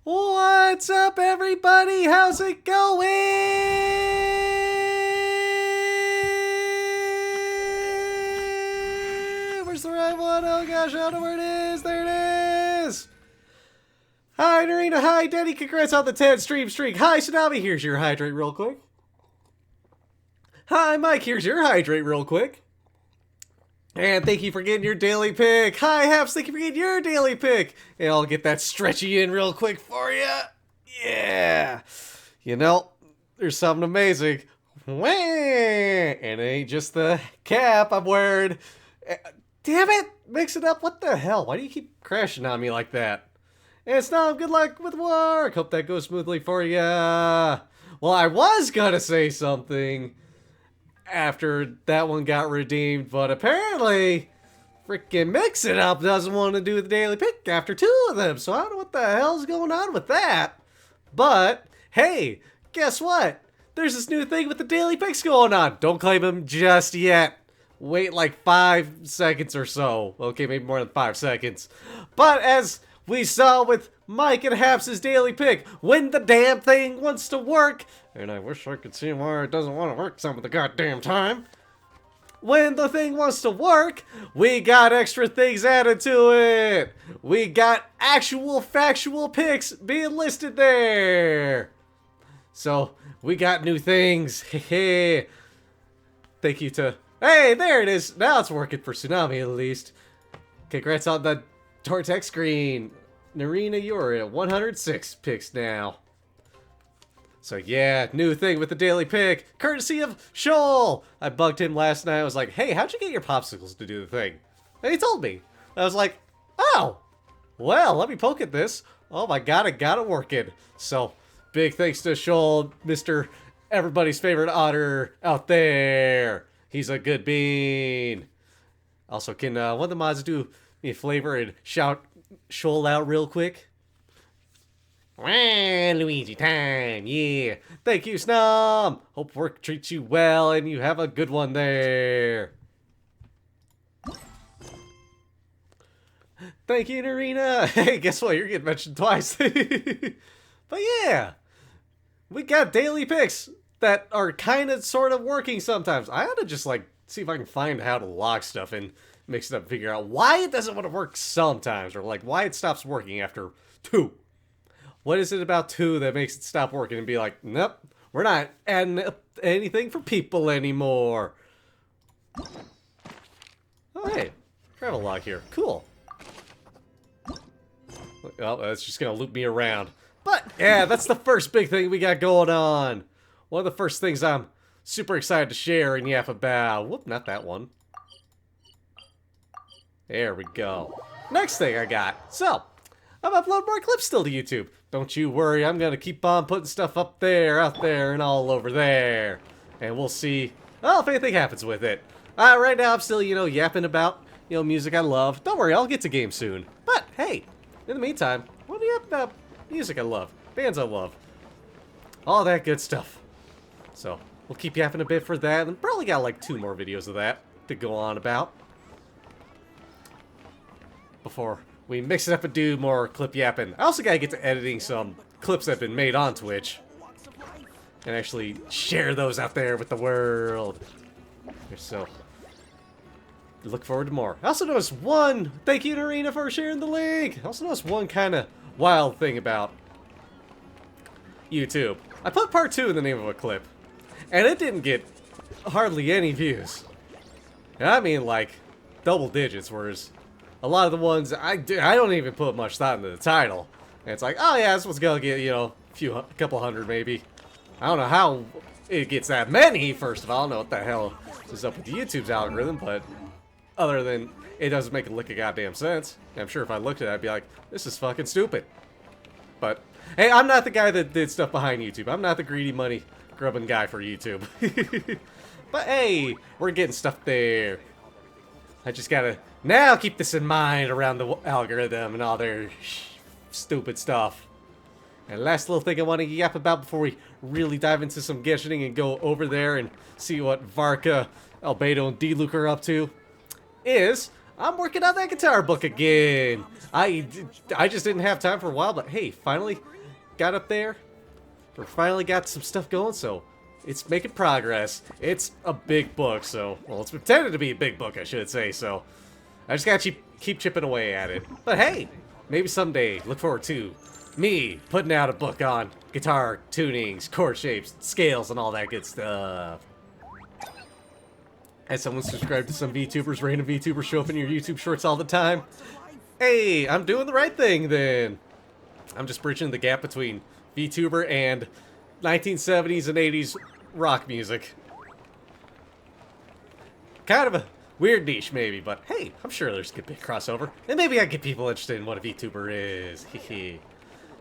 What's up, everybody? How's it going? Where's the right one? Oh gosh, I don't know where it is. There it is. Hi, Narina. Hi, Denny. Congrats on the 10 stream streak. Hi, Tsunami. Here's your hydrate real quick. Hi, Mike. Here's your hydrate real quick. And thank you for getting your daily pick. Hi, Haps. Thank you for getting your daily pick. And I'll get that stretchy in real quick for you. Yeah. You know, there's something amazing. Wah! And it ain't just the cap I'm wearing. Damn it. Mix it up. What the hell? Why do you keep crashing on me like that? And Snom, good luck with work. Hope that goes smoothly for you. Well, I was gonna say something after that one got redeemed, but apparently freaking Mix It Up doesn't want to do the daily pick after 2 of them, so I don't know what the hell's going on with that. But hey, guess what? There's this new thing with the daily picks going on. Don't claim them just yet. Wait like 5 seconds or so. Okay, maybe more than 5 seconds. But as we saw with Mike and Haps' daily pick, when the damn thing wants to work, and I wish I could see why it doesn't want to work some of the goddamn time. When the thing wants to work, we got extra things added to it. We got actual factual picks being listed there. So, we got new things. Thank you to... Hey, there it is. Now it's working for Tsunami at least. Congrats on the Tortex screen. Narina, you're at 106 picks now. So yeah, new thing with the daily pick, courtesy of Shoal. I bugged him last night. I was like, hey, how'd you get your popsicles to do the thing? And he told me. I was like, oh, well, let me poke at this. Oh my god, I got it working. So, big thanks to Shoal, Mr. Everybody's favorite otter out there. He's a good bean. Also, can one of the mods do me a flavor and shout Shoal out real quick? Well, Luigi time, yeah. Thank you, Snom. Hope work treats you well and you have a good one there. Thank you, Narina. Hey, guess what? You're getting mentioned twice. But yeah, we got daily picks that are kind of sort of working sometimes. I ought to just like see if I can find how to log stuff and mix it up and figure out why it doesn't want to work sometimes, or like why it stops working after 2. What is it about 2 that makes it stop working and be like, nope, we're not adding anything for people anymore. Oh, hey, travel log here. Cool. Well, that's just going to loop me around. But, yeah, that's the first big thing we got going on. One of the first things I'm super excited to share and yap about. Whoop, not that one. There we go. Next thing I got. So, I'm uploading more clips still to YouTube. Don't you worry, I'm gonna keep on putting stuff up there, out there, and all over there. And we'll see, well, if anything happens with it. Right now I'm still, yapping about, music I love. Don't worry, I'll get to games soon. But, hey, in the meantime, what do you have about music I love, bands I love, all that good stuff. So, we'll keep yapping a bit for that, and probably got like 2 more videos of that to go on about before we mix it up and do more clip yapping. I also gotta get to editing some clips that have been made on Twitch and actually share those out there with the world. So, look forward to more. I also noticed one, thank you Narina for sharing the link. I also noticed one kind of wild thing about YouTube. I put part 2 in the name of a clip, and it didn't get hardly any views. And I mean like double digits, whereas a lot of the ones, I don't even put much thought into the title. And it's like, oh yeah, this one's gonna get, a couple hundred maybe. I don't know how it gets that many, first of all. I don't know what the hell is up with YouTube's algorithm, but other than it doesn't make a lick of goddamn sense. I'm sure if I looked at it, I'd be like, this is fucking stupid. But, hey, I'm not the guy that did stuff behind YouTube. I'm not the greedy money grubbing guy for YouTube. But hey, we're getting stuff there. I just gotta now keep this in mind around the algorithm and all their stupid stuff. And last little thing I want to yap about before we really dive into some Genshining and go over there and see what Varka, Albedo, and D-Luke are up to is I'm working on that guitar book again. I just didn't have time for a while, but hey, finally got up there. We finally got some stuff going, so it's making progress. It's a big book, so, well, it's intended to be a big book, I should say, so I just gotta keep chipping away at it. But hey, maybe someday, look forward to me putting out a book on guitar tunings, chord shapes, scales, and all that good stuff. As someone subscribed to some VTubers, random VTubers show up in your YouTube shorts all the time. Hey, I'm doing the right thing then. I'm just bridging the gap between VTuber and 1970s and 80s rock music. Kind of a weird niche maybe, but hey, I'm sure there's a good big crossover. And maybe I get people interested in what a VTuber is. Hehe.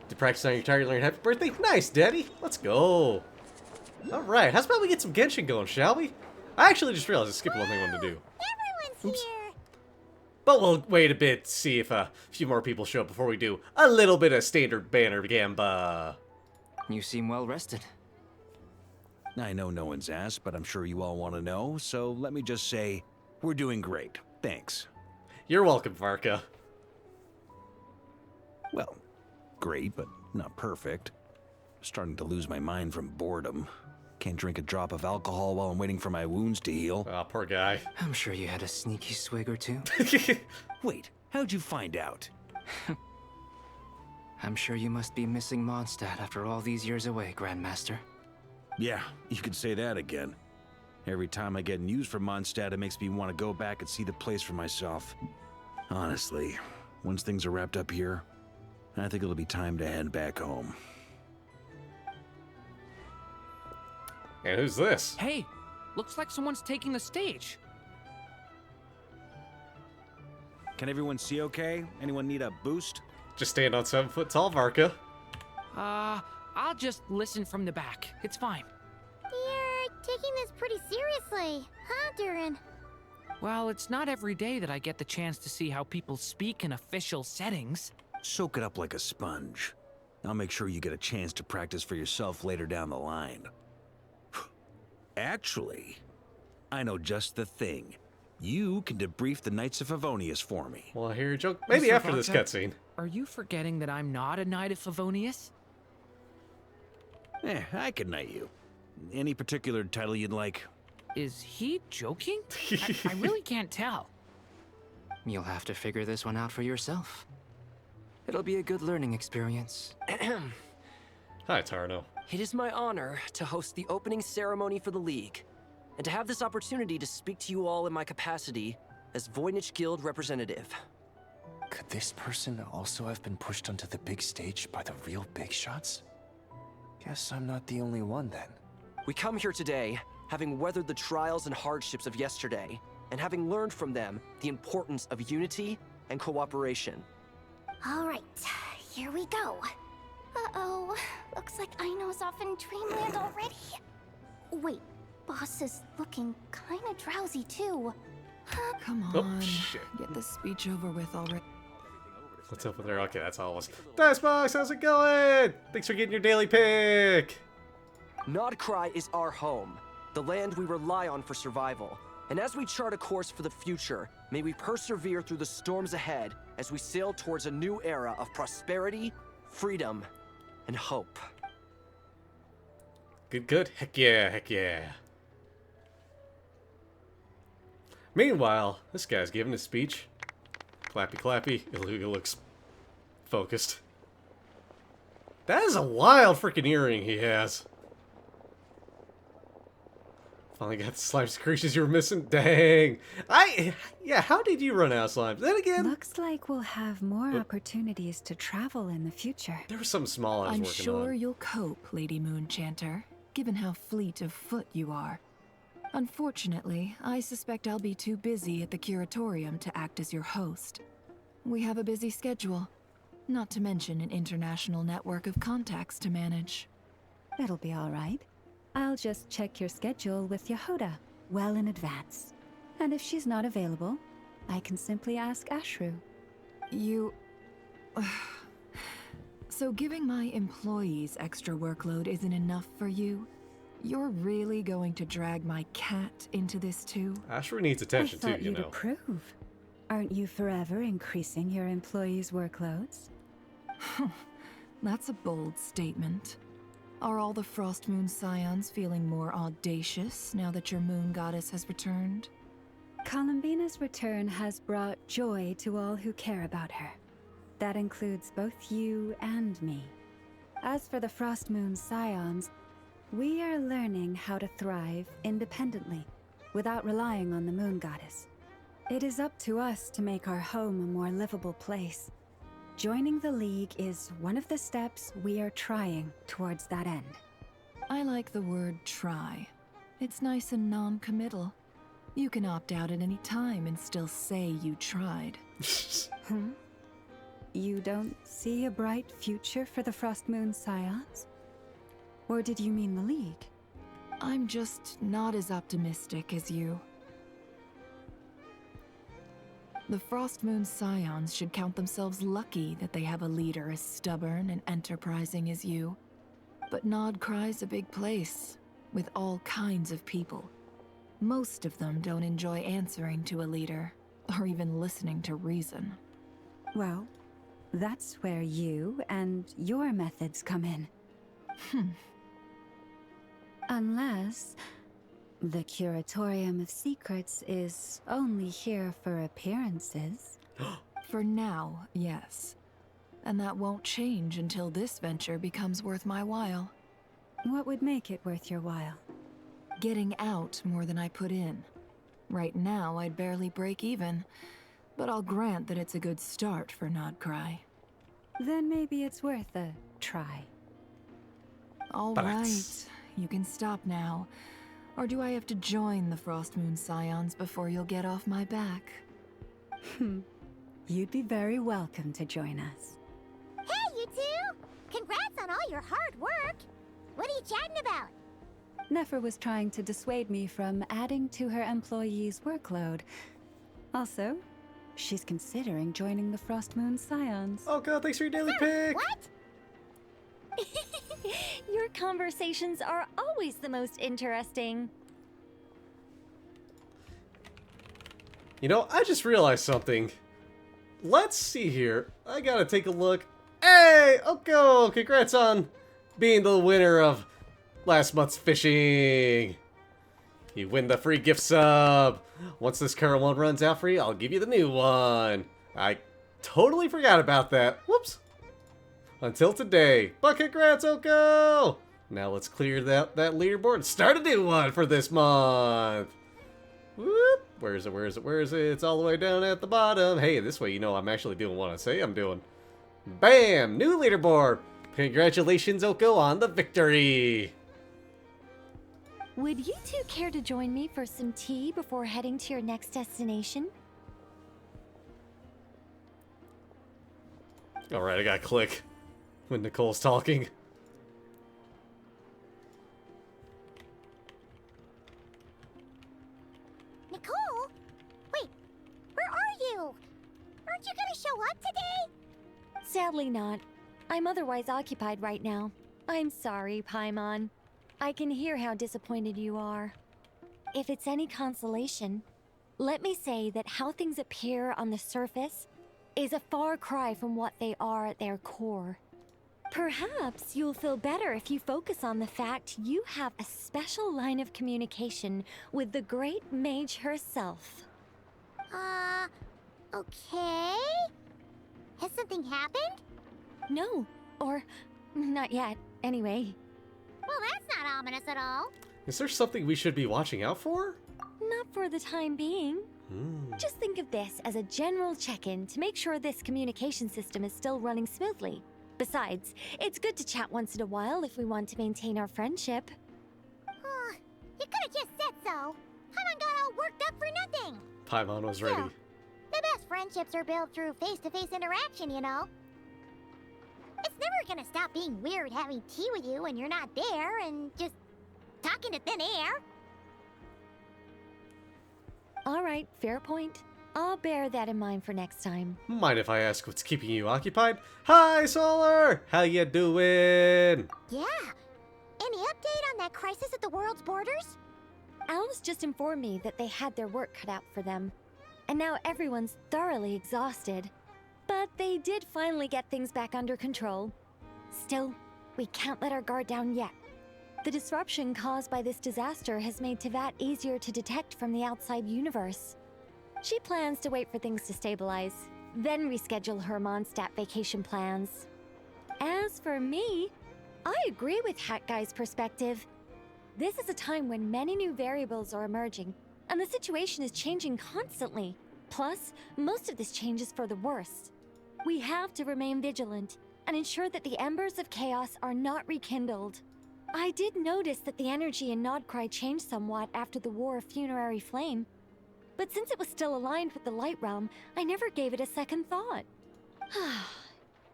To practice on your guitar, you learn Happy Birthday? Nice, Daddy. Let's go. Alright, how's about we get some Genshin going, shall we? I actually just realized I skipped one thing I wanted to do. Everyone's here. But we'll wait a bit to see if a few more people show up before we do a little bit of standard banner gamba. You seem well rested. I know no one's asked, but I'm sure you all want to know, so let me just say, we're doing great. Thanks. You're welcome, Varka. Well, great, but not perfect. Starting to lose my mind from boredom. Can't drink a drop of alcohol while I'm waiting for my wounds to heal. Aw, poor guy. I'm sure you had a sneaky swig or two. Wait, how'd you find out? I'm sure you must be missing Mondstadt after all these years away, Grandmaster. Yeah, you could say that again. Every time I get news from Mondstadt, it makes me want to go back and see the place for myself. Honestly, once things are wrapped up here, I think it'll be time to head back home. And who's this? Hey, looks like someone's taking the stage. Can everyone see okay? Anyone need a boost? Just stand on 7 foot tall, Varka. I'll just listen from the back. It's fine. You're taking this pretty seriously, huh, Durin? Well, it's not every day that I get the chance to see how people speak in official settings. Soak it up like a sponge. I'll make sure you get a chance to practice for yourself later down the line. Actually, I know just the thing. You can debrief the Knights of Favonius for me. Well, I hear your joke. Maybe Mr. after this Varka, cutscene. Are you forgetting that I'm not a Knight of Favonius? I can knight you. Any particular title you'd like? Is he joking? I really can't tell. You'll have to figure this one out for yourself. It'll be a good learning experience. Hi, Tarno. It is my honor to host the opening ceremony for the League, and to have this opportunity to speak to you all in my capacity as Voynich Guild representative. Could this person also have been pushed onto the big stage by the real big shots? Guess I'm not the only one then. We come here today, having weathered the trials and hardships of yesterday, and having learned from them the importance of unity and cooperation. All right, here we go. Uh-oh, looks like Aino's off in Dreamland already. Wait, boss is looking kinda drowsy too. Come Oh, on, shit. get this speech over with already. What's up with her? Okay, that's all it was. Dicebox, how's it going? Thanks for getting your daily pick. Nodcry is our home, the land we rely on for survival. And as we chart a course for the future, may we persevere through the storms ahead as we sail towards a new era of prosperity, freedom, and hope. Good, good. Heck yeah, heck yeah. Meanwhile, this guy's giving a speech. Clappy, clappy. Illuga looks focused. That is a wild freaking earring he has. Finally got the slime secretions you were missing. Dang. Yeah, how did you run out of slimes? Then again, Looks like we'll have more opportunities to travel in the future. there was something small I was I'm working sure on. you'll cope, Lady Moonchanter, given how fleet of foot you are. Unfortunately, I suspect I'll be too busy at the curatorium to act as your host. We have a busy schedule, not to mention an international network of contacts to manage. That'll be all right. I'll just check your schedule with Yehoda well in advance. And if she's not available, I can simply ask Ashru. You... So giving my employees extra workload isn't enough for you? You're really going to drag my cat into this too? Ashra needs I attention too, thought you you'd know. approve. Aren't you forever increasing your employees' workloads? That's a bold statement. Are all the Frost Moon Scions feeling more audacious now that your moon goddess has returned? Columbina's return has brought joy to all who care about her. That includes both you and me. As for the Frost Moon Scions, we are learning how to thrive independently, without relying on the moon goddess. It is up to us to make our home a more livable place. Joining the League is one of the steps we are trying towards that end. I like the word try. It's nice and non-committal. You can opt out at any time and still say you tried. You don't see a bright future for the Frost Moon Scions? Or did you mean the League? I'm just not as optimistic as you. The Frost Moon Scions should count themselves lucky that they have a leader as stubborn and enterprising as you. But Nod Cry's a big place, with all kinds of people. Most of them don't enjoy answering to a leader, or even listening to reason. Well, that's where you and your methods come in. Unless the Curatorium of Secrets is only here for appearances. For now, yes. And that won't change until this venture becomes worth my while. What would make it worth your while? Getting out more than I put in. Right now, I'd barely break even, but I'll grant that it's a good start for Nod Cry. Then maybe it's worth a try. All right, you can stop now. Or do I have to join the Frost Moon Scions before you'll get off my back? You'd be very welcome to join us. Hey, you two! Congrats on all your hard work! What are you chatting about? Nefer was trying to dissuade me from adding to her employees' workload. Also, she's considering joining the Frost Moon Scions. Oh god, thanks for your daily pick! What? Your conversations are always the most interesting. You know, I just realized something. Let's see here. I gotta take a look. Hey, Oko! Congrats on being the winner of last month's fishing. You win the free gift sub. Once this current one runs out free, I'll give you the new one. I totally forgot about that. Whoops. Until today. But congrats, Oko! Now let's clear that leaderboard and start a new one for this month. Whoop. Where is it? Where is it? Where is it? It's all the way down at the bottom. Hey, this way you know I'm actually doing what I say I'm doing. Bam! New leaderboard. Congratulations, Oko, on the victory. Would you two care to join me for some tea before heading to your next destination? Alright, I gotta click when Nicole's talking. Nicole? Wait, where are you? Aren't you gonna show up today? Sadly not. I'm otherwise occupied right now. I'm sorry, Paimon. I can hear how disappointed you are. If it's any consolation, let me say that how things appear on the surface is a far cry from what they are at their core. Perhaps you'll feel better if you focus on the fact you have a special line of communication with the great mage herself. Okay? Has something happened? No, or not yet, anyway. Well, that's not ominous at all. Is there something we should be watching out for? Not for the time being. Just think of this as a general check-in to make sure this communication system is still running smoothly. Besides, it's good to chat once in a while if we want to maintain our friendship. You could have just said so. Paimon got all worked up for nothing. Paimon was ready. Yeah. The best friendships are built through face-to-face interaction, you know. It's never gonna stop being weird having tea with you when you're not there and just talking to thin air. All right, fair point. I'll bear that in mind for next time. Mind if I ask what's keeping you occupied? Hi, Solar! How you doing? Yeah. Any update on that crisis at the world's borders? Alice just informed me that they had their work cut out for them. and now everyone's thoroughly exhausted. But they did finally get things back under control. Still, we can't let our guard down yet. The disruption caused by this disaster has made Teyvat easier to detect from the outside universe. She plans to wait for things to stabilize, then reschedule her Mondstadt vacation plans. As for me, I agree with Hat Guy's perspective. This is a time when many new variables are emerging, and the situation is changing constantly. Plus, most of this change is for the worse. We have to remain vigilant and ensure that the embers of chaos are not rekindled. I did notice that the energy in Nodcry changed somewhat after the War of Funerary Flame, but since it was still aligned with the Light Realm, I never gave it a second thought.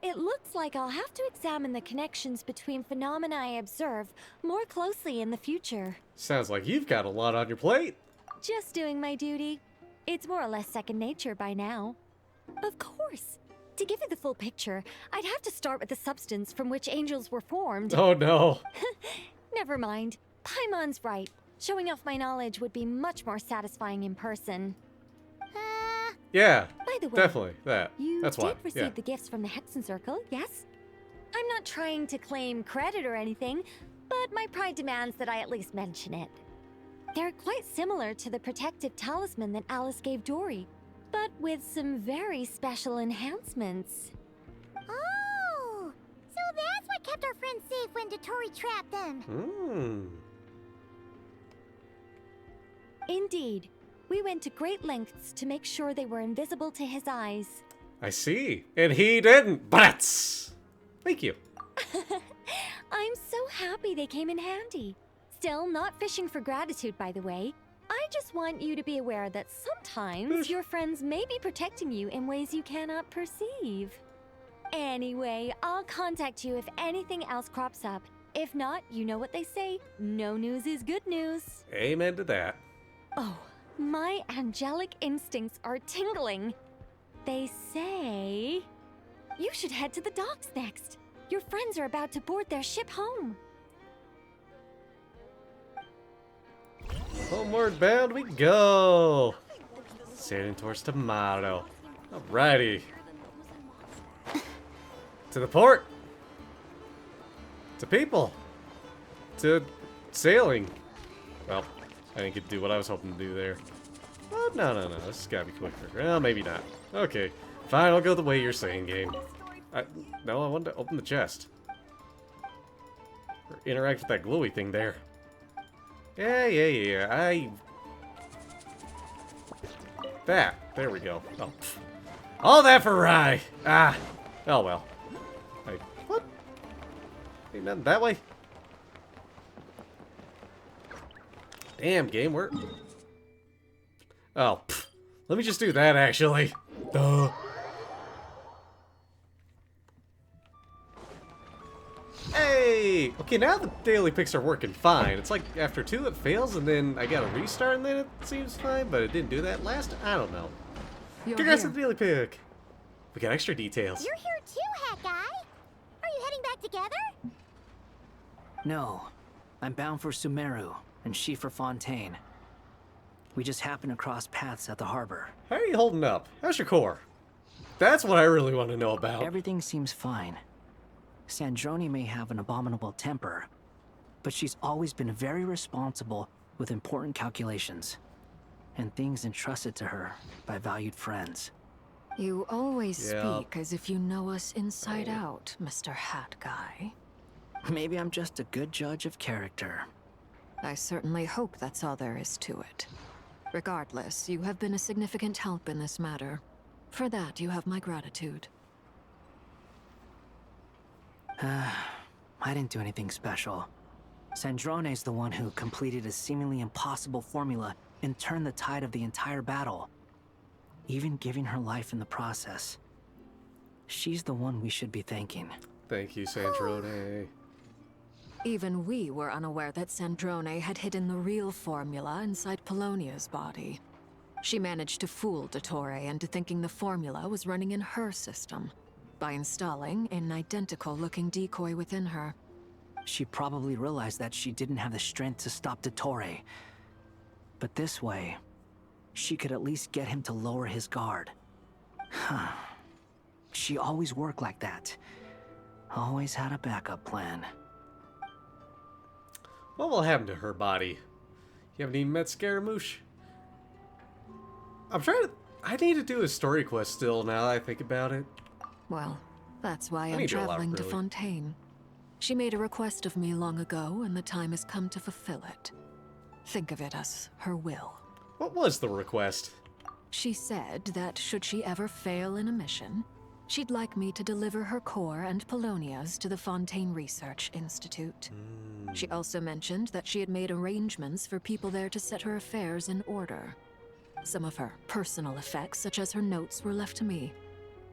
It looks like I'll have to examine the connections between phenomena I observe more closely in the future. Sounds like you've got a lot on your plate. Just doing my duty. It's more or less second nature by now. Of course. To give you the full picture, I'd have to start with the substance from which angels were formed. Oh no. Never mind. Paimon's right. Showing off my knowledge would be much more satisfying in person. Yeah, by the way, definitely that. You That's did why. receive Yeah. the gifts from the Hexen Circle, yes? I'm not trying to claim credit or anything, but my pride demands that I at least mention it. They're quite similar to the protective talisman that Alice gave Dory, but with some very special enhancements. Oh! So that's what kept our friends safe when Dottore trapped them. Indeed. We went to great lengths to make sure they were invisible to his eyes. I see. And he didn't. Butts! Thank you. I'm so happy they came in handy. Still, not fishing for gratitude, by the way. I just want you to be aware that sometimes your friends may be protecting you in ways you cannot perceive. Anyway, I'll contact you if anything else crops up. If not, you know what they say, no news is good news. Amen to that. Oh, my angelic instincts are tingling. They say you should head to the docks next. Your friends are about to board their ship home. Homeward bound we go. Sailing towards Tomato. Alrighty. To the port. To people. To sailing. Well, I didn't get to do what I was hoping to do there. Oh, no. This has got to be quicker. Well, maybe not. Okay. Fine, I'll go the way you're saying, game. No, I wanted to open the chest. Or interact with that glowy thing there. Yeah. There we go. Oh, pfft. All that for Rye. Ah. Oh, well. What? Ain't nothing that way. Damn, game, where? Oh, pfft. Let me just do that, actually. Duh. Hey! Okay, now the daily picks are working fine. It's like after 2 it fails, and then I got a restart, and then it seems fine, but it didn't do that last. I don't know. Congrats on the daily pick. We got extra details. You're here too, Hat Guy. Are you heading back together? No. I'm bound for Sumeru, and she for Fontaine. We just happened to cross paths at the harbor. How are you holding up? How's your core? That's what I really want to know about. Everything seems fine. Sandrone may have an abominable temper, but she's always been very responsible with important calculations and things entrusted to her by valued friends. You always speak as if you know us inside out, Mr. Hat Guy. Maybe I'm just a good judge of character. I certainly hope that's all there is to it. Regardless, you have been a significant help in this matter. For that, you have my gratitude. I didn't do anything special. Sandrone's the one who completed a seemingly impossible formula and turned the tide of the entire battle, even giving her life in the process. She's the one we should be thanking. Thank you, Sandrone. Even we were unaware that Sandrone had hidden the real formula inside Polonia's body. She managed to fool Dottore into thinking the formula was running in her system by installing an identical-looking decoy within her. She probably realized that she didn't have the strength to stop Dottore. But this way, she could at least get him to lower his guard. She always worked like that. Always had a backup plan. What will happen to her body? You haven't even met Scaramouche? I need to do a story quest still now that I think about it. Well, that's why I'm need to allow- traveling to really. Fontaine. She made a request of me long ago, and the time has come to fulfill it. Think of it as her will. What was the request? She said that should she ever fail in a mission, she'd like me to deliver her core and Polonia's to the Fontaine Research Institute. She also mentioned that she had made arrangements for people there to set her affairs in order. Some of her personal effects, such as her notes, were left to me.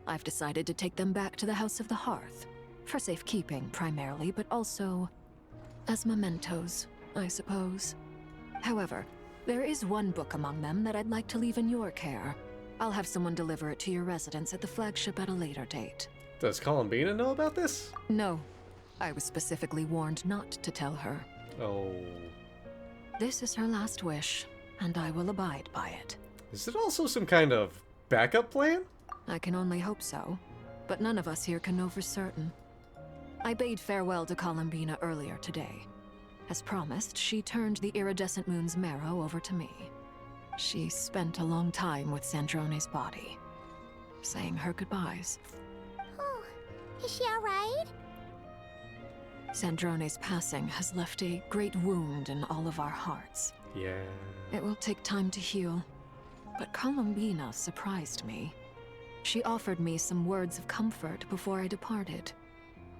I've decided to take them back to the House of the Hearth, for safekeeping primarily, but also as mementos, I suppose. However, there is one book among them that I'd like to leave in your care. I'll have someone deliver it to your residence at the flagship at a later date. Does Columbina know about this? No, I was specifically warned not to tell her. Oh. This is her last wish, and I will abide by it. Is it also some kind of backup plan? I can only hope so, but none of us here can know for certain. I bade farewell to Columbina earlier today. As promised, she turned the iridescent moon's marrow over to me. She spent a long time with Sandrone's body, saying her goodbyes. Oh, is she alright? Sandrone's passing has left a great wound in all of our hearts. Yeah. It will take time to heal, but Columbina surprised me. She offered me some words of comfort before I departed.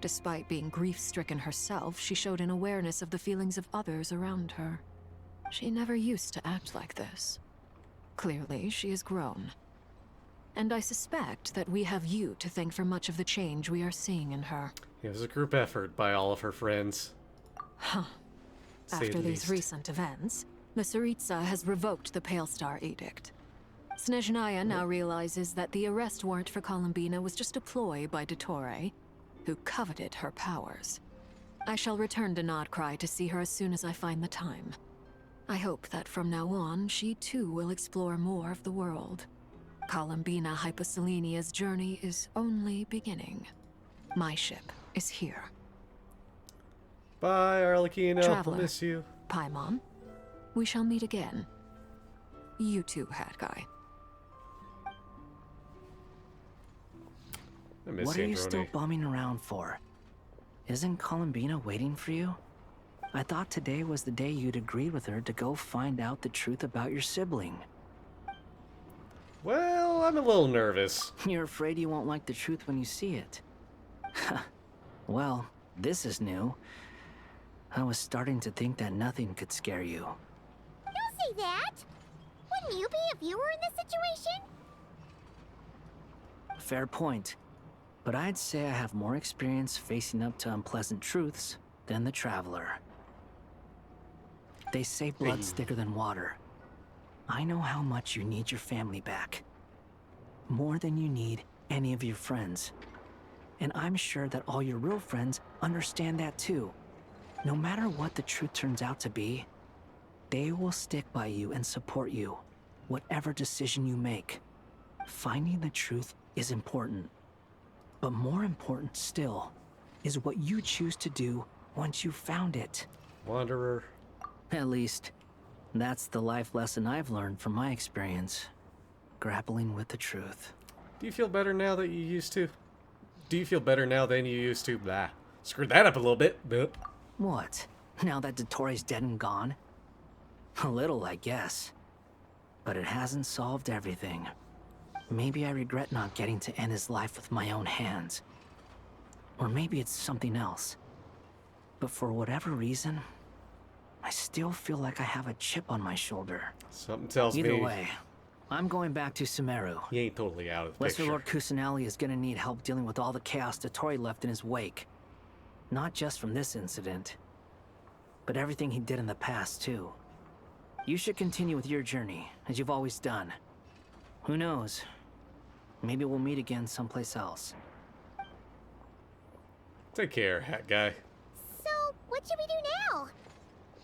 Despite being grief-stricken herself, she showed an awareness of the feelings of others around her. She never used to act like this. Clearly, she has grown. And I suspect that we have you to thank for much of the change we are seeing in her. It was a group effort by all of her friends. Huh. Say After the these least. recent events, the Tsaritsa has revoked the Pale Star Edict. Snezhnaya now realizes that the arrest warrant for Columbina was just a ploy by Dottore, who coveted her powers. I shall return to Nodcry to see her as soon as I find the time. I hope that from now on, she too will explore more of the world. Columbina Hyposelenia's journey is only beginning. My ship is here. Bye, Arlecchino. Traveler. I'll miss you. Paimon, we shall meet again. You too, Hat Guy. I miss What are you still Sandrone. bumming around for? Isn't Columbina waiting for you? I thought today was the day you'd agreed with her to go find out the truth about your sibling. Well, I'm a little nervous. You're afraid you won't like the truth when you see it. Well, this is new. I was starting to think that nothing could scare you. Don't say that! Wouldn't you be if you were in this situation? Fair point. But I'd say I have more experience facing up to unpleasant truths than the Traveler. They say blood's thicker than water. I know how much you need your family back. More than you need any of your friends. And I'm sure that all your real friends understand that too. No matter what the truth turns out to be, they will stick by you and support you, whatever decision you make. Finding the truth is important. But more important still is what you choose to do once you've found it. Wanderer. At least, that's the life lesson I've learned from my experience. Grappling with the truth. Do you feel better now that you used to? Do you feel better now than you used to? Blah. Screwed that up a little bit. But What? Now that Dottore's dead and gone? A little, I guess. But it hasn't solved everything. Maybe I regret not getting to end his life with my own hands. Or maybe it's something else. But for whatever reason, I still feel like I have a chip on my shoulder. something tells Either me way, I'm going back to Sumeru. he ain't totally out of the Lesser picture. Lord Kusanali is gonna need help dealing with all the chaos Dottore left in his wake. Not just from this incident, but everything he did in the past, too. You should continue with your journey, as you've always done. Who knows? Maybe we'll meet again someplace else. Take care, hat guy. So, what should we do now?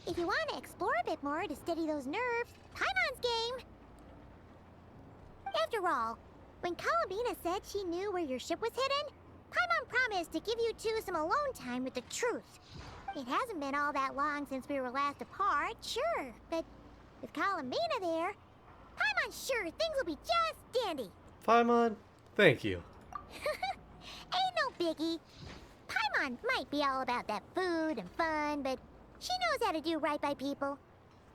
If you want to explore a bit more to steady those nerves, Paimon's game. After all, when Columbina said she knew where your ship was hidden, Paimon promised to give you two some alone time with the truth. It hasn't been all that long since we were last apart, sure, but with Columbina there, Paimon's sure things will be just dandy. Paimon, thank you. Ain't no biggie. Paimon might be all about that food and fun, but she knows how to do right by people.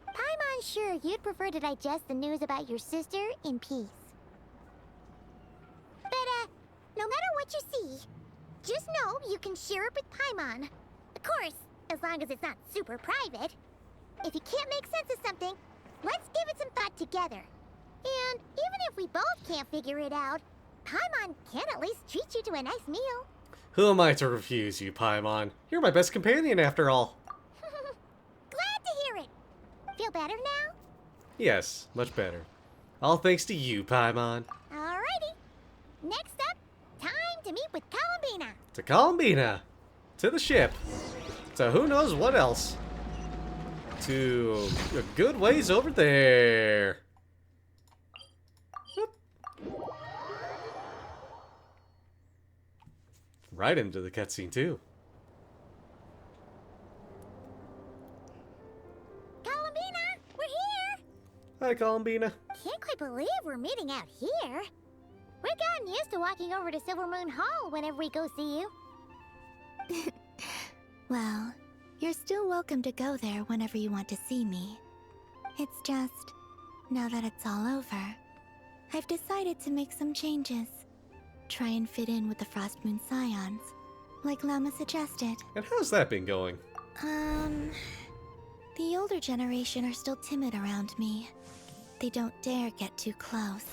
Paimon's sure you'd prefer to digest the news about your sister in peace. But, no matter what you see, just know you can share it with Paimon. Of course, as long as it's not super private. If you can't make sense of something, let's give it some thought together. And even if we both can't figure it out, Paimon can at least treat you to a nice meal. Who am I to refuse you, Paimon? You're my best companion after all. Glad to hear it. Feel better now? Yes, much better. All thanks to you, Paimon. Alrighty. Next up, time to meet with Columbina. To Columbina. To the ship. To who knows what else. To a good ways over there. Whoop. Right into the cutscene, too. Columbina, we're here. Hi, Columbina. Can't quite believe we're meeting out here. We've gotten used to walking over to Silver Moon Hall whenever we go see you. Well, you're still welcome to go there whenever you want to see me. It's just, now that it's all over, I've decided to make some changes. Try and fit in with the Frost Moon Scions, like Lama suggested. And how's that been going? The older generation are still timid around me. They don't dare get too close,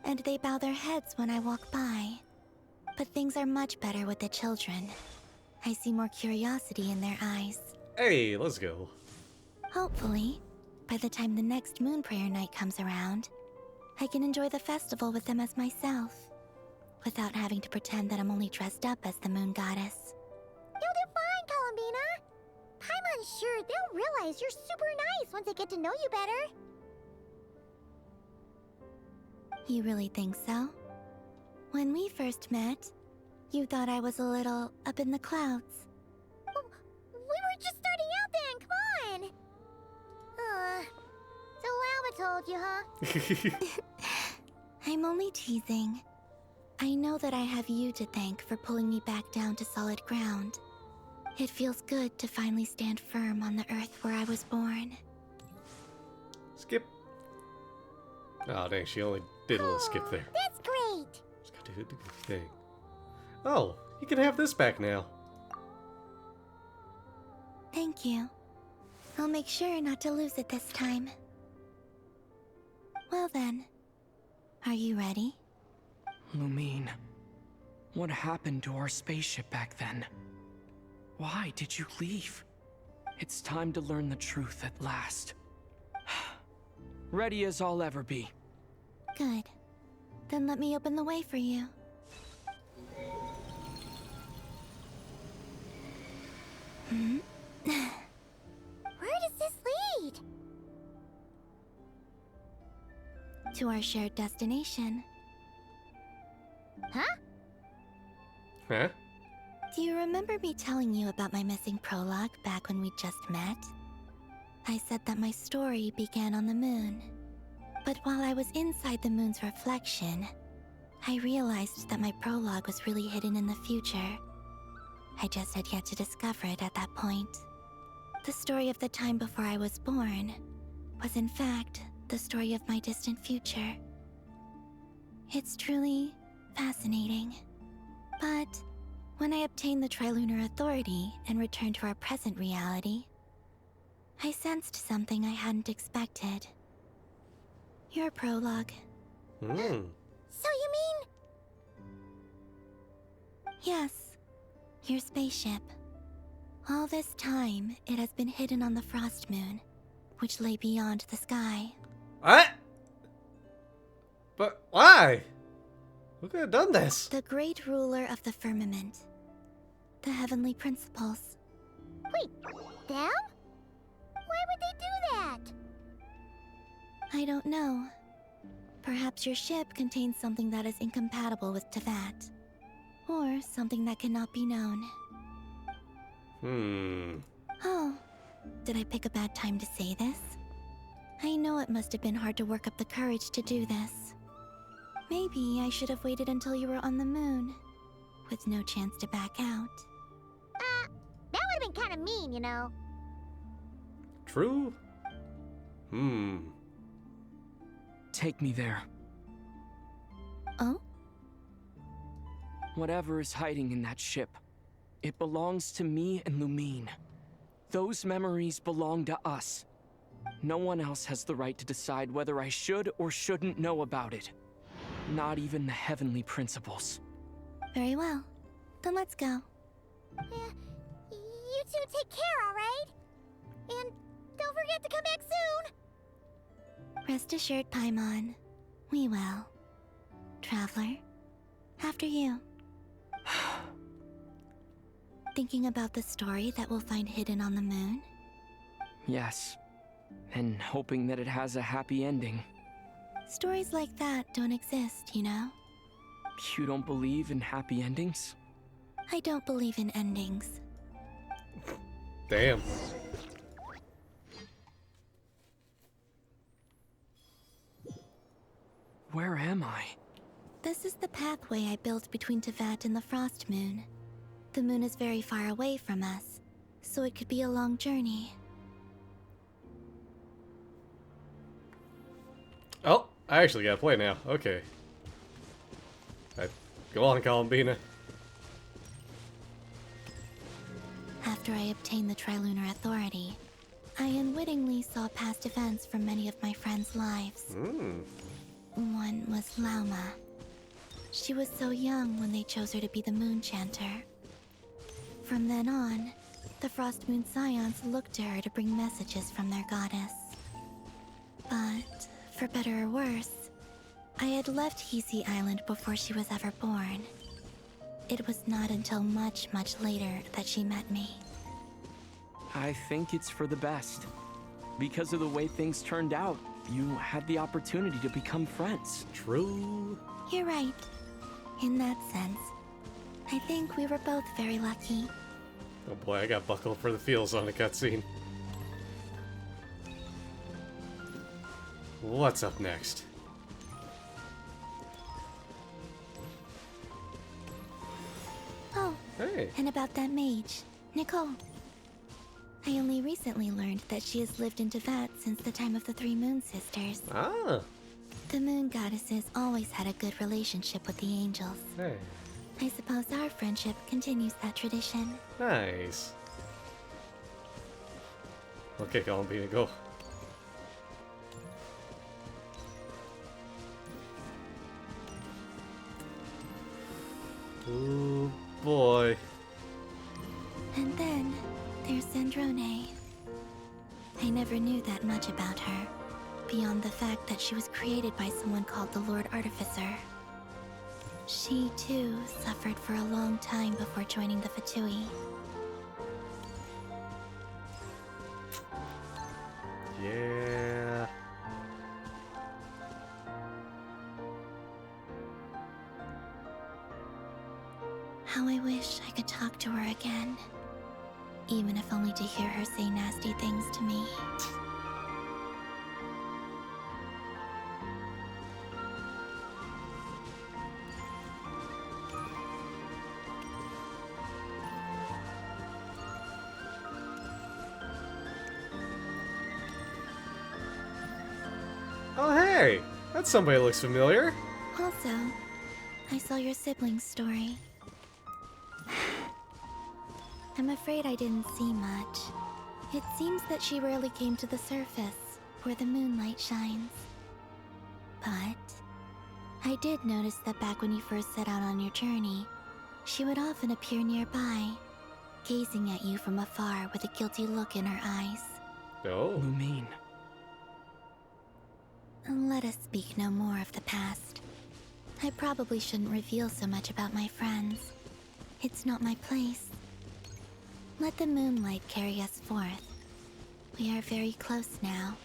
and they bow their heads when I walk by. But things are much better with the children. I see more curiosity in their eyes. Hey, let's go. Hopefully, by the time the next Moon Prayer Night comes around, I can enjoy the festival with them as myself, without having to pretend that I'm only dressed up as the Moon Goddess. You'll do fine, Columbina. Paimon's sure they'll realize you're super nice once they get to know you better. You really think so? When we first met, you thought I was a little up in the clouds. We were just starting out then, come on. So Lama told you, huh? I'm only teasing. I know that I have you to thank for pulling me back down to solid ground. It feels good to finally stand firm on the earth where I was born. Skip. Oh, dang, she only did a little skip there. That's great. Just gotta do the thing. Oh, you can have this back now. Thank you. I'll make sure not to lose it this time. Well then, are you ready? Lumine, what happened to our spaceship back then? Why did you leave? It's time to learn the truth at last. Ready as I'll ever be. Good. Then let me open the way for you. Where does this lead? To our shared destination. Huh? Huh? Do you remember me telling you about my missing prologue back when we just met? I said that my story began on the moon. But while I was inside the moon's reflection, I realized that my prologue was really hidden in the future. I just had yet to discover it at that point. The story of the time before I was born was in fact the story of my distant future. It's truly fascinating. But when I obtained the Trilunar Authority and returned to our present reality, I sensed something I hadn't expected. Your prologue. So you mean... Yes, your spaceship. All this time, it has been hidden on the Frost Moon, which lay beyond the sky. What? But why? Who could have done this? The great ruler of the firmament. The heavenly principles. Wait, them? Why would they do that? I don't know. Perhaps your ship contains something that is incompatible with Tevat. Or something that cannot be known. Oh, did I pick a bad time to say this? I know it must have been hard to work up the courage to do this. Maybe I should have waited until you were on the moon, with no chance to back out. That would have been kind of mean, you know. True? Take me there. Oh? Whatever is hiding in that ship, it belongs to me and Lumine. Those memories belong to us. No one else has the right to decide whether I should or shouldn't know about it. Not even the heavenly principles. Very well. Then let's go. Yeah, you two take care, alright? And don't forget to come back soon! Rest assured, Paimon. We will. Traveler, after you. Thinking about the story that we'll find hidden on the moon? Yes. And hoping that it has a happy ending. Stories like that don't exist, you know? You don't believe in happy endings? I don't believe in endings. Damn. Where am I? This is the pathway I built between Tevat and the Frost Moon. The moon is very far away from us, so it could be a long journey. Oh, I actually gotta play now. Okay. Go on, Columbina. After I obtained the Trilunar Authority, I unwittingly saw past events from many of my friends' lives. One was Lauma. She was so young when they chose her to be the Moon Chanter. From then on, the Frost Moon Scions looked to her to bring messages from their goddess. But, for better or worse, I had left Hisi Island before she was ever born. It was not until much, much later that she met me. I think it's for the best. Because of the way things turned out, you had the opportunity to become friends. True. You're right. In that sense, I think we were both very lucky. Oh boy, I got buckled for the feels on a cutscene. What's up next? Oh, Hey. and about that mage, Nicole. I only recently learned that she has lived in Tevat since the time of the Three Moon Sisters. Ah. The moon goddesses always had a good relationship with the angels. Hey. I suppose our friendship continues that tradition. Nice. Okay, Columbina, go. Oh boy. And then, there's Sandrone. I never knew that much about her, beyond the fact that she was created by someone called the Lord Artificer. She, too, suffered for a long time before joining the Fatui. Yeah. How I wish I could talk to her again. Even if only to hear her say nasty things to me. Oh hey, that's somebody who looks familiar. Also, I saw your siblings' story. I'm afraid I didn't see much. It seems that she rarely came to the surface, where the moonlight shines. But I did notice that back when you first set out on your journey, she would often appear nearby, gazing at you from afar with a guilty look in her eyes. Oh. Lumine. Let us speak no more of the past. I probably shouldn't reveal so much about my friends. It's not my place. Let the moonlight carry us forth. We are very close now.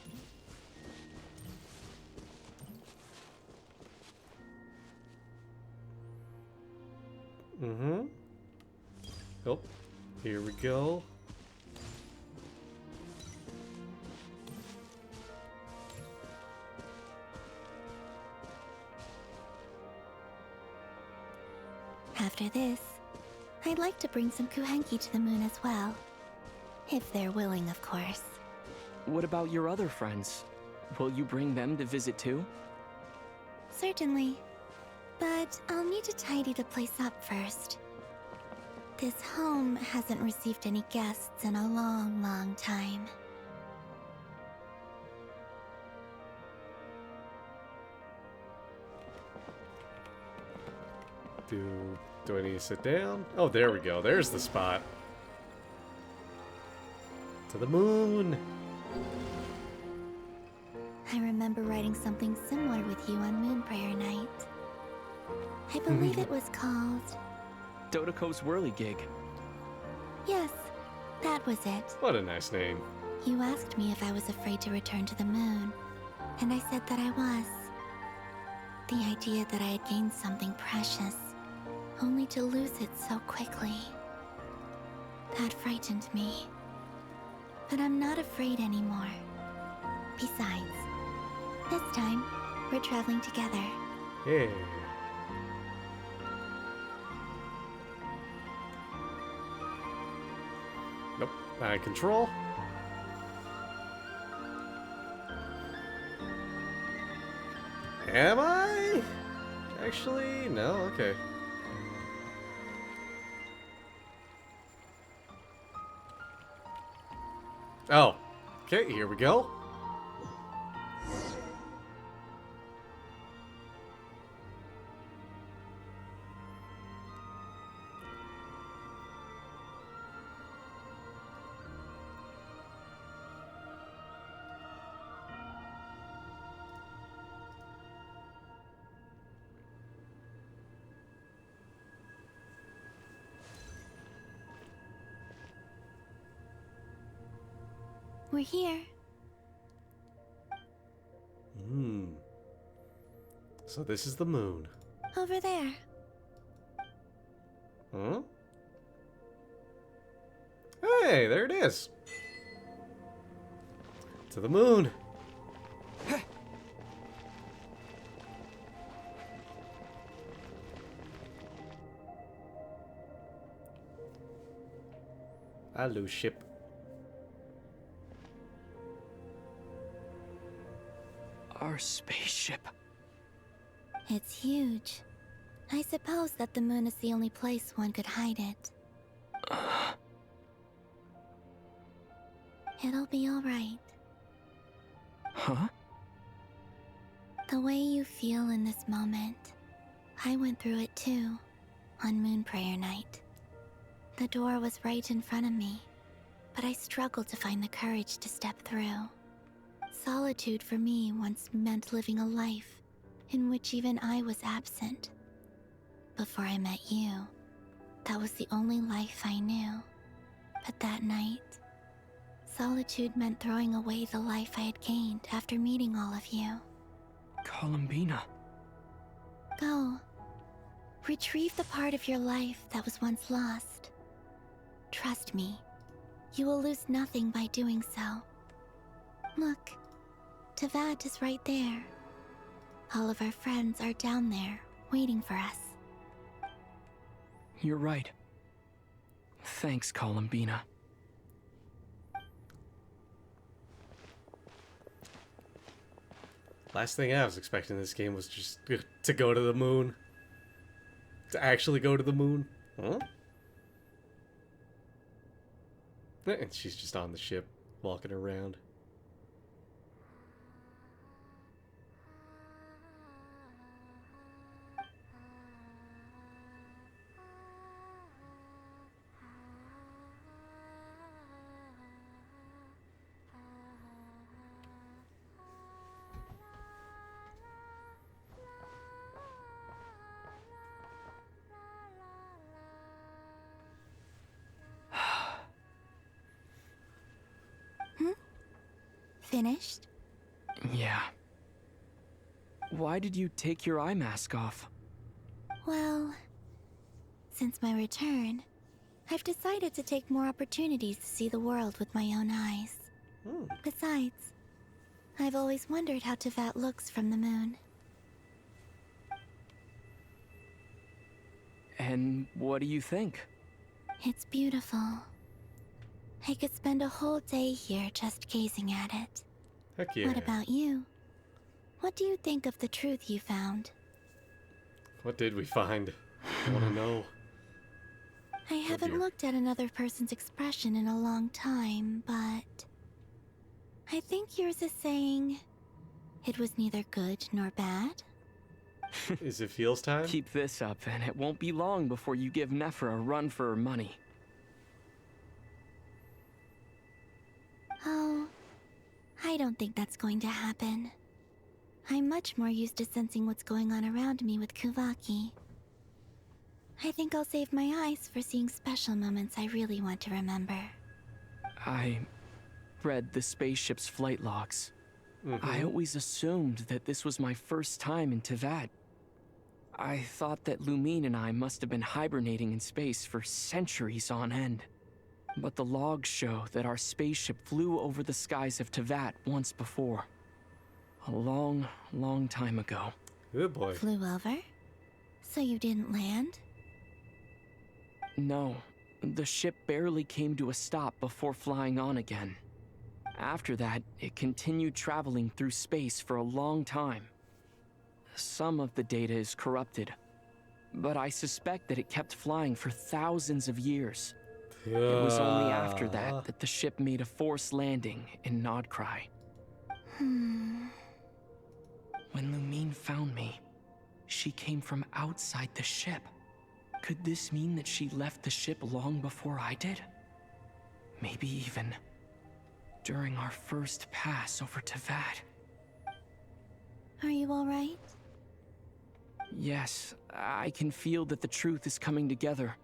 Mm-hmm. Oh, here we go. After this, I'd like to bring some kuhenki to the moon as well. If they're willing, of course. What about your other friends? Will you bring them to visit too? Certainly. But I'll need to tidy the place up first. This home hasn't received any guests in a long, long time. Do I need to sit down? Oh, there we go. There's the spot. To the moon. I remember writing something similar with you on Moon Prayer Night. I believe it was called... Dotoko's Whirligig. Yes, that was it. What a nice name. You asked me if I was afraid to return to the moon, and I said that I was. The idea that I had gained something precious, only to lose it so quickly. That frightened me. But I'm not afraid anymore. Besides, this time, we're traveling together. Yeah. Nope. I control. Am I? Actually, no. Okay. Oh. Okay, here we go. We're here. So this is the moon. Over there. Huh? Hey, there it is. To the moon. Hello, ship. Our spaceship. It's huge. I suppose that the moon is the only place one could hide it. It'll be alright. Huh? The way you feel in this moment, I went through it too, on Moon Prayer Night. The door was right in front of me, but I struggled to find the courage to step through. Solitude for me once meant living a life in which even I was absent. Before I met you, that was the only life I knew. But that night, solitude meant throwing away the life I had gained after meeting all of you. Columbina. Go. Retrieve the part of your life that was once lost. Trust me, you will lose nothing by doing so. Look, Tavad is right there. All of our friends are down there, waiting for us. You're right. Thanks, Columbina. Last thing I was expecting in this game was just to go to the moon. To actually go to the moon. Huh? And she's just on the ship, walking around. Finished? Yeah. Why did you take your eye mask off? Well, Since my return, I've decided to take more opportunities to see the world with my own eyes. Besides, I've always wondered how Tevat looks from the moon. And what do you think? It's beautiful. I could spend a whole day here just gazing at it. Heck yeah. What about you? What do you think of the truth you found? What did we find? I want to know. I haven't looked at another person's expression in a long time, but I think yours is saying it was neither good nor bad. Is it feels time? Keep this up, and it won't be long before you give Nephra a run for her money. Oh, I don't think that's going to happen. I'm much more used to sensing what's going on around me with Kuvaki. I think I'll save my eyes for seeing special moments I really want to remember. I read the spaceship's flight logs. I always assumed that this was my first time in Tevat. I thought that Lumine and I must have been hibernating in space for centuries on end. But the logs show that our spaceship flew over the skies of Tevat once before. A long, long time ago. Good boy. Flew over? So you didn't land? No, the ship barely came to a stop before flying on again. After that, it continued traveling through space for a long time. Some of the data is corrupted, but I suspect that it kept flying for thousands of years. It was only after that that the ship made a forced landing in Nodcry. When Lumine found me, she came from outside the ship. Could this mean that she left the ship long before I did? Maybe even during our first pass over Tevat. Are you alright? Yes, I can feel that the truth is coming together,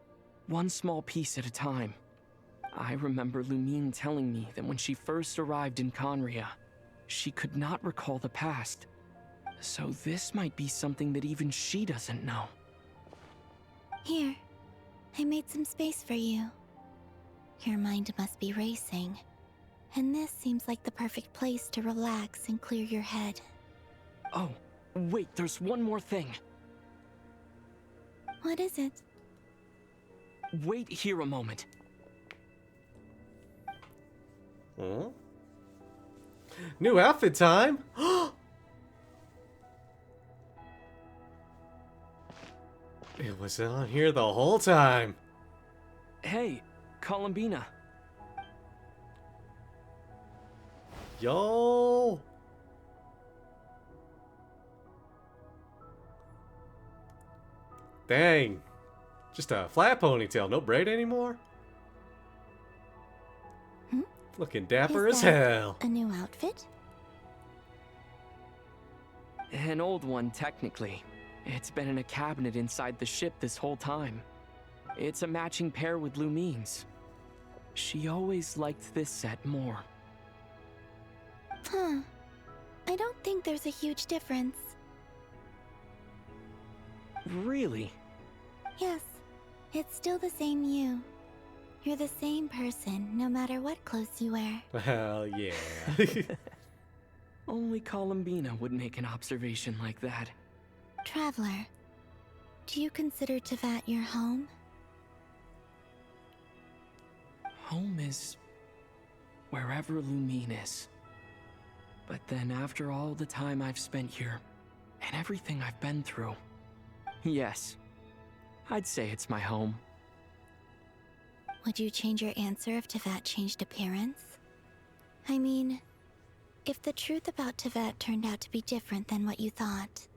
one small piece at a time. I remember Lumine telling me that when she first arrived in Conria, she could not recall the past. So this might be something that even she doesn't know. Here, I made some space for you. Your mind must be racing, and this seems like the perfect place to relax and clear your head. Oh, wait, there's one more thing. What is it? Wait here a moment. Huh? New outfit time! It was on here the whole time. Hey, Columbina. Yo! Dang. Just a flat ponytail, no braid anymore? Looking dapper Is as that hell. a new outfit? An old one, technically. It's been in a cabinet inside the ship this whole time. It's a matching pair with Lumine's. She always liked this set more. Huh. I don't think there's a huge difference. Really? Yes, it's still the same you. You're the same person, no matter what clothes you wear. Hell yeah. Only Columbina would make an observation like that. Traveler, do you consider Tevat your home? Home is wherever Lumine is. But then after all the time I've spent here, and everything I've been through, yes, I'd say it's my home. Would you change your answer if Tevat changed appearance? I mean, if the truth about Tevat turned out to be different than what you thought.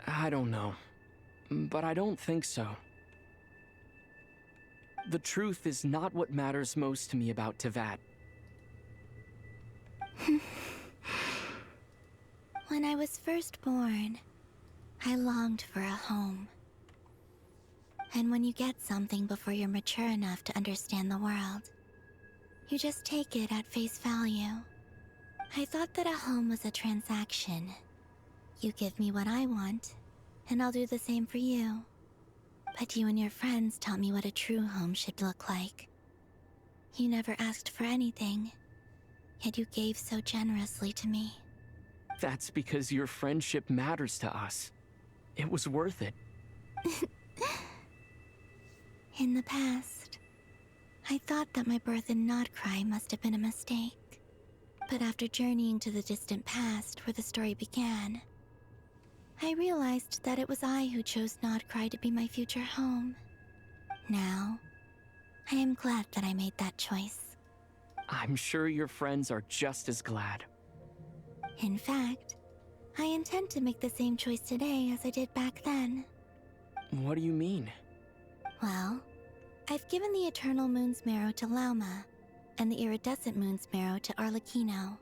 I don't know, but I don't think so. The truth is not what matters most to me about Tevat. When I was first born, I longed for a home. And when you get something before you're mature enough to understand the world, you just take it at face value. I thought that a home was a transaction. You give me what I want, and I'll do the same for you. But you and your friends taught me what a true home should look like. You never asked for anything, yet you gave so generously to me. That's because your friendship matters to us. It was worth it. In the past, I thought that my birth in Nodcry must have been a mistake. But after journeying to the distant past where the story began, I realized that it was I who chose Nodcry to be my future home. Now, I am glad that I made that choice. I'm sure your friends are just as glad. In fact, I intend to make the same choice today as I did back then. What do you mean? Well, I've given the Eternal Moon's Marrow to Lauma, and the Iridescent Moon's Marrow to Arlecchino.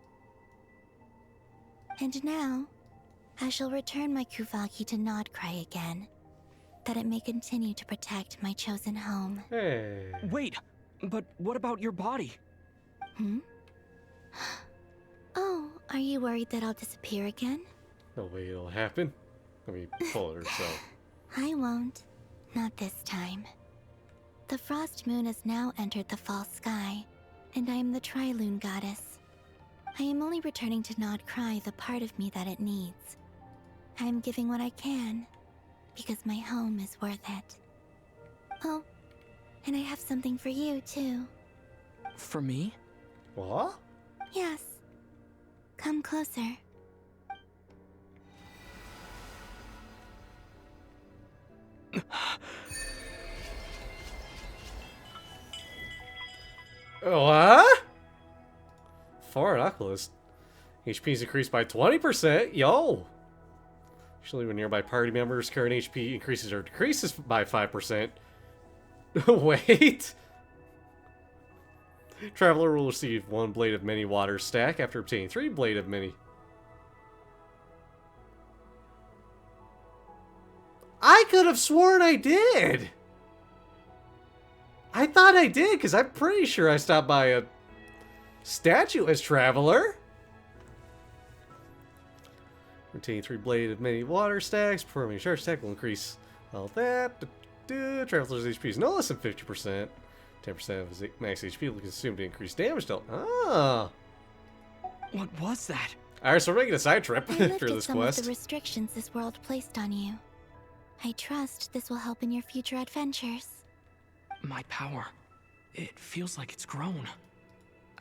And now, I shall return my Kuvaki to Nodcry again, that it may continue to protect my chosen home. Hey. Wait, but what about your body? Oh, are you worried that I'll disappear again? No way it'll happen. Let me pull it herself. I won't. Not this time. The Frost Moon has now entered the fall sky, and I am the Trilune Goddess. I am only returning to Nodcry the part of me that it needs. I am giving what I can, because my home is worth it. Oh, and I have something for you, too. For me? What? Yes. Come closer. What? Foreign Oculus. HP is increased by 20%. Yo! Usually when nearby party members' current HP increases or decreases by 5%. Wait! Traveler will receive 1 Blade of Many Water stack after obtaining 3 Blade of Many. I could have sworn I did! I thought I did, because I'm pretty sure I stopped by a statue as Traveler. Retain 3 Blade of Many Water stacks. Performing a charge attack will increase all that. Traveler's HP is no less than 50%. 10% of his max HP will consume to increase damage dealt. Ah! What was that? Alright, so we're making a side trip I for lifted this some quest. of the restrictions this world placed on you. I trust this will help in your future adventures. My power. It feels like it's grown.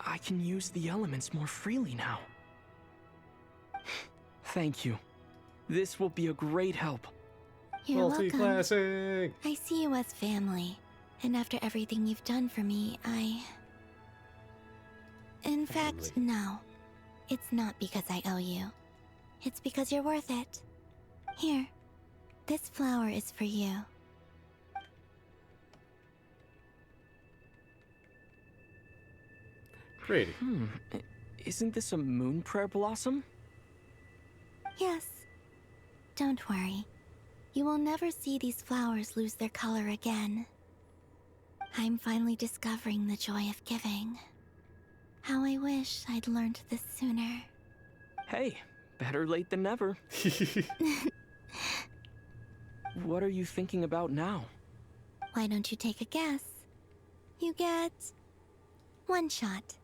I can use the elements more freely now. Thank you. This will be a great help. You're welcome. Multi-classing! I see you as family, and after everything you've done for me, In fact, no. It's not because I owe you. It's because you're worth it. Here, this flower is for you. Pretty. Isn't this a moon prayer blossom? Yes. Don't worry. You will never see these flowers lose their color again. I'm finally discovering the joy of giving. How I wish I'd learned this sooner. Hey, better late than never. What are you thinking about now? Why don't you take a guess? You get 1 shot.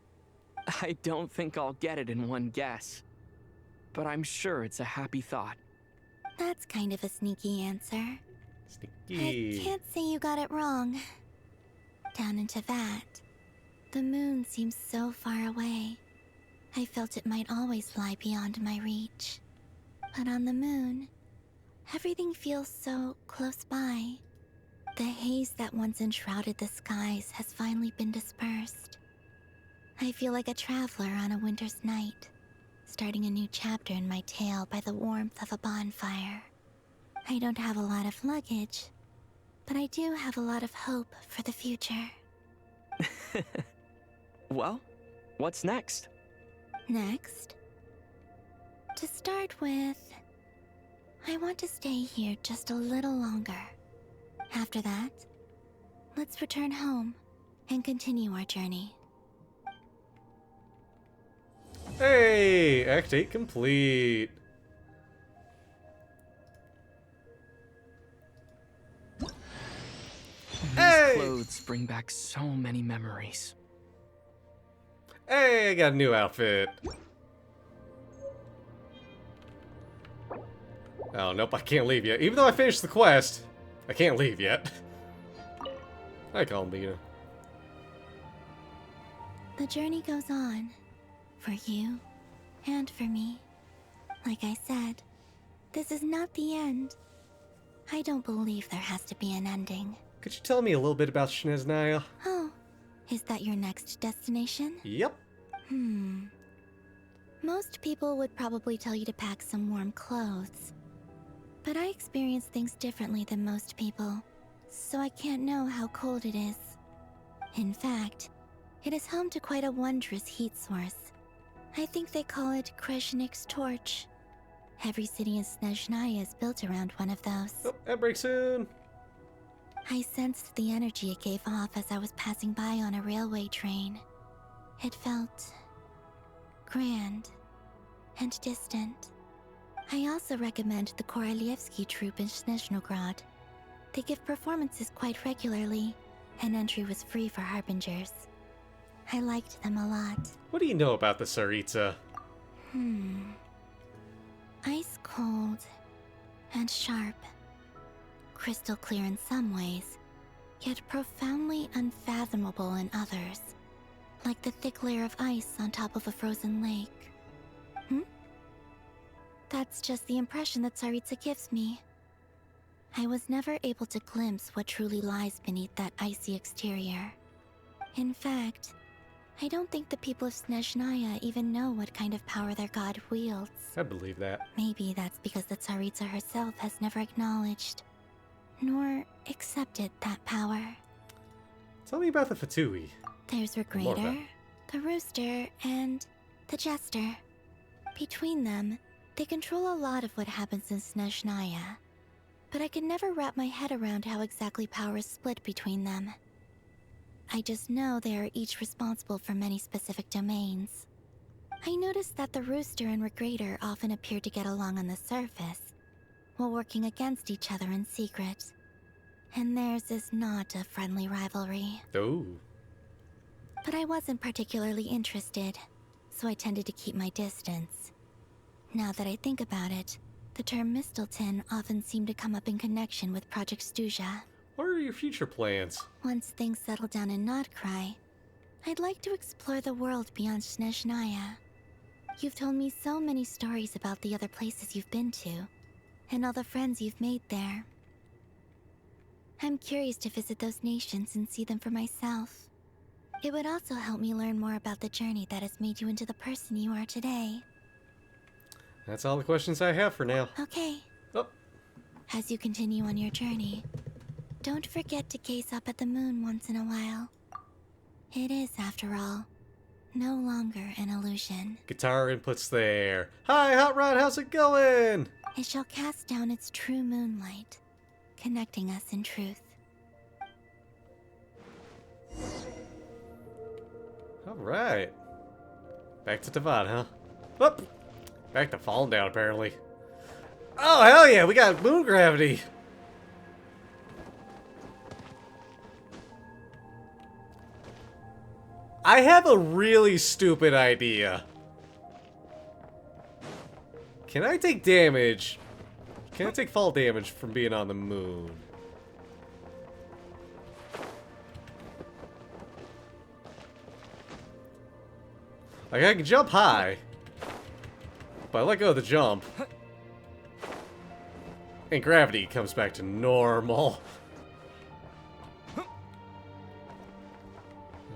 I don't think I'll get it in one guess. But I'm sure it's a happy thought. That's kind of a sneaky answer. Sneaky. I can't say you got it wrong. Down into that, the moon seems so far away. I felt it might always lie beyond my reach. But on the moon, everything feels so close by. The haze that once enshrouded the skies has finally been dispersed. I feel like a traveler on a winter's night, starting a new chapter in my tale by the warmth of a bonfire. I don't have a lot of luggage, but I do have a lot of hope for the future. Well, what's next? Next, to start with, I want to stay here just a little longer. After that, let's return home and continue our journey. Hey! Act 8 complete. clothes bring back so many memories. Hey, I got a new outfit. Oh, nope, I can't leave yet. Even though I finished the quest, I can't leave yet. Hi, Columbina. The journey goes on. For you. And for me. Like I said, this is not the end. I don't believe there has to be an ending. Could you tell me a little bit about Snezhnaya? Oh, is that your next destination? Yep. Most people would probably tell you to pack some warm clothes. But I experience things differently than most people, so I can't know how cold it is. In fact, it is home to quite a wondrous heat source. I think they call it Kreshnik's torch. Every city in Snezhnaya is built around one of those. Oh, that breaks soon. I sensed the energy it gave off as I was passing by on a railway train. It felt grand and distant. I also recommend the Korolievsky troupe in Snezhnograd. They give performances quite regularly, and entry was free for harbingers. I liked them a lot. What do you know about the Tsaritsa? Ice cold and sharp. Crystal clear in some ways, yet profoundly unfathomable in others. Like the thick layer of ice on top of a frozen lake. That's just the impression that Tsaritsa gives me. I was never able to glimpse what truly lies beneath that icy exterior. In fact, I don't think the people of Snezhnaya even know what kind of power their god wields. I believe that. Maybe that's because the Tsaritsa herself has never acknowledged, nor accepted that power. Tell me about the Fatui. There's Regrator, the Rooster, and the Jester. Between them, they control a lot of what happens in Snezhnaya. But I can never wrap my head around how exactly power is split between them. I just know they are each responsible for many specific domains. I noticed that the Rooster and Regrator often appear to get along on the surface, while working against each other in secret. And theirs is not a friendly rivalry. Oh. But I wasn't particularly interested, so I tended to keep my distance. Now that I think about it, the term Mistelton often seemed to come up in connection with Project Stuja. What are your future plans? Once things settle down in Notcry, I'd like to explore the world beyond Snezhnaya. You've told me so many stories about the other places you've been to, and all the friends you've made there. I'm curious to visit those nations and see them for myself. It would also help me learn more about the journey that has made you into the person you are today. That's all the questions I have for now. Okay. Oh. As you continue on your journey, don't forget to gaze up at the moon once in a while. It is, after all, no longer an illusion. Guitar inputs there. Hi, Hot Rod, how's it going? It shall cast down its true moonlight, connecting us in truth. Alright. Back to Tavad, huh? Whoop! Back to falling down, apparently. Oh, hell yeah, we got moon gravity! I have a really stupid idea. Can I take damage? Can I take fall damage from being on the moon? Like, I can jump high. But I let go of the jump. And gravity comes back to normal.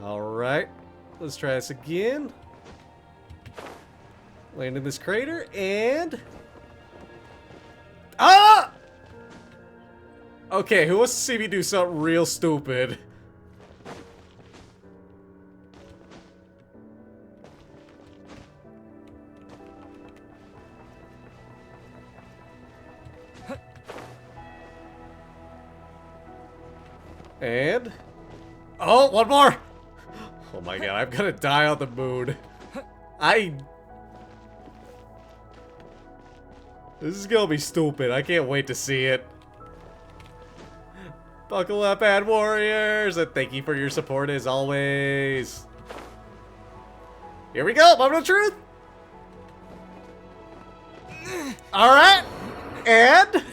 Alright. Let's try this again. Land in this crater, and... Ah! Okay, who wants to see me do something real stupid? And... Oh, one more! Oh my god, I'm gonna die on the moon. This is gonna be stupid. I can't wait to see it. Buckle up, ad warriors, and thank you for your support as always. Here we go, moment of truth. All right, and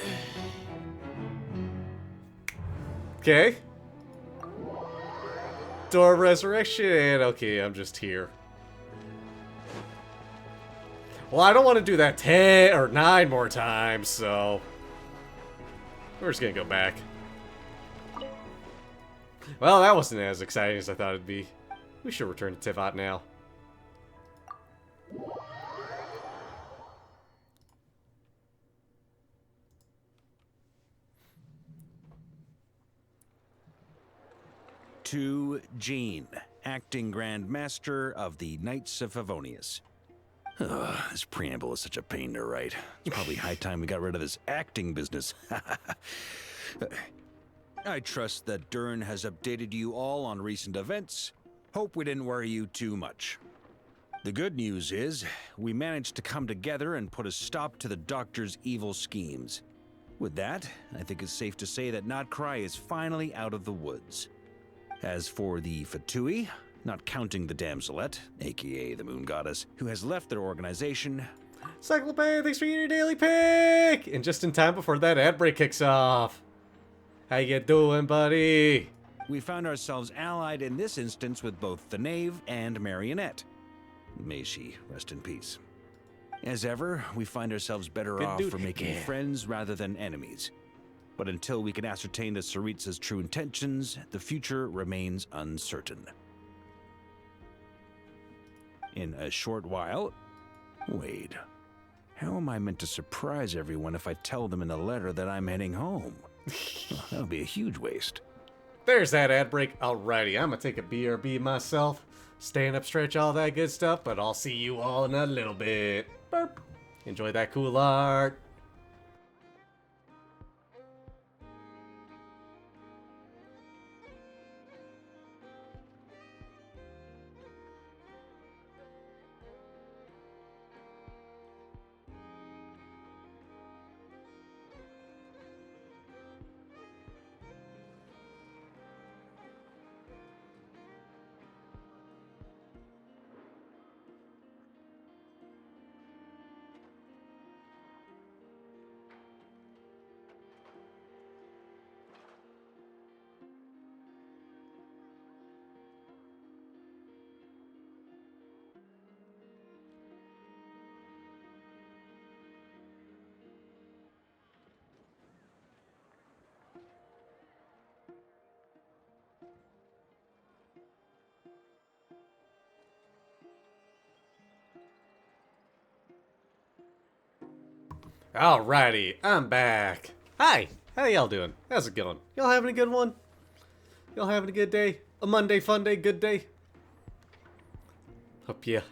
okay, door of resurrection, and okay, I'm just here. Well, I don't want to do that 10 or 9 more times, so we're just gonna go back. Well, that wasn't as exciting as I thought it'd be. We should return to Tivat now. To Jean, acting Grand Master of the Knights of Favonius. Ugh, this preamble is such a pain to write. It's probably high time we got rid of this acting business. I trust that Dern has updated you all on recent events. Hope we didn't worry you too much. The good news is, we managed to come together and put a stop to the Doctor's evil schemes. With that, I think it's safe to say that Notcry is finally out of the woods. As for the Fatui, not counting the Damselette, aka the Moon Goddess, who has left their organization. Cyclope, thanks for your daily pick! And just in time before that ad break kicks off. How you doing, buddy? We found ourselves allied in this instance with both the Knave and Marionette. May she rest in peace. As ever, we find ourselves better off for making friends rather than enemies. But until we can ascertain the Tsaritsa's true intentions, the future remains uncertain. In a short while... Wait. How am I meant to surprise everyone if I tell them in a letter that I'm heading home? Well, that would be a huge waste. There's that ad break. Alrighty, I'm gonna take a BRB myself. Stand up, stretch, all that good stuff, but I'll see you all in a little bit. Burp. Enjoy that cool art. Alrighty, I'm back. Hi, how y'all doing? How's it going? Y'all having a good one? Y'all having a good day? A Monday fun day, good day? Hope you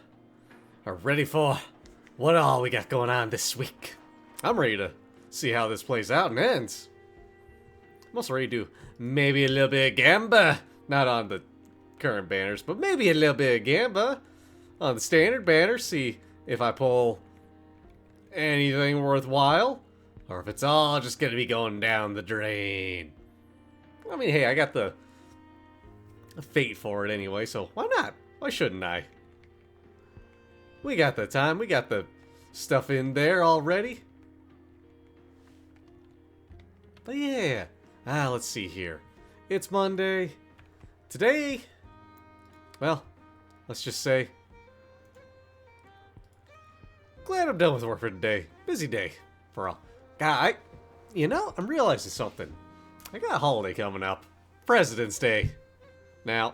are ready for what all we got going on this week. I'm ready to see how this plays out and ends. I'm also ready to do maybe a little bit of Gamba. Not on the current banners, but maybe a little bit of Gamba on the standard banner. See if I pull anything worthwhile, or if it's all just gonna be going down the drain. I mean, hey, I got the fate for it anyway, so why not? Why shouldn't I? We got the time, we got the stuff in there already. But yeah, let's see here. It's Monday. Today, well, let's just say, glad I'm done with work for today. Busy day for all. God, I'm realizing something. I got a holiday coming up. President's Day. Now,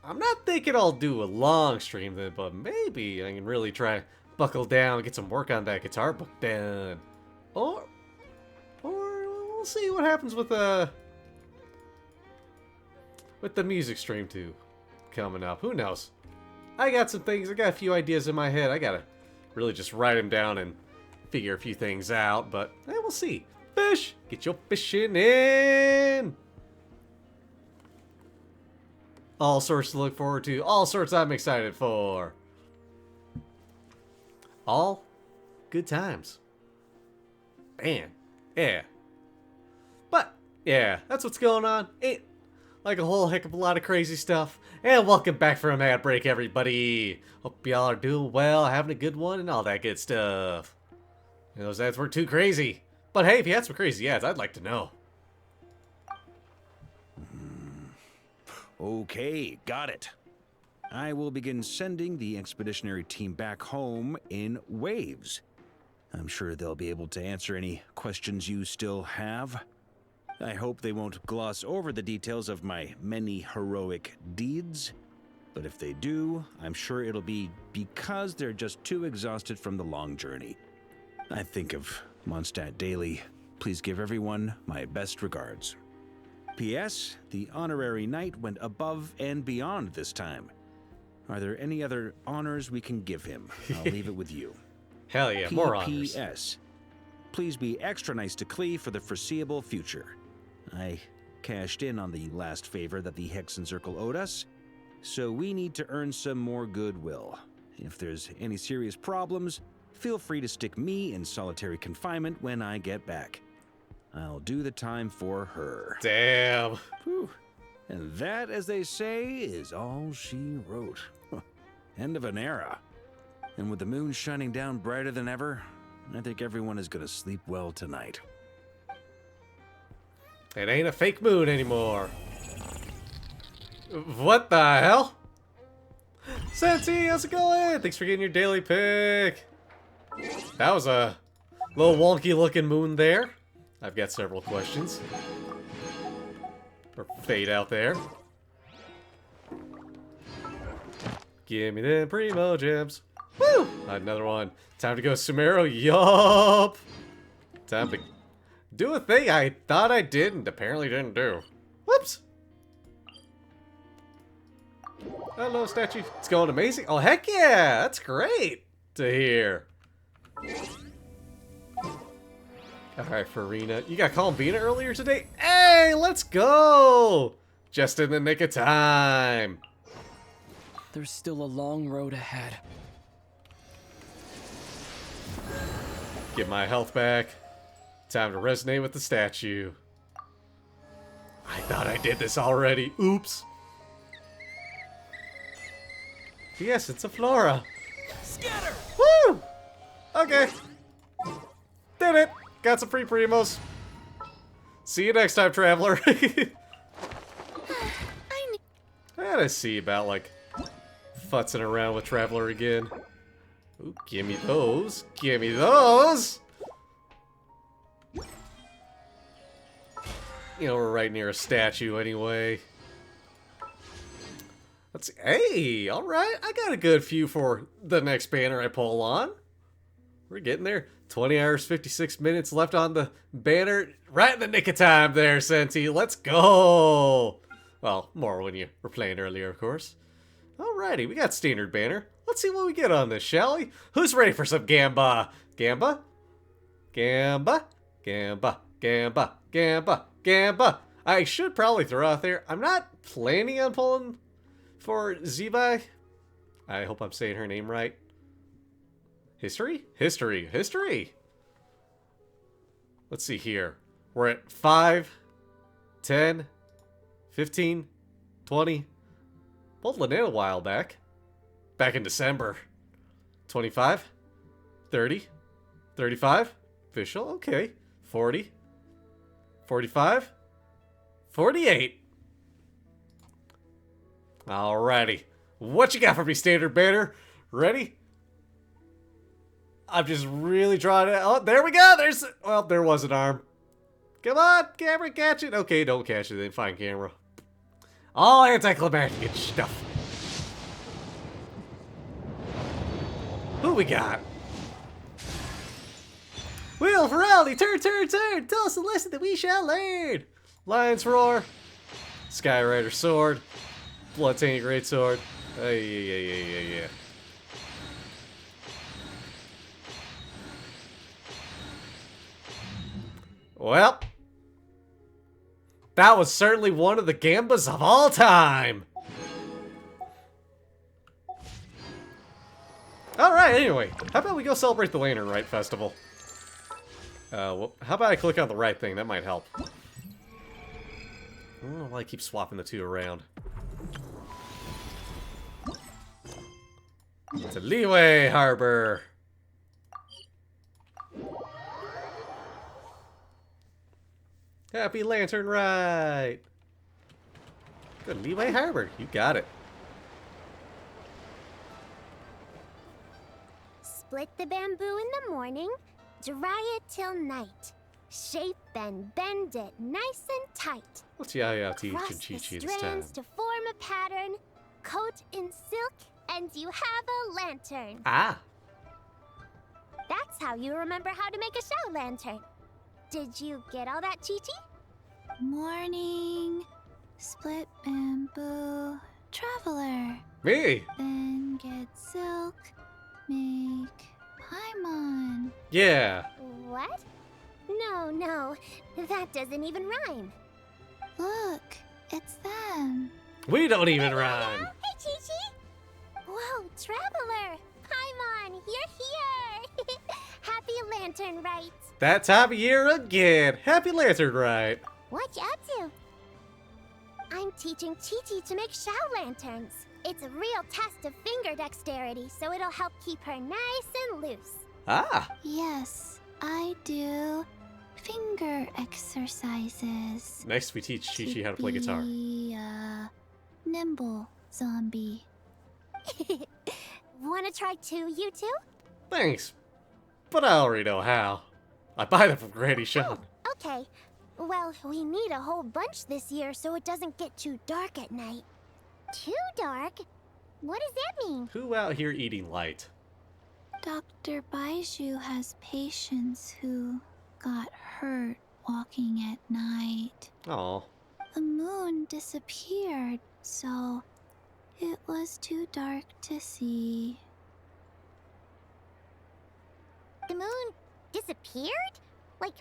I'm not thinking I'll do a long stream then, but maybe I can really try buckle down and get some work on that guitar book done. Or we'll see what happens with the music stream too coming up. Who knows? I got some things, I got a few ideas in my head. I gotta really just write them down and figure a few things out, but we'll see. Fish! Get your fishing in! All sorts to look forward to. All sorts I'm excited for. All good times. Man. Yeah. But Yeah, that's what's going on. Ain't like a whole heck of a lot of crazy stuff. And welcome back from ad break, everybody. Hope y'all are doing well, having a good one, and all that good stuff. You know, those ads weren't too crazy. But hey, if you had some crazy ads, I'd like to know. Okay, got it. I will begin sending the expeditionary team back home in waves. I'm sure they'll be able to answer any questions you still have. I hope they won't gloss over the details of my many heroic deeds. But if they do, I'm sure it'll be because they're just too exhausted from the long journey. I think of Mondstadt daily. Please give everyone my best regards. P.S. The honorary knight went above and beyond this time. Are there any other honors we can give him? I'll leave it with you. Hell yeah, more honors. P.S. Please be extra nice to Klee for the foreseeable future. I cashed in on the last favor that the Hexen Circle owed us, so we need to earn some more goodwill. If there's any serious problems, feel free to stick me in solitary confinement when I get back. I'll do the time for her. Damn. Whew. And that, as they say, is all she wrote. End of an era. And with the moon shining down brighter than ever, I think everyone is gonna sleep well tonight. It ain't a fake moon anymore. What the hell? Sensi, how's it going? Thanks for getting your daily pick. That was a little wonky looking moon there. I've got several questions. Or fade out there. Give me them primo gems. Woo! Another one. Time to go Sumeru. Yup. Time to do a thing I thought I did and apparently didn't do. Whoops. Hello, statue. It's going amazing. Oh, heck yeah. That's great to hear. Alright, Farina. You got Columbina earlier today? Hey, let's go! Just in the nick of time. There's still a long road ahead. Get my health back. Time to resonate with the statue. I thought I did this already. Oops. Yes, it's a Flora. Scatter! Woo! Okay. Did it. Got some free primos. See you next time, traveler. And I see about, like, futzing around with Traveler again. Ooh, give me those. Give me those! You know, we're right near a statue anyway. Let's see. Hey, alright. I got a good few for the next banner I pull on. We're getting there. 20 hours, 56 minutes left on the banner. Right in the nick of time there, Senti. Let's go! Well, more when you were playing earlier, of course. Alrighty, we got standard banner. Let's see what we get on this, shall we? Who's ready for some Gamba? Gamba? Gamba? Gamba? Gamba? Gamba? Gamba? I should probably throw out there, I'm not planning on pulling for Zebai. I hope I'm saying her name right. History? History. History! Let's see here. We're at 5, 10, 15, 20. Pulled Lynette a while back. Back in December. 25, 30, 35. Official, okay. 40, 45, 48. Alrighty. What you got for me, standard banner? Ready? I'm just really trying to... Oh, there we go! There's... Well, there was an arm. Come on, camera, catch it. Okay, don't catch it then. Fine, camera. All anticlimactic stuff. Who we got? Wheel Feraldi, turn, turn, turn! Tell us the lesson that we shall learn! Lion's Roar. Skyrider Sword. Bloodtainted Greatsword. Yeah. Well, that was certainly one of the Gambas of all time. Alright, anyway, how about we go celebrate the Lantern Rite Festival? Well, how about I click on the right thing? That might help. I keep swapping the two around. To Leeway Harbor. Happy Lantern Rite. Good Leeway Harbor. You got it. Split the bamboo in the morning, dry it till night. Shape and bend it nice and tight. What's Yaya teaching Cross the Chi-Chi this time? strands to form a pattern, coat in silk, and you have a lantern. Ah. That's how you remember how to make a show lantern. Did you get all that, Chi-Chi? Morning, split bamboo, traveler. Me. Then get silk, make paimon. Yeah. What? No, that doesn't even rhyme. Look, it's them. We don't even rhyme. Hey, Chi-Chi! Whoa, Traveler! Paimon, you're here! Happy Lantern Rite! That time of year again. Happy Lantern Rite. What you up to? I'm teaching Chi-Chi to make show lanterns. It's a real test of finger dexterity, so it'll help keep her nice and loose. Ah. Yes, I do finger exercises. Next we teach Chi-Chi how to play guitar. Be a nimble zombie. Wanna try too, you two? Thanks. But I already know how. I buy them from Granny Sean. Okay. Well, we need a whole bunch this year so it doesn't get too dark at night. Too dark? What does that mean? Who out here eating light? Dr. Baiju has patients who got hurt walking at night. Oh. The moon disappeared, so it was too dark to see. The moon disappeared? Like,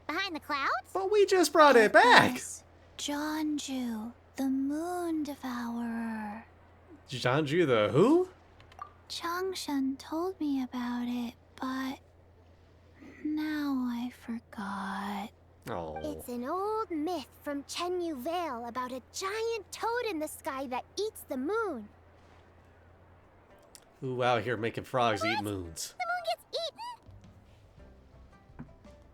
behind the clouds? But we just brought it back. Yes, Jonju, the moon devourer. Janju the who? Changshan told me about it, but now I forgot. Oh. It's an old myth from Chenyu Vale about a giant toad in the sky that eats the moon. Who out here making frogs eat moons? The moon gets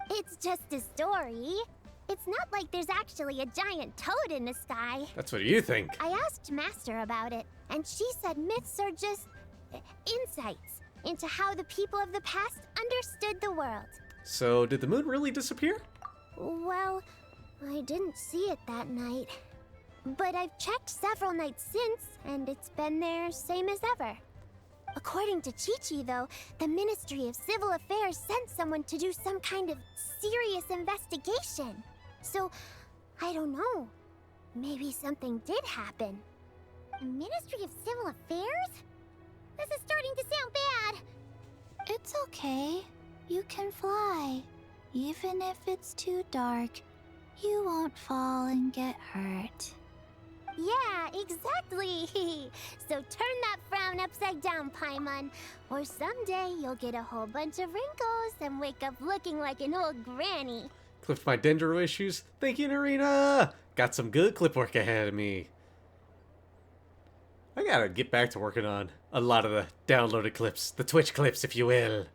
eaten? It's just a story. It's not like there's actually a giant toad in the sky. That's what you think. I asked Master about it, and she said myths are just insights into how the people of the past understood the world. So, did the moon really disappear? Well, I didn't see it that night. But I've checked several nights since, and it's been there same as ever. According to Chi-Chi, though, the Ministry of Civil Affairs sent someone to do some kind of serious investigation. So, I don't know. Maybe something did happen. The Ministry of Civil Affairs? This is starting to sound bad. It's okay. You can fly. Even if it's too dark, you won't fall and get hurt. Yeah, exactly. So turn that frown upside down, Paimon. Or someday you'll get a whole bunch of wrinkles and wake up looking like an old granny. Clipped my dendro issues. Thank you, Narina. Got some good clip work ahead of me. I gotta get back to working on a lot of the downloaded clips, the Twitch clips, if you will.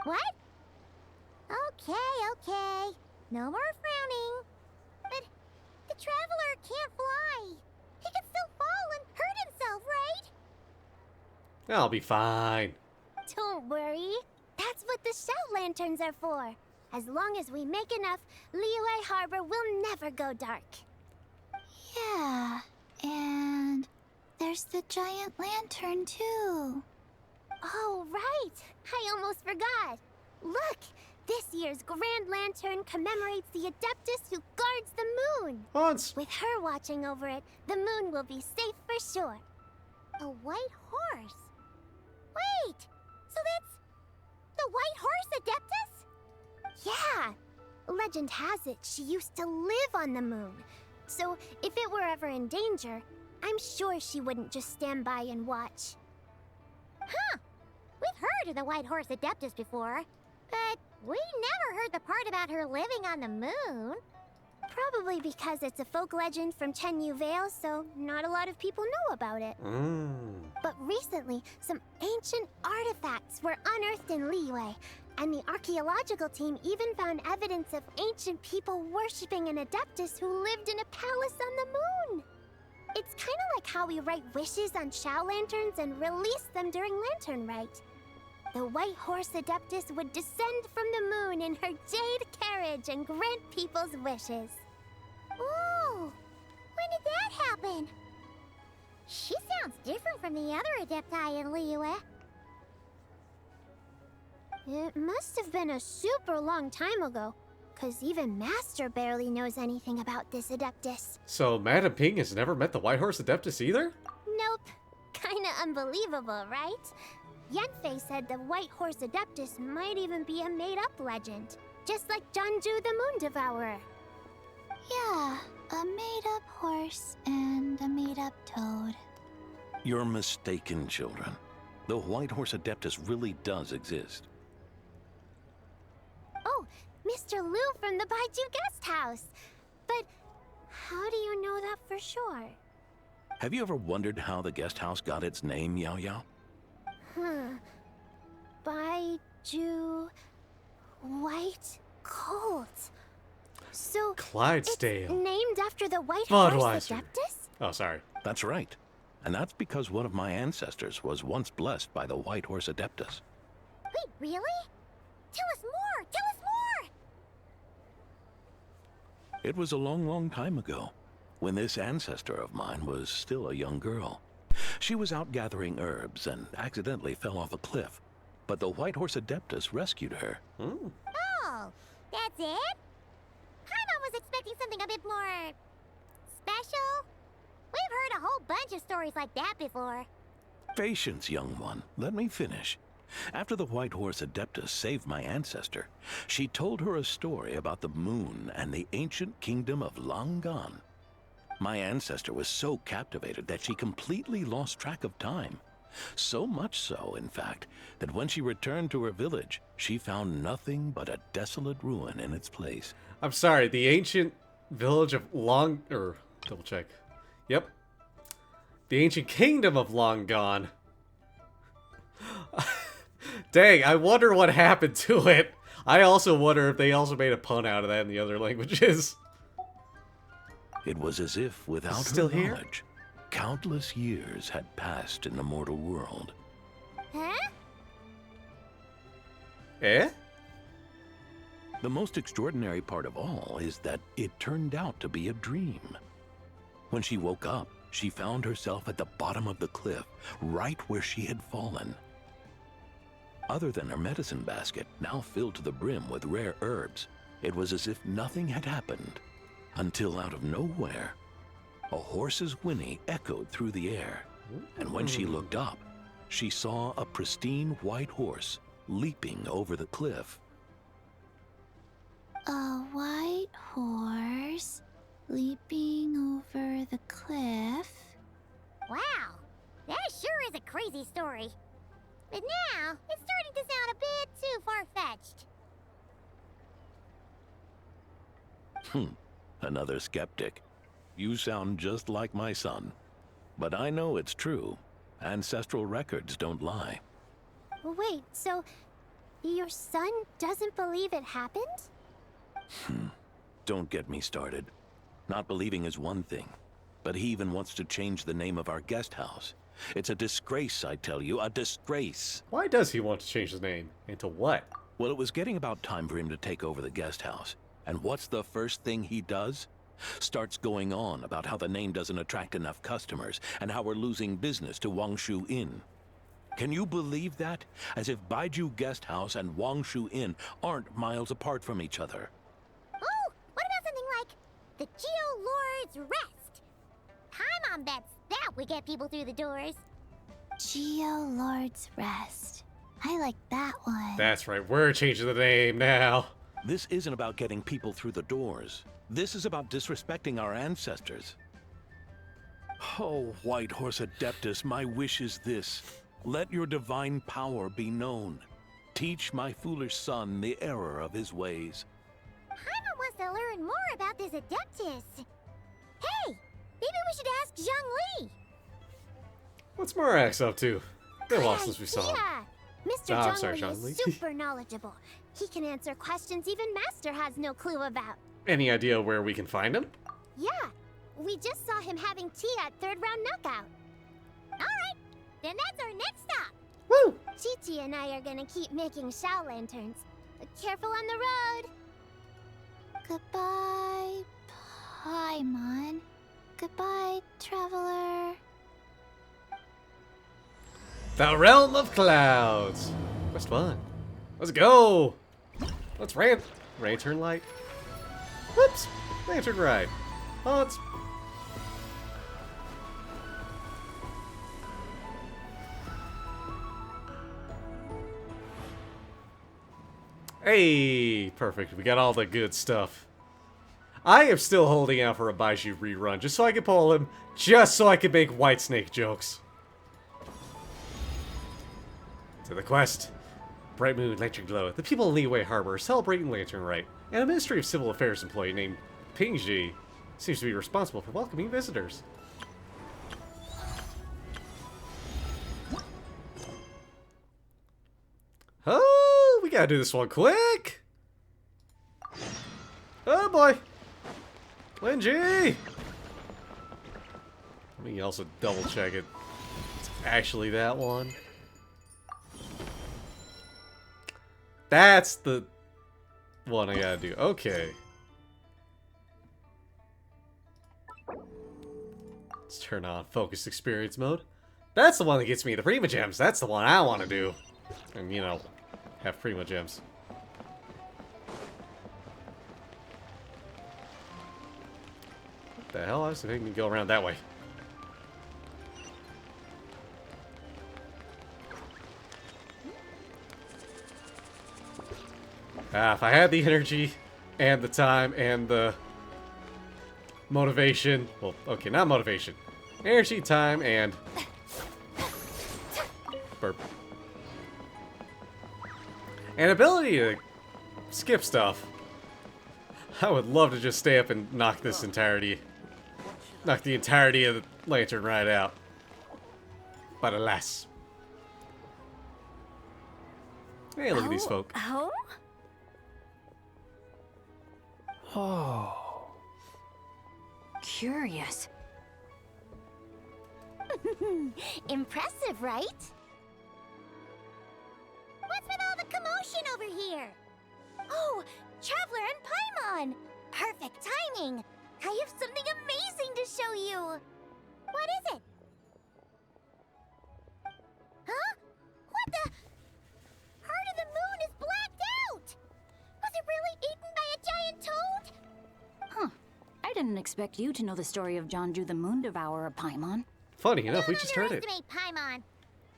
What? Okay. No more frowning. But the Traveler can't fly. He can still fall and hurt himself, right? I'll be fine. Don't worry. That's what the show lanterns are for. As long as we make enough, Liyue Harbor will never go dark. Yeah, and there's the giant lantern too. Oh, right. I almost forgot. Look, this year's Grand Lantern commemorates the Adeptus who guards the moon. Hans. With her watching over it, the moon will be safe for sure. A white horse? Wait, so that's the white horse Adeptus? Yeah. Legend has it she used to live on the moon. So if it were ever in danger, I'm sure she wouldn't just stand by and watch. Huh. We've heard of the white horse Adeptus before, but we never heard the part about her living on the moon. Probably because it's a folk legend from Chenyu Vale, so not a lot of people know about it. But recently, some ancient artifacts were unearthed in Liyue, and the archaeological team even found evidence of ancient people worshipping an adeptus who lived in a palace on the moon. It's kind of like how we write wishes on Shao lanterns and release them during Lantern Rite. The White Horse Adeptus would descend from the moon in her jade carriage and grant people's wishes. Ooh, when did that happen? She sounds different from the other Adepti in Liyue. It must have been a super long time ago, because even Master barely knows anything about this Adeptus. So Madam Ping has never met the White Horse Adeptus either? Nope. Kinda unbelievable, right? Yanfei said the White Horse Adeptus might even be a made-up legend, just like Janju the Moon Devourer. Yeah, a made-up horse and a made-up toad. You're mistaken, children. The White Horse Adeptus really does exist. Oh, Mr. Liu from the Baiju Guest House. But how do you know that for sure? Have you ever wondered how the guest house got its name, Yao Yao? Baiju... White Colt. So, Clydesdale. it's named after the White Horse Budweiser. Adeptus? Oh, sorry. That's right. And that's because one of my ancestors was once blessed by the White Horse Adeptus. Wait, really? Tell us more! Tell us more! It was a long, long time ago, when this ancestor of mine was still a young girl. She was out gathering herbs and accidentally fell off a cliff, but the White Horse Adeptus rescued her. Oh, that's it? Paimon was expecting something a bit more... special? We've heard a whole bunch of stories like that before. Patience, young one. Let me finish. After the White Horse Adeptus saved my ancestor, she told her a story about the moon and the ancient kingdom of Langan. My ancestor was so captivated that she completely lost track of time. So much so, in fact, that when she returned to her village, she found nothing but a desolate ruin in its place. I'm sorry, the ancient village of double check. Yep. The ancient kingdom of Langan. Dang, I wonder what happened to it. I also wonder if they also made a pun out of that in the other languages. It was as if, without Still her here? knowledge, countless years had passed in the mortal world. Huh? Eh? The most extraordinary part of all is that it turned out to be a dream. When she woke up, she found herself at the bottom of the cliff, right where she had fallen. Other than her medicine basket, now filled to the brim with rare herbs, it was as if nothing had happened. Until out of nowhere, a horse's whinny echoed through the air, and when she looked up, she saw a pristine white horse leaping over the cliff. A white horse leaping over the cliff? Wow, that sure is a crazy story. But now, it's starting to sound a bit too far-fetched. Another skeptic. You sound just like my son. But I know it's true. Ancestral records don't lie. Wait, so your son doesn't believe it happened? Don't get me started. Not believing is one thing, but he even wants to change the name of our guest house. It's a disgrace, I tell you, a disgrace. Why does he want to change his name? Into what? Well, it was getting about time for him to take over the guest house. And what's the first thing he does? Starts going on about how the name doesn't attract enough customers and how we're losing business to Wangshu Inn. Can you believe that? As if Baiju Guest House and Wangshu Inn aren't miles apart from each other. Oh, what about something like the Geo Lord's Rest? Paimon bets that we get people through the doors. Geo Lord's Rest. I like that one. That's right, we're changing the name now. This isn't about getting people through the doors. This is about disrespecting our ancestors. Oh, White Horse Adeptus, my wish is this. Let your divine power be known. Teach my foolish son the error of his ways. Paimon wants to learn find more about this Adeptus. Hey, maybe we should ask Zhang Li. What's Morax up to? Been a while since we saw him. Yeah, Mr. I'm Zhang sorry, Li Zhang Li. is super knowledgeable. He can answer questions even Master has no clue about. Any idea where we can find him? Yeah, we just saw him having tea at third round knockout. Alright, then that's our next stop. Woo! Chi-Chi and I are gonna keep making Shao lanterns. But careful on the road. Goodbye, Paimon. Goodbye, traveler. The Realm of Clouds. Quest 1. Let's go. Let's Lantern Light. Whoops. Lantern Rite. Haunts. Hey, perfect. We got all the good stuff. I am still holding out for a Baiju rerun, just so I can pull him, just so I can make Whitesnake jokes. To the quest. Bright Moon, Lantern Glow. The people in Liyue Harbor are celebrating Lantern Rite, and a Ministry of Civil Affairs employee named Pingji seems to be responsible for welcoming visitors. Oh, we gotta do this one quick! Oh boy! Linji! Let me also double check it. It's actually that one. That's the one I gotta do. Okay. Let's turn on focused experience mode. That's the one that gets me the Prima Gems. That's the one I want to do. And, you know, have Prima Gems. What the hell? I was thinking we go around that way. If I had the energy and the time and the motivation, well, okay, not motivation, energy, time, and burp, and ability to skip stuff, I would love to just stay up and knock the entirety of the Lantern Rite out. But alas. Hey, look at these folk. Oh? Oh. Curious. Impressive, right? What's with all the commotion over here? Oh, Traveler and Paimon! Perfect timing! I have something amazing to show you! What is it? Huh? What the? Heart of the Moon is blacked out! Was it really eaten by a giant toad? Huh. I didn't expect you to know the story of Jonju the Moon Devourer, Paimon. Funny enough, we just heard it. Don't underestimate Paimon.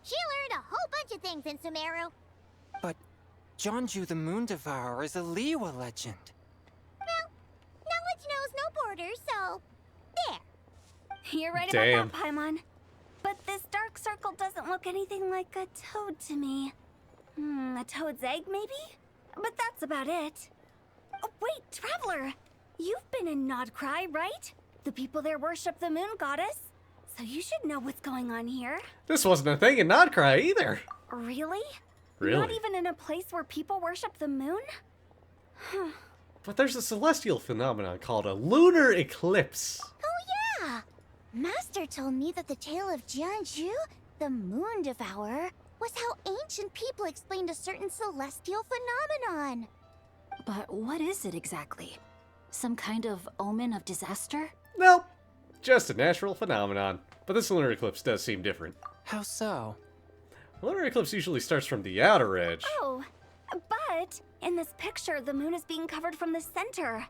She learned a whole bunch of things in Sumeru. But Jonju the Moon Devourer is a Liyue legend. Well, knowledge knows no borders, so there. You're right Damn. about that, Paimon. But this dark circle doesn't look anything like a toad to me. A toad's egg, maybe? But that's about it. Oh, wait, Traveler! You've been in Nodcry, right? The people there worship the moon goddess. So you should know what's going on here. This wasn't a thing in Nodcry either. Really? Really? Not even in a place where people worship the moon? But there's a celestial phenomenon called a lunar eclipse. Oh yeah! Master told me that the tale of Jianzhu, the Moon Devourer, was how ancient people explained a certain celestial phenomenon. But what is it exactly? Some kind of omen of disaster? Nope. Just a natural phenomenon. But this lunar eclipse does seem different. How so? A lunar eclipse usually starts from the outer edge. Oh, but in this picture, the moon is being covered from the center.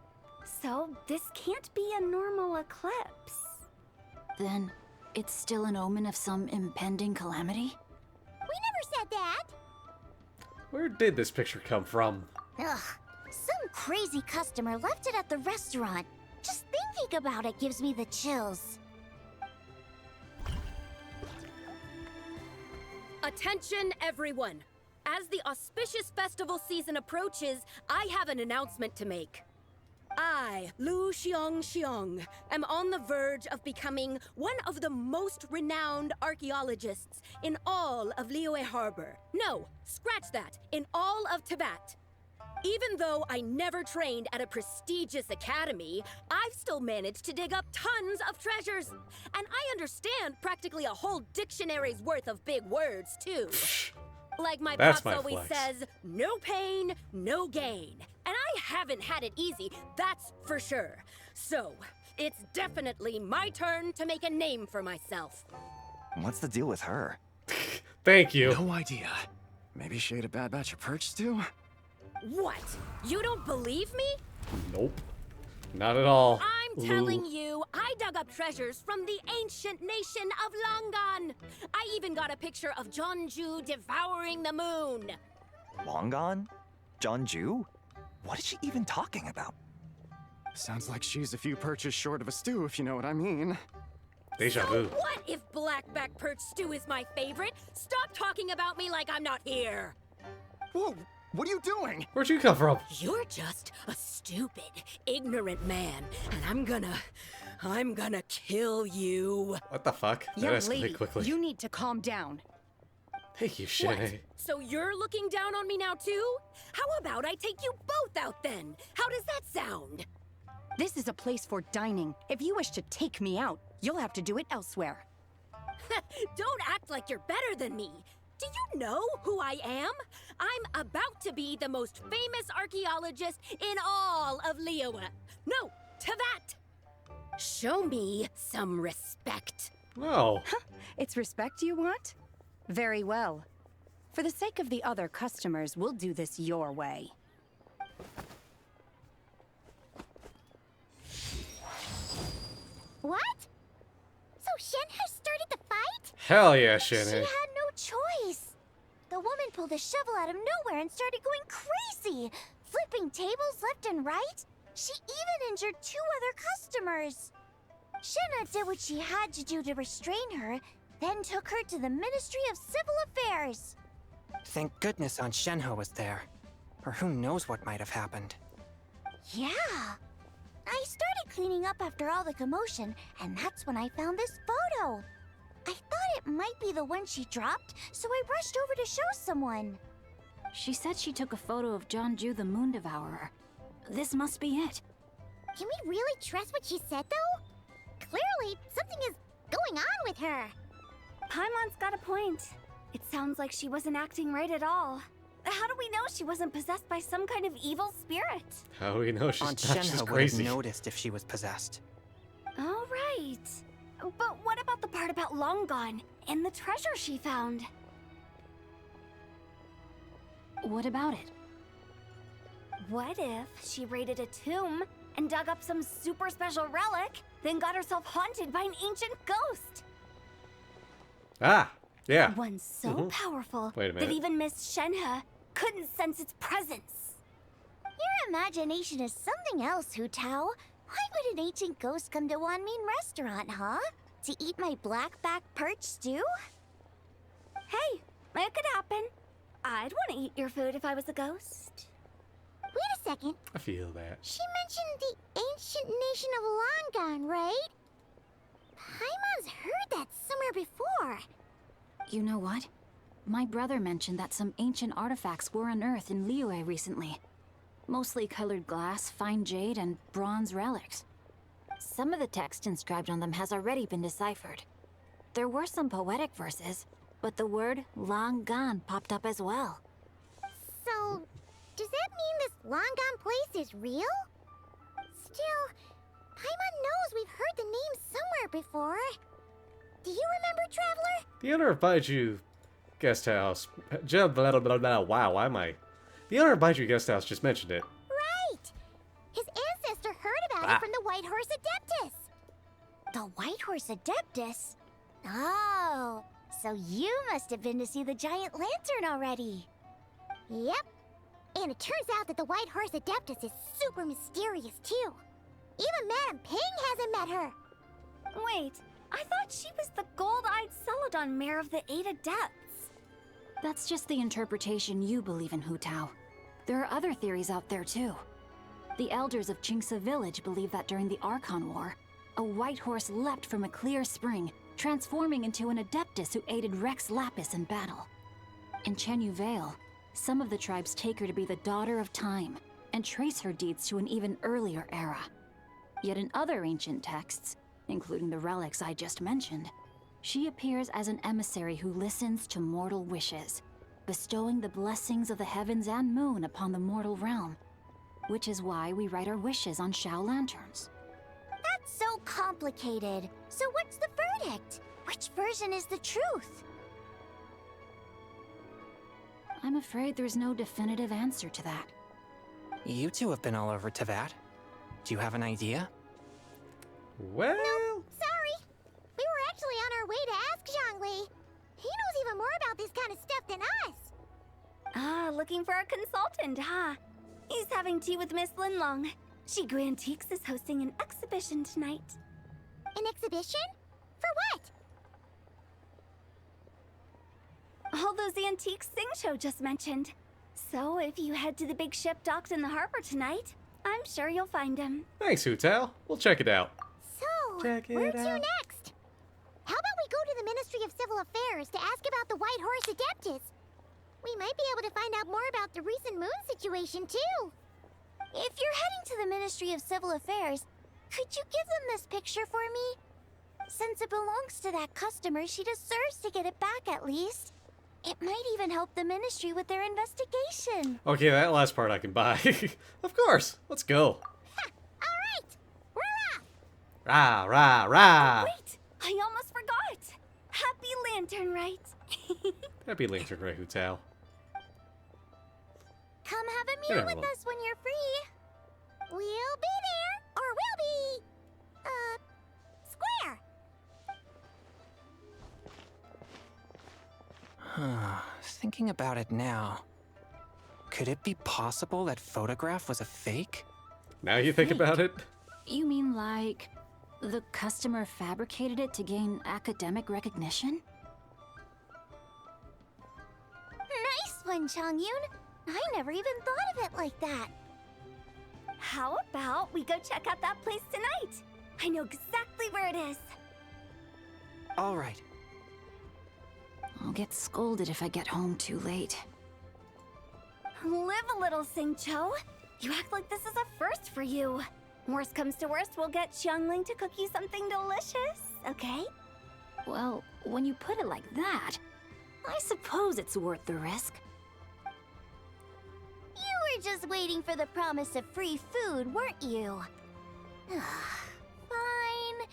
So this can't be a normal eclipse. Then it's still an omen of some impending calamity? We never said that! Where did this picture come from? Ugh, some crazy customer left it at the restaurant. Just thinking about it gives me the chills. Attention, everyone! As the auspicious festival season approaches, I have an announcement to make. I, Lu Xiong, am on the verge of becoming one of the most renowned archaeologists in all of Liyue Harbor. No, scratch that, in all of Tibet. Even though I never trained at a prestigious academy, I've still managed to dig up tons of treasures. And I understand practically a whole dictionary's worth of big words, too. Like my pops always says, no pain, no gain. And I haven't had it easy, that's for sure. So, it's definitely my turn to make a name for myself. What's the deal with her? Thank you. No idea. Maybe she ate a bad batch of perch stew? What? You don't believe me? Nope. Not at all. I'm telling you, I dug up treasures from the ancient nation of Longan. I even got a picture of Jeonju devouring the moon. Longan? Jeonju? What is she even talking about? Sounds like she's a few perches short of a stew, if you know what I mean. Deja vu. What if blackback perch stew is my favorite? Stop talking about me like I'm not here. Whoa, what are you doing? Where'd you come from? You're just a stupid, ignorant man, and I'm gonna kill you. What the fuck? That Young escalated lady, quickly. you need to calm down. Thank you, What? Shay. So you're looking down on me now too? How about I take you both out then? How does that sound? This is a place for dining. If you wish to take me out, you'll have to do it elsewhere. Don't act like you're better than me. Do you know who I am? I'm about to be the most famous archaeologist in all of Liyue. No, Tibet. Show me some respect. No. It's respect you want? Very well. For the sake of the other customers, we'll do this your way. What? So Shen has started the fight? Hell yeah, She Shay. had no choice. The woman pulled a shovel out of nowhere and started going crazy, flipping tables left and right. She even injured 2 other customers. Shenna did what she had to do to restrain her, then took her to the Ministry of Civil Affairs. Thank goodness Aunt Shenhe was there. Or who knows what might have happened. Yeah. I started cleaning up after all the commotion, and that's when I found this photo. I thought it might be the one she dropped, so I rushed over to show someone. She said she took a photo of Jeonju the Moon Devourer. This must be it. Can we really trust what she said, though? Clearly, something is going on with her. Paimon's got a point. It sounds like she wasn't acting right at all. How do we know she wasn't possessed by some kind of evil spirit? How do we know she's Aunt not just Shenhe would have crazy? noticed if she was possessed. All right. But what about the part about Long Gone and the treasure she found? What about it? What if she raided a tomb and dug up some super special relic, then got herself haunted by an ancient ghost? Ah, yeah. One so powerful Wait a that minute. even Miss Shenhe couldn't sense its presence. Your imagination is something else, Hu Tao. Why would an ancient ghost come to Wanmin restaurant, huh? To eat my blackback perch stew? Hey, it could happen. I'd want to eat your food if I was a ghost. Wait a second. I feel that. She mentioned the ancient nation of Longan, right? Paimon's heard that somewhere before. You know what? My brother mentioned that some ancient artifacts were unearthed in Liyue recently. Mostly colored glass, fine jade, and bronze relics. Some of the text inscribed on them has already been deciphered. There were some poetic verses, but the word long gone popped up as well. So, does that mean this Longan place is real? Still, Paimon knows we've heard the name somewhere before. Do you remember, Traveler? The owner of Baiju Guest House. Blah, blah, blah, blah. Wow, why am I? The owner of Baiju Guest House just mentioned it. Right! His ancestor heard about it from the White Horse Adeptus. The White Horse Adeptus? Oh, so you must have been to see the giant lantern already. Yep. And it turns out that the White Horse Adeptus is super mysterious, too. Even Madame Ping hasn't met her. Wait, I thought she was the gold-eyed Celadon mare of the 8 Adepts. That's just the interpretation you believe in, Hu Tao. There are other theories out there too. The elders of Chingsa village believe that during the Archon War, a white horse leapt from a clear spring, transforming into an adeptus who aided Rex Lapis in battle. In Chenyu Vale, some of the tribes take her to be the daughter of time, and trace her deeds to an even earlier era. Yet in other ancient texts, including the relics I just mentioned, she appears as an emissary who listens to mortal wishes, bestowing the blessings of the heavens and moon upon the mortal realm, which is why we write our wishes on Shao lanterns. That's so complicated. So what's the verdict? Which version is the truth? I'm afraid there's no definitive answer to that. You two have been all over Teyvat. Do you have an idea? Well... No, sorry. We were actually on our way to ask Zhongli. He knows even more about this kind of stuff than us. Ah, looking for a consultant, huh? He's having tea with Miss Linlong. Shigu Antiques is hosting an exhibition tonight. An exhibition? For what? All those antiques Singcho just mentioned. So if you head to the big ship docked in the harbor tonight, I'm sure you'll find him. Thanks, Hu Tao. We'll check it out. So, where to next? How about we go to the Ministry of Civil Affairs to ask about the White Horse Adeptus? We might be able to find out more about the recent moon situation, too. If you're heading to the Ministry of Civil Affairs, could you give them this picture for me? Since it belongs to that customer, she deserves to get it back at least. It might even help the Ministry with their investigation. Okay, that last part I can buy. Of course. Let's go. Alright, we're off! Rah, rah, rah! Wait, I almost forgot. Happy Lantern Rite. Happy Lantern Rite, Hu Tao. Come have a meal with us when you're free. We'll be there, or we'll be... square. Thinking about it now, could it be possible that photograph was a fake? Now you think about it? You mean like the customer fabricated it to gain academic recognition? Nice one, Chongyun. I never even thought of it like that. How about we go check out that place tonight? I know exactly where it is. All right. I'll get scolded if I get home too late. Live a little, Singcho. You act like this is a first for you. Worst comes to worst, we'll get Xiangling to cook you something delicious, okay? Well, when you put it like that, I suppose it's worth the risk. You were just waiting for the promise of free food, weren't you? Fine.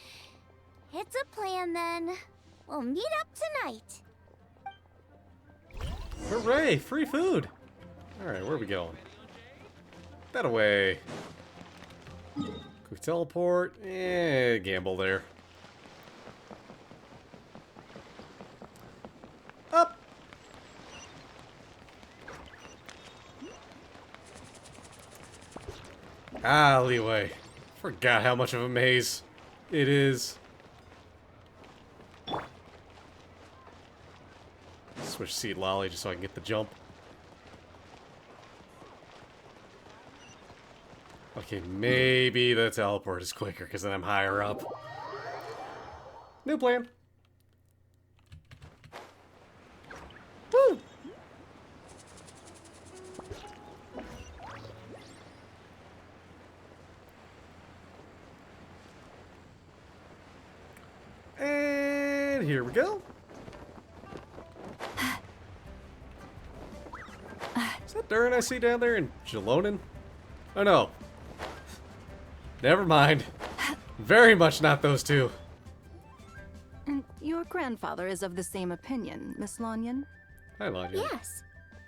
It's a plan then. We'll meet up tonight. Hooray, free food! Alright, where are we going? That away. Quick teleport. Gamble there. Up! Alleyway. Forgot how much of a maze it is. Switch seat lolly just so I can get the jump. Okay, maybe the teleport is quicker because then I'm higher up. New plan. Woo! And here we go. Is that Durin I see down there in Jalonin? Oh no. Never mind. Very much not those two. And your grandfather is of the same opinion, Miss Lanyan? Hi, Lanyan. Yes.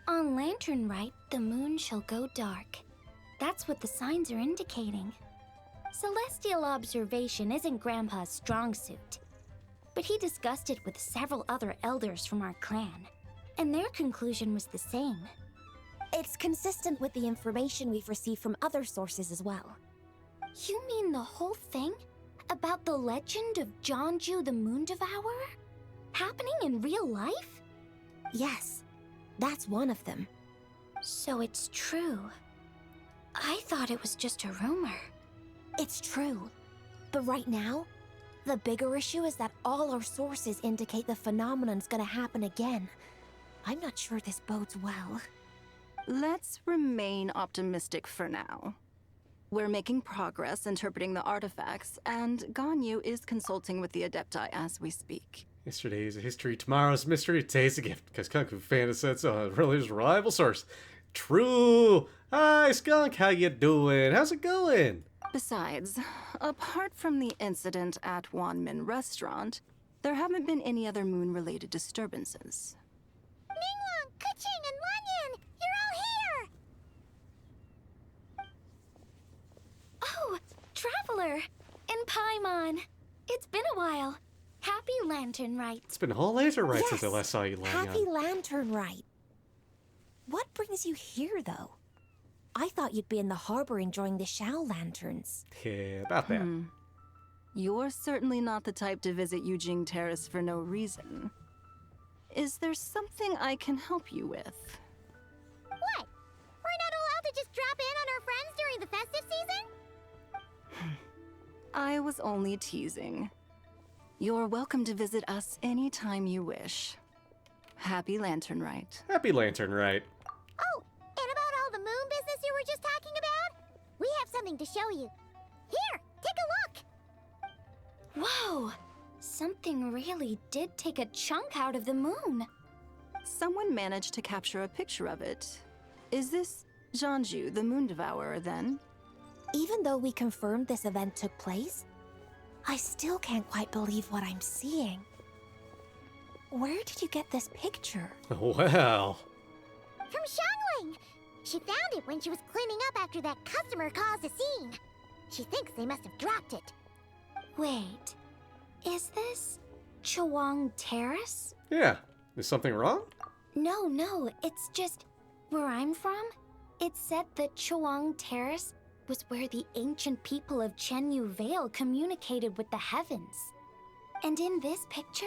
On Lantern Rite, the moon shall go dark. That's what the signs are indicating. Celestial observation isn't Grandpa's strong suit. But he discussed it with several other elders from our clan, and their conclusion was the same. It's consistent with the information we've received from other sources as well. You mean the whole thing? About the legend of Zhongju the Moon Devourer? Happening in real life? Yes, that's one of them. So it's true. I thought it was just a rumor. It's true. But right now, the bigger issue is that all our sources indicate the phenomenon's gonna happen again. I'm not sure this bodes well. Let's remain optimistic for now. We're making progress interpreting the artifacts, and Ganyu is consulting with the Adepti as we speak. Yesterday is a history, tomorrow's mystery, today's a gift. Because Kung Fu Fan said so. Really is a reliable source. True. Hi, Skunk. How you doing? How's it going? Besides, apart from the incident at Wanmin Restaurant, there haven't been any other moon-related disturbances. Ningguang, Keqing, and Lanyan! You're all here! Oh, Traveler! And Paimon! It's been a while. Happy Lantern Rite. It's been a whole Lantern Rite since I last saw you, Lanyan. Happy Lantern Rite. What brings you here, though? I thought you'd be in the harbor enjoying the Shao lanterns. Yeah, about that. You're certainly not the type to visit Yujing Terrace for no reason. Is there something I can help you with? What? We're not allowed to just drop in on our friends during the festive season? I was only teasing. You're welcome to visit us anytime you wish. Happy Lantern Rite. Happy Lantern Rite. Oh, and about all the moon business you were just talking about? We have something to show you. Here, take a look! Whoa! Something really did take a chunk out of the moon. Someone managed to capture a picture of it. Is this Zhanju, the Moon Devourer, then? Even though we confirmed this event took place, I still can't quite believe what I'm seeing. Where did you get this picture? Well. From Xiangling! She found it when she was cleaning up after that customer caused a scene. She thinks they must have dropped it. Wait, is this Chawang Terrace? Yeah. Is something wrong? No, it's just where I'm from. It said that Chawang Terrace was where the ancient people of Chenyu Vale communicated with the heavens. And in this picture,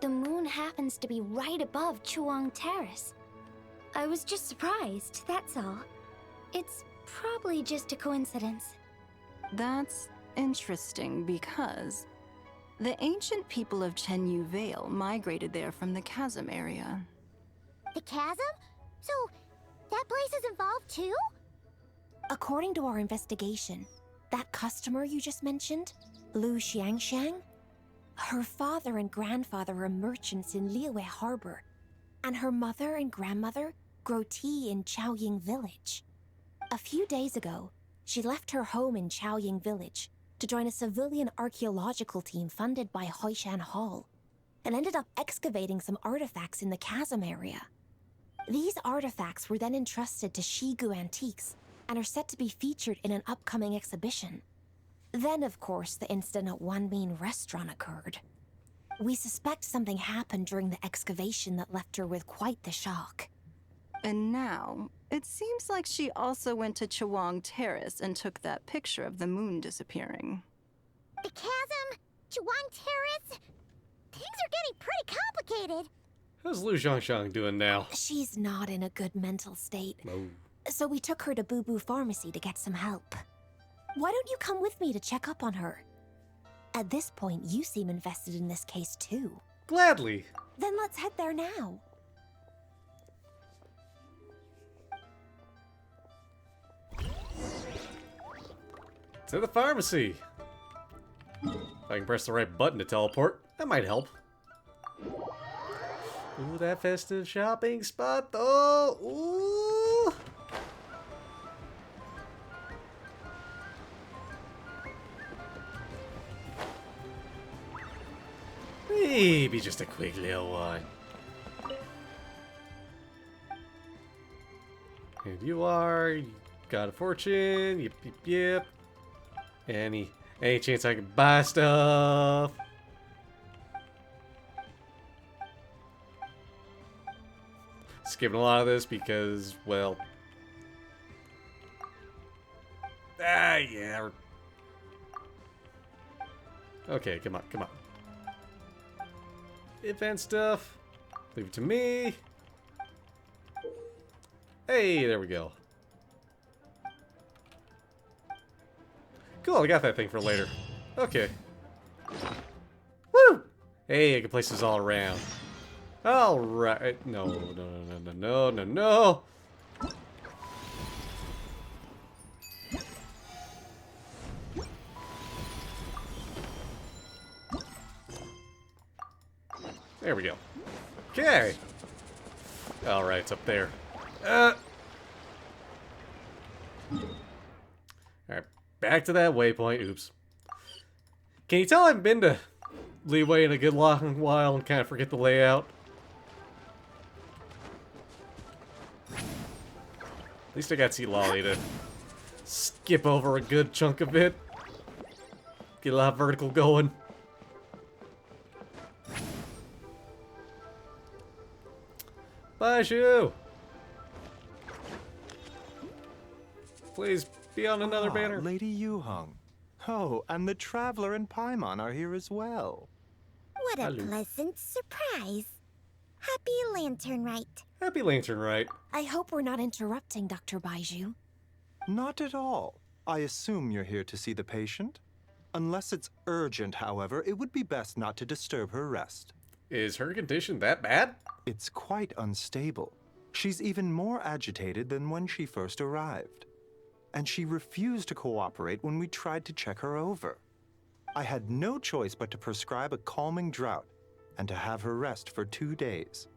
the moon happens to be right above Chawang Terrace. I was just surprised, that's all. It's probably just a coincidence. That's interesting because the ancient people of Chenyu Vale migrated there from the chasm area. The chasm? So, that place is involved too? According to our investigation, that customer you just mentioned, Lu Xiangxiang, her father and grandfather are merchants in Liyue Harbor, and her mother and grandmother grow tea in Chaoying Village. A few days ago, she left her home in Chaoying Village to join a civilian archaeological team funded by Hoishan Hall, and ended up excavating some artifacts in the chasm area. These artifacts were then entrusted to Shigu Antiques and are set to be featured in an upcoming exhibition. Then, of course, the incident at Wanmin Restaurant occurred. We suspect something happened during the excavation that left her with quite the shock. And now, it seems like she also went to Chawang Terrace and took that picture of the moon disappearing. The chasm? Chawang Terrace? Things are getting pretty complicated. How's Lu Zhangshang doing now? She's not in a good mental state. Oh. So we took her to Boo Boo Pharmacy to get some help. Why don't you come with me to check up on her? At this point, you seem invested in this case too. Gladly. Then let's head there now. To the pharmacy. If I can press the right button to teleport, that might help. Ooh, that festive shopping spot though. Ooh. Maybe just a quick little one. And you are, you got a fortune, yep. Any chance I can buy stuff? Skipping a lot of this because, well... yeah. Okay, come on. Event stuff. Leave it to me. Hey, there we go. Cool, I got that thing for later. Okay. Woo! Hey, I can place this all around. Alright. No, no, no, no, no, no, no. There we go. Okay. Alright, it's up there. Alright, back to that waypoint. Oops. Can you tell I haven't been to Leeway in a good long while and kind of forget the layout? At least I got to see Lolly to skip over a good chunk of it. Get a lot of vertical going. Baishu! Please be on another banner. Lady Yuhong. Oh, and the Traveler and Paimon are here as well. What a pleasant surprise. Happy Lantern Rite. Happy Lantern Rite. I hope we're not interrupting Dr. Baiju. Not at all. I assume you're here to see the patient? Unless it's urgent, however, it would be best not to disturb her rest. Is her condition that bad? It's quite unstable. She's even more agitated than when she first arrived. And she refused to cooperate when we tried to check her over. I had no choice but to prescribe a calming draught and to have her rest for 2 days.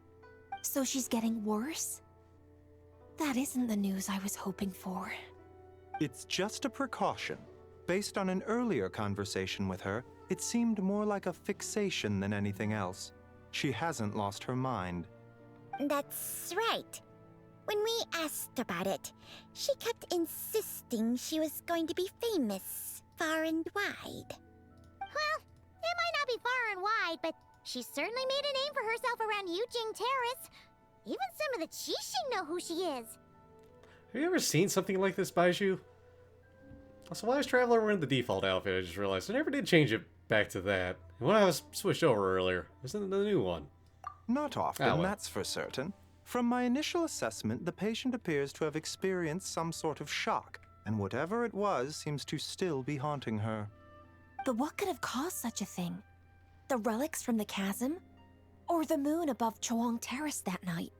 So she's getting worse? That isn't the news I was hoping for. It's just a precaution. Based on an earlier conversation with her, it seemed more like a fixation than anything else. She hasn't lost her mind. That's right. When we asked about it, she kept insisting she was going to be famous far and wide. Well, it might not be far and wide, but she certainly made a name for herself around Yujing Terrace. Even some of the Qixing know who she is. Have you ever seen something like this, Baishu? Also, why is Traveler wearing the default outfit? I just realized I never did change it back to that. And when I was switched over earlier, wasn't the new one? Not often, well. That's for certain. From my initial assessment, the patient appears to have experienced some sort of shock, and whatever it was seems to still be haunting her. But what could have caused such a thing? The relics from the chasm? Or the moon above Chuang Terrace that night?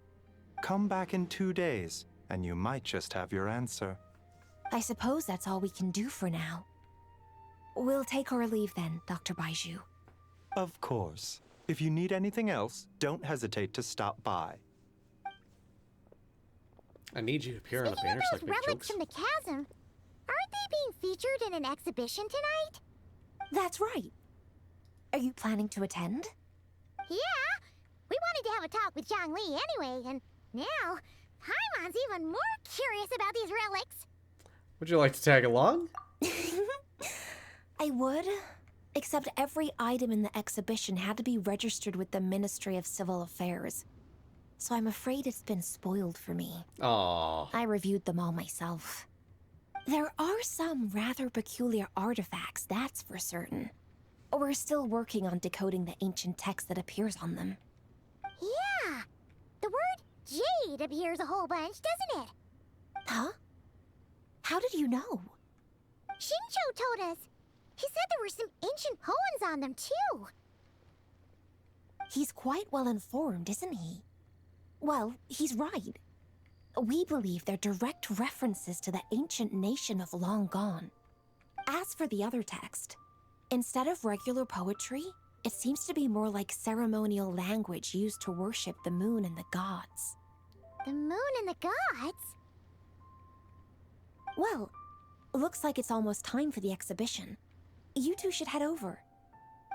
Come back in 2 days, and you might just have your answer. I suppose that's all we can do for now. We'll take our leave then, Dr. Baiju. Of course. If you need anything else, don't hesitate to stop by. I need you to appear on the Speaking banner of so I those can make relics jokes. from the chasm, aren't they being featured in an exhibition tonight? That's right. Are you planning to attend? Yeah, we wanted to have a talk with Zhang Li anyway, and now Paimon's even more curious about these relics. Would you like to tag along? I would, except every item in the exhibition had to be registered with the Ministry of Civil Affairs. So I'm afraid it's been spoiled for me. Aww. I reviewed them all myself. There are some rather peculiar artifacts, that's for certain. We're still working on decoding the ancient text that appears on them. Yeah, the word jade appears a whole bunch, doesn't it? Huh? How did you know? Shincho told us. He said there were some ancient poems on them, too. He's quite well informed, isn't he? Well, he's right. We believe they're direct references to the ancient nation of long gone. As for the other text, instead of regular poetry, it seems to be more like ceremonial language used to worship the moon and the gods. The moon and the gods? Well, looks like it's almost time for the exhibition. You two should head over.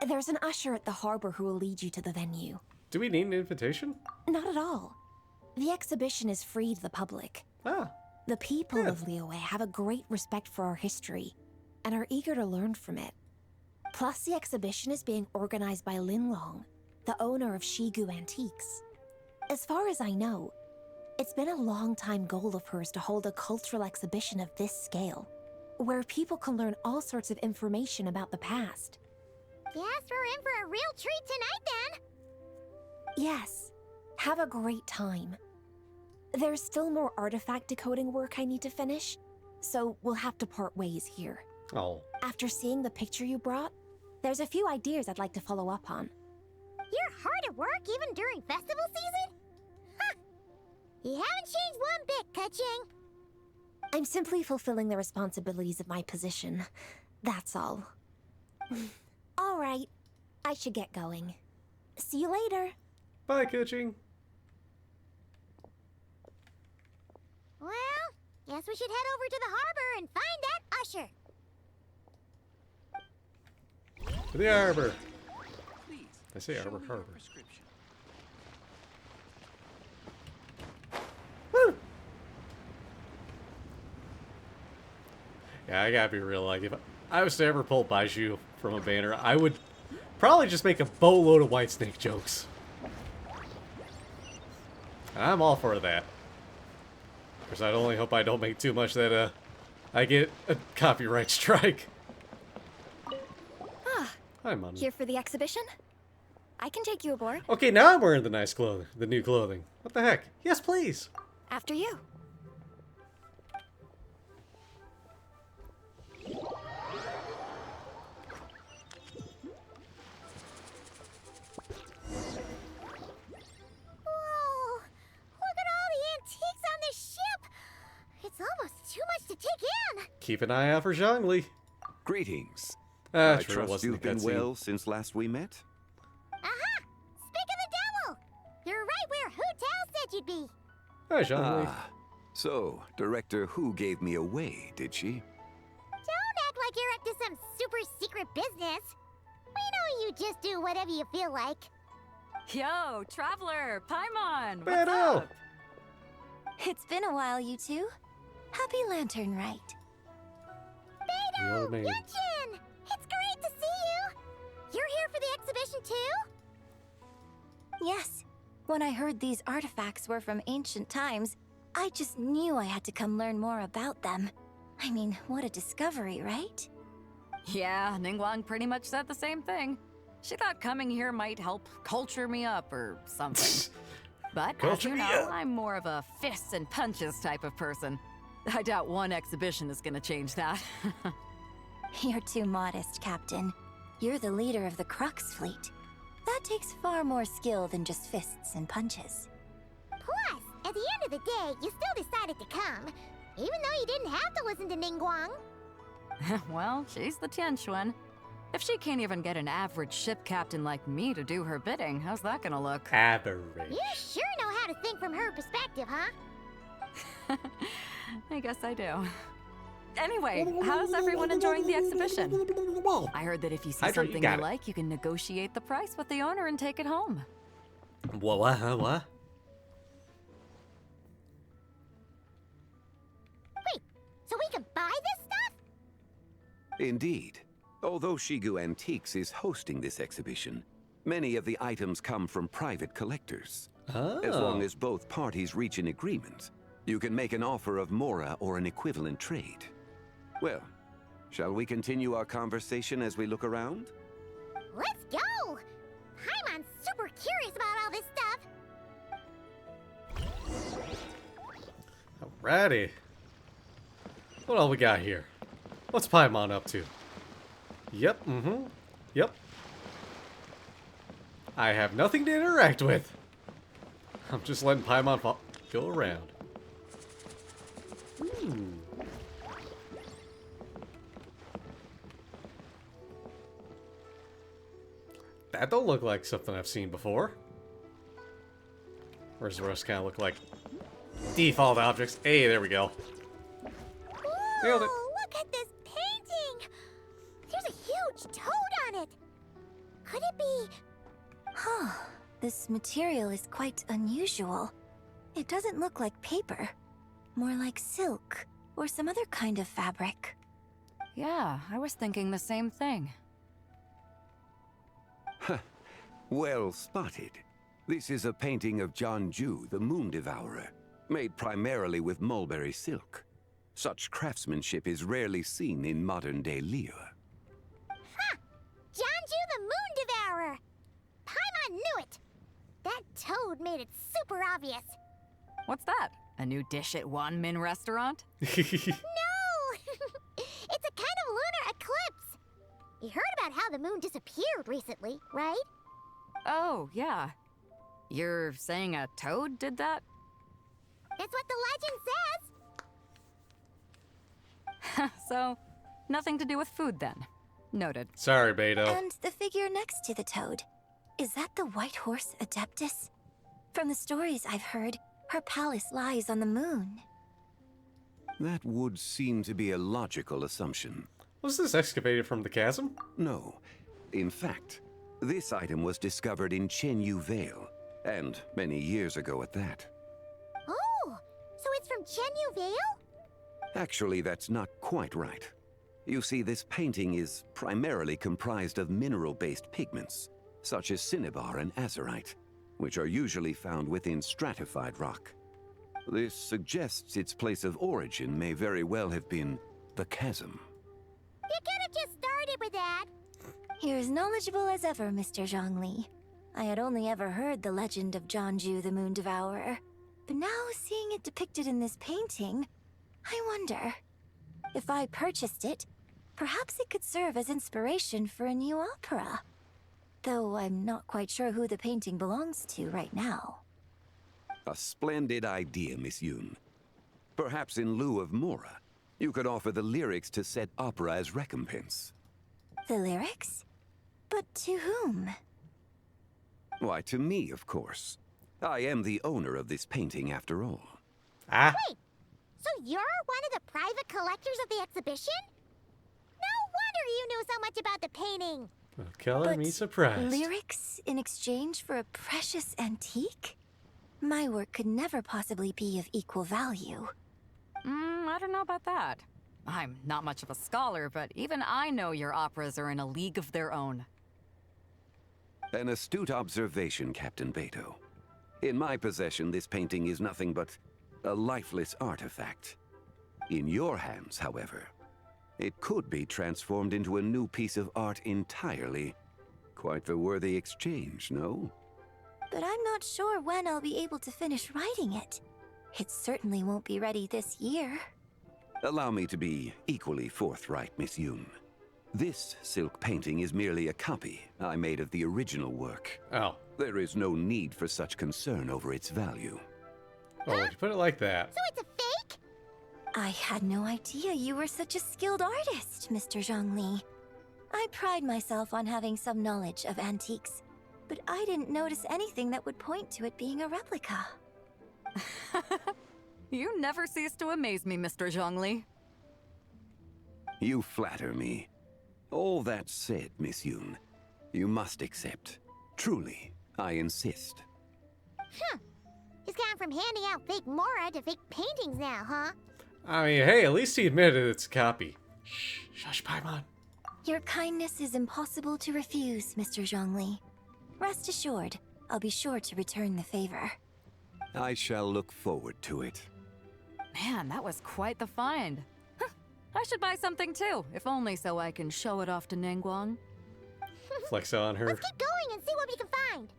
There's an usher at the harbor who will lead you to the venue. Do we need an invitation? Not at all. The exhibition is free to the public. Ah. The people of Liyue have a great respect for our history and are eager to learn from it. Plus, the exhibition is being organized by Linlong, the owner of Shigu Antiques. As far as I know, it's been a long-time goal of hers to hold a cultural exhibition of this scale, where people can learn all sorts of information about the past. Guess we're in for a real treat tonight, then. Yes, have a great time. There's still more artifact decoding work I need to finish, so we'll have to part ways here. Oh. After seeing the picture you brought, there's a few ideas I'd like to follow up on. You're hard at work even during festival season? Huh. You haven't changed one bit, Ka-ching. I'm simply fulfilling the responsibilities of my position. That's all. All right. I should get going. See you later. Bye, Ka-ching. Well, guess we should head over to the harbor and find that usher. To the harbor. I say harbor. Woo! Yeah, I gotta be real. Like, if I was to ever pull Baiju from a banner, I would probably just make a boatload of Whitesnake jokes. And I'm all for that. Of course, I'd only hope I don't make too much that I get a copyright strike. Hi, Mom. Here for the exhibition? I can take you aboard. Okay, now I'm wearing the nice clothing, the new clothing. What the heck? Yes, please. After you. Whoa! Look at all the antiques on this ship! It's almost too much to take in! Keep an eye out for Zhongli. Greetings. I Trust wasn't you've a been cutscene. well since last we met? Aha! Speak of the devil! You're right where Hu Tao said you'd be. Hi, Zhongli. So, Director Hu gave me away, did she? Don't act like you're up to some super secret business. We know you just do whatever you feel like. Yo, Traveler, Paimon, what's Beto! up? It's been a while, you two. Happy Lantern Rite. Beto! Genshin! It's great to see you! You're here for the exhibition too? Yes. When I heard these artifacts were from ancient times, I just knew I had to come learn more about them. I mean, what a discovery, right? Yeah, Ningguang pretty much said the same thing. She thought coming here might help culture me up or something. But as Culture you me know, up. I'm more of a fists and punches type of person. I doubt one exhibition is gonna change that. You're too modest, Captain. You're the leader of the Crux fleet. That takes far more skill than just fists and punches. Plus, at the end of the day, you still decided to come, even though you didn't have to listen to Ningguang. Well, she's the Tianquan. If she can't even get an average ship captain like me to do her bidding, how's that gonna look? Average. You sure know how to think from her perspective, huh? I guess I do. Anyway, how's everyone enjoying the exhibition? I heard that if you see Hydra, you something got you it. like, you can negotiate the price with the owner and take it home. What? What? Wait, so we can buy this stuff? Indeed. Although Shigu Antiques is hosting this exhibition, many of the items come from private collectors. As long as both parties reach an agreement, you can make an offer of Mora or an equivalent trade. Well, shall we continue our conversation as we look around? Let's go! Paimon's super curious about all this stuff. Alrighty. What all we got here? What's Paimon up to? Yep, yep. I have nothing to interact with. I'm just letting Paimon go around. Ooh. That don't look like something I've seen before. Where's the rest kind of look like default objects? Hey, there we go. Nailed it. Oh, look at this painting! There's a huge toad on it! Could it be... Huh. This material is quite unusual. It doesn't look like paper. More like silk, or some other kind of fabric. Yeah, I was thinking the same thing. Well spotted. This is a painting of Jianju, the Moon Devourer, made primarily with mulberry silk. Such craftsmanship is rarely seen in modern-day Liyue. Ha! Jianju the Moon Devourer! Paimon knew it! That toad made it super obvious. What's that? A new dish at Wanmin restaurant? No! It's a kind of lunar the moon disappeared recently, right? Oh, yeah. You're saying a toad did that? It's what the legend says! So, nothing to do with food then. Noted. Sorry, Beto. And the figure next to the toad. Is that the white horse Adeptus? From the stories I've heard, her palace lies on the moon. That would seem to be a logical assumption. Was this excavated from the chasm? No. In fact, this item was discovered in Chenyu Vale, and many years ago at that. Oh, so it's from Chenyu Vale? Actually, that's not quite right. You see, this painting is primarily comprised of mineral-based pigments, such as cinnabar and azurite, which are usually found within stratified rock. This suggests its place of origin may very well have been the chasm. You could have just started with that. You're as knowledgeable as ever, Mr. Zhongli. I had only ever heard the legend of Zhongju the Moon Devourer, but now seeing it depicted in this painting, I wonder, if I purchased it, perhaps it could serve as inspiration for a new opera. Though I'm not quite sure who the painting belongs to right now. A splendid idea, Miss Yoon. Perhaps in lieu of Mora, you could offer the lyrics to said opera as recompense. The lyrics? But to whom? Why, to me, of course. I am the owner of this painting, after all. Wait, so you're one of the private collectors of the exhibition? No wonder you knew so much about the painting. Well, color me surprised. Lyrics in exchange for a precious antique? My work could never possibly be of equal value. I don't know about that. I'm not much of a scholar, but even I know your operas are in a league of their own. An astute observation, Captain Beto. In my possession, this painting is nothing but a lifeless artifact. In your hands, however, it could be transformed into a new piece of art entirely. Quite the worthy exchange, no? But I'm not sure when I'll be able to finish writing it. It certainly won't be ready this year. Allow me to be equally forthright, Miss Yoon. This silk painting is merely a copy I made of the original work. Oh. There is no need for such concern over its value. Oh, you put it like that. So it's a fake? I had no idea you were such a skilled artist, Mr. Zhongli. I pride myself on having some knowledge of antiques, but I didn't notice anything that would point to it being a replica. You never cease to amaze me, Mr. Zhongli. You flatter me. All that said, Miss Yoon, you must accept. Truly, I insist. Huh. He's gone from handing out fake Mora to fake paintings now, huh? I mean, hey, at least he admitted it's a copy. Shh, shush, Paimon. Your kindness is impossible to refuse, Mr. Zhongli. Rest assured, I'll be sure to return the favor. I shall look forward to it. Man, that was quite the find. Huh, I should buy something too, if only so I can show it off to Ningguang. Flex on her. Let's keep going and see what we can find.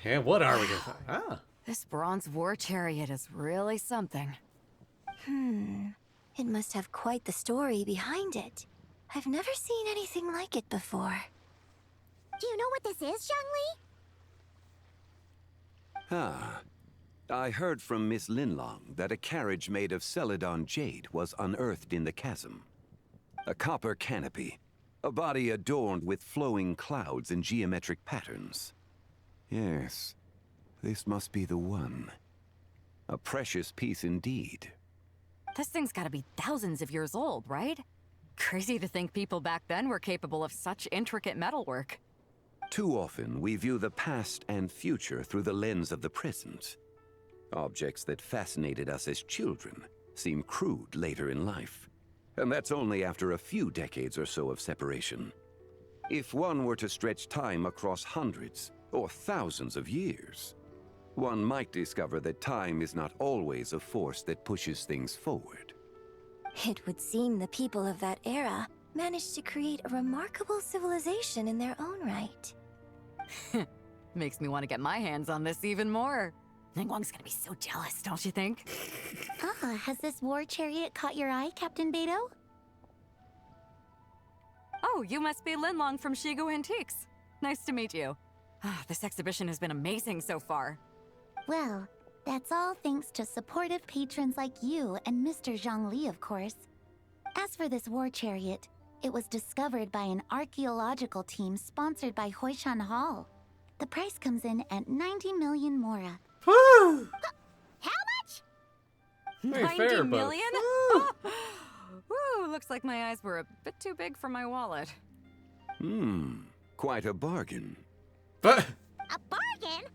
And what are we gonna find? Ah. This bronze war chariot is really something. It must have quite the story behind it. I've never seen anything like it before. Do you know what this is, Zhongli? Ah. I heard from Miss Linlong that a carriage made of Celadon jade was unearthed in the chasm. A copper canopy, a body adorned with flowing clouds and geometric patterns. Yes, this must be the one. A precious piece indeed. This thing's gotta be thousands of years old, right? Crazy to think people back then were capable of such intricate metalwork. Too often, we view the past and future through the lens of the present. Objects that fascinated us as children seem crude later in life. And that's only after a few decades or so of separation. If one were to stretch time across hundreds or thousands of years, one might discover that time is not always a force that pushes things forward. It would seem the people of that era managed to create a remarkable civilization in their own right. Makes me want to get my hands on this even more. Ningguang's gonna be so jealous, don't you think? Ah, has this war chariot caught your eye, Captain Beidou? Oh, you must be Linlong from Shigu Antiques. Nice to meet you. This exhibition has been amazing so far. Well, that's all thanks to supportive patrons like you and Mr. Zhongli, of course. As for this war chariot, it was discovered by an archaeological team sponsored by Hoishan Hall. The price comes in at 90 million mora. How much? 90 million? Woo, looks like my eyes were a bit too big for my wallet. Quite a bargain. But a bargain? 90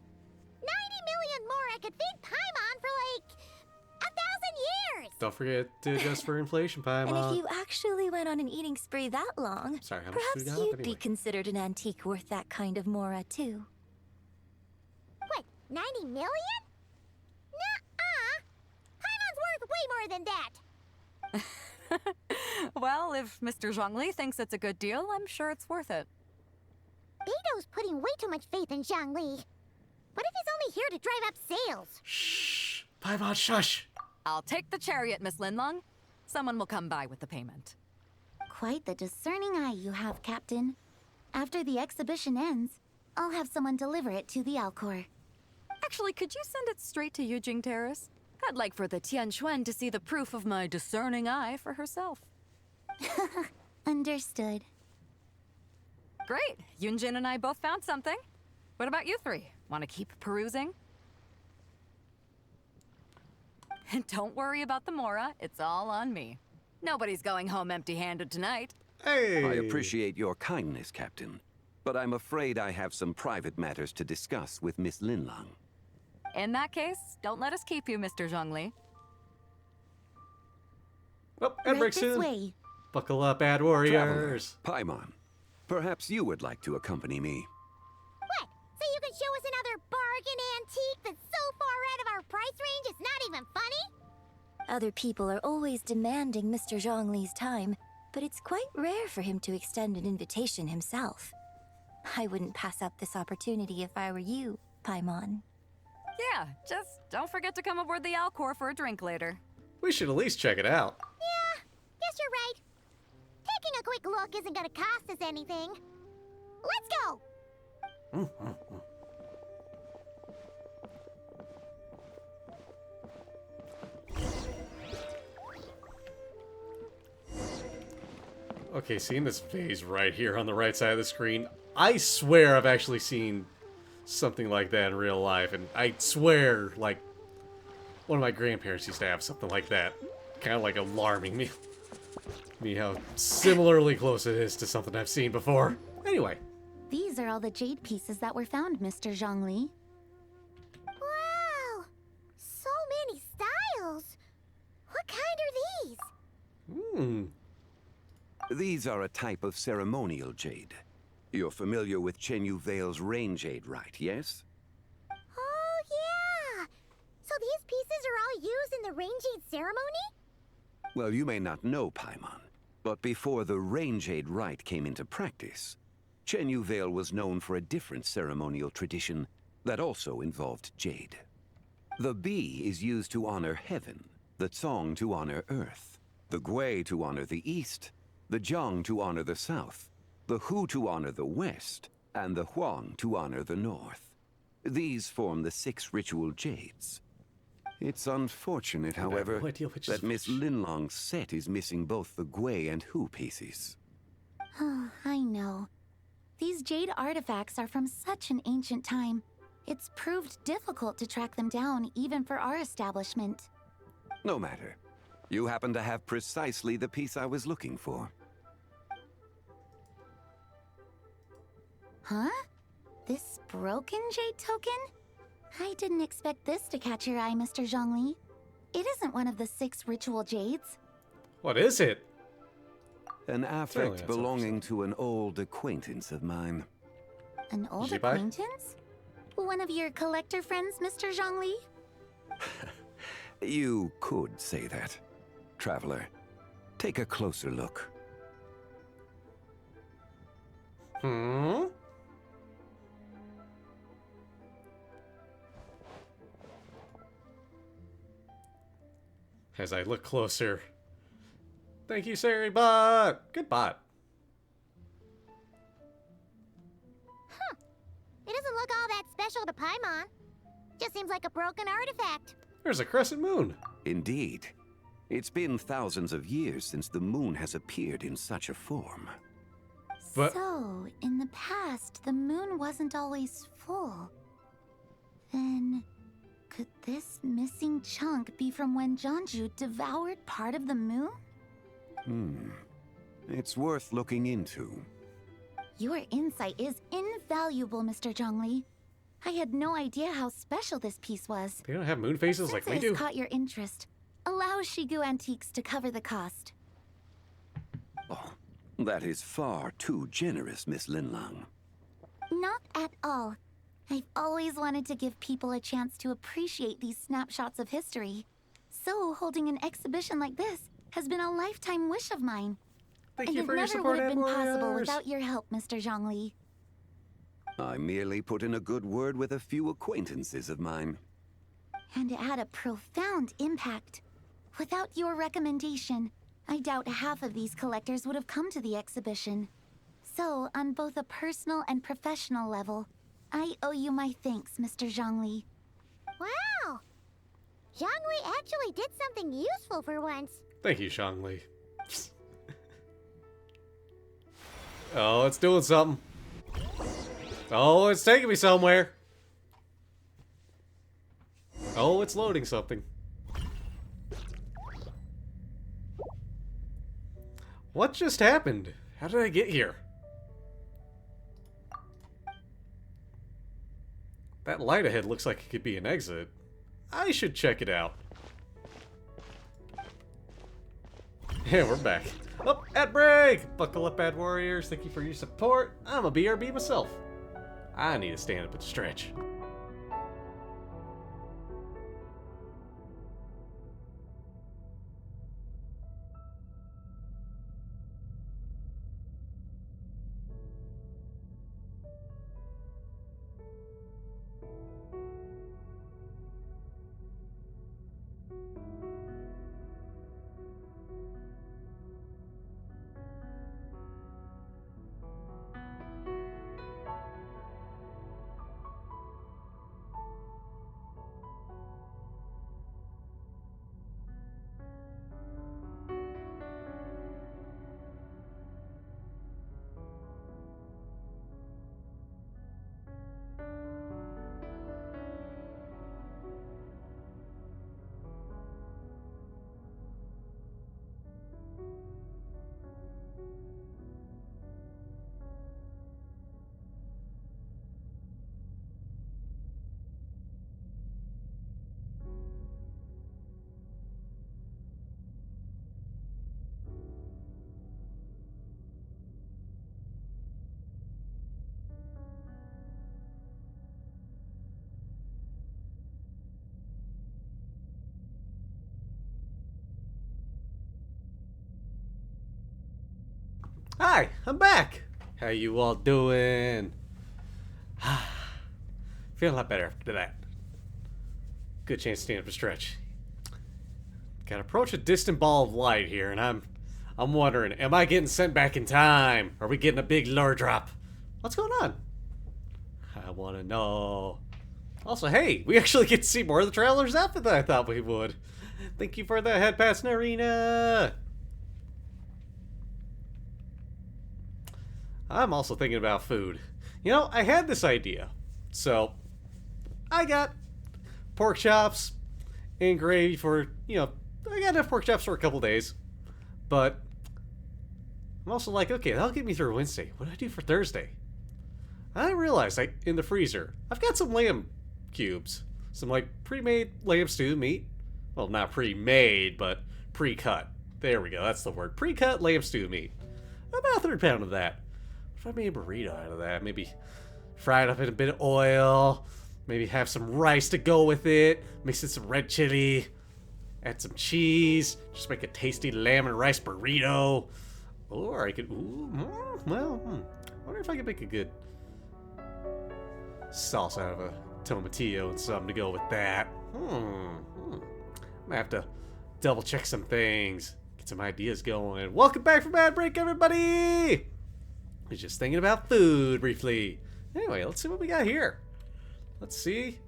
million mora could feed Paimon for like 1,000 years. don't forget to adjust for inflation, And Paimon. if you actually went on an eating spree that long, Sorry, how much perhaps food got up you'd be anyway? considered an antique worth that kind of mora too. What, 90 million? Nuh-uh. Paimon's worth way more than that. Well, if Mr. Zhongli thinks it's a good deal, I'm sure it's worth it. Beidou's putting way too much faith in Zhongli. What if he's only here to drive up sales? Shh. Paimon, shush. I'll take the chariot, Miss Linlong. Someone will come by with the payment. Quite the discerning eye you have, Captain. After the exhibition ends, I'll have someone deliver it to the Alcor. Actually, could you send it straight to Yujing Terrace? I'd like for the Tianquan to see the proof of my discerning eye for herself. Understood. Great. Yunjin and I both found something. What about you three? Want to keep perusing? And don't worry about the Mora. It's all on me. Nobody's going home empty-handed tonight. Hey! I appreciate your kindness, Captain. But I'm afraid I have some private matters to discuss with Miss Linlong. In that case, don't let us keep you, Mr. Zhongli. Oh, and break soon. way. Buckle up, bad warriors. Traveler, Paimon, perhaps you would like to accompany me. What? So you can show us another bargain antique that's so far out of our price range it's not even funny? Other people are always demanding Mr. Zhongli's time, but it's quite rare for him to extend an invitation himself. I wouldn't pass up this opportunity if I were you, Paimon. Yeah, just don't forget to come aboard the Alcor for a drink later. We should at least check it out. Yeah, guess you're right. Taking a quick look isn't gonna cost us anything. Let's go! Okay, seeing this vase right here on the right side of the screen, I swear I've actually seen something like that in real life, and I swear, like, one of my grandparents used to have something like that. Kind of like alarming me. How similarly close it is to something I've seen before. Anyway. These are all the jade pieces that were found, Mr. Zhongli. Wow! So many styles! What kind are these? These are a type of ceremonial jade. You're familiar with Chenyu Vale's rain jade, right, yes? Oh, yeah! So these pieces are all used in the rain jade ceremony? Well, you may not know, Paimon, but before the rain jade rite came into practice, Chenyu Vale was known for a different ceremonial tradition that also involved jade. The bee is used to honor heaven, the Tsong to honor earth, the Gui to honor the east, the Jiang to honor the south, the Hu to honor the west, and the Huang to honor the north. These form the 6 ritual jades. It's unfortunate, however, that Miss Linlong's set is missing both the Gui and Hu pieces. Oh, I know. These jade artifacts are from such an ancient time. It's proved difficult to track them down, even for our establishment. No matter. You happen to have precisely the piece I was looking for. Huh? This broken jade token? I didn't expect this to catch your eye, Mr. Zhongli. It isn't one of the 6 ritual jades. What is it? An affect belonging to an old acquaintance of mine. An old Jibai? acquaintance? One of your collector friends, Mr. Zhongli? You could say that. Traveler, take a closer look. As I look closer. Thank you, Sari Bot! Good bot. It doesn't look all that special to Paimon. Just seems like a broken artifact. There's a crescent moon. Indeed. It's been thousands of years since the moon has appeared in such a form. But So, in the past, the moon wasn't always full. Then, could this missing chunk be from when Jeonju devoured part of the moon? It's worth looking into. Your insight is invaluable, Mr. Zhongli. I had no idea how special this piece was. they don't have moon faces like we Since it do. has caught your interest, allow Shigu Antiques to cover the cost. Oh, that is far too generous, Miss Linlang. Not at all. I've always wanted to give people a chance to appreciate these snapshots of history. So, holding an exhibition like this has been a lifetime wish of mine. Thank And you it for your never support, would have been possible Warriors. without your help, Mr. Zhongli. I merely put in a good word with a few acquaintances of mine. And it had a profound impact. Without your recommendation, I doubt half of these collectors would have come to the exhibition. So, on both a personal and professional level, I owe you my thanks, Mr. Zhongli. Wow! Zhongli actually did something useful for once. Thank you, Shangli. Oh, it's doing something. Oh, it's taking me somewhere. Oh, it's loading something. What just happened? How did I get here? That light ahead looks like it could be an exit. I should check it out. Yeah, we're back. Oh, ad break! Buckle up, ad warriors. Thank you for your support. I'm a BRB myself. I need to stand up and stretch. Hi, I'm back. How you all doing? Feel a lot better after that. Good chance to stand up and stretch. Gotta approach a distant ball of light here, and I'm wondering, am I getting sent back in time? Are we getting a big lure drop? What's going on? I wanna know. Also, hey, we actually get to see more of the Traveler's outfit than I thought we would. Thank you for the head pass, Narina. I'm also thinking about food. You know, I had this idea. So, I got pork chops and gravy for, you know, I got enough pork chops for a couple days. But, I'm also like, okay, that'll get me through Wednesday. What do I do for Thursday? I realized, in the freezer, I've got some lamb cubes. Some, like, pre-made lamb stew meat. Well, not pre-made, but pre-cut. There we go, that's the word. Pre-cut lamb stew meat. About a third pound of that. If I made a burrito out of that, maybe fry it up in a bit of oil, maybe have some rice to go with it, mix in some red chili, add some cheese, just make a tasty lamb and rice burrito. Or I could, I wonder if I could make a good sauce out of a tomatillo and something to go with that. Might have to double check some things, get some ideas going. Welcome back from ad break, everybody! I was just thinking about food briefly. Anyway, let's see what we got here. Let's see.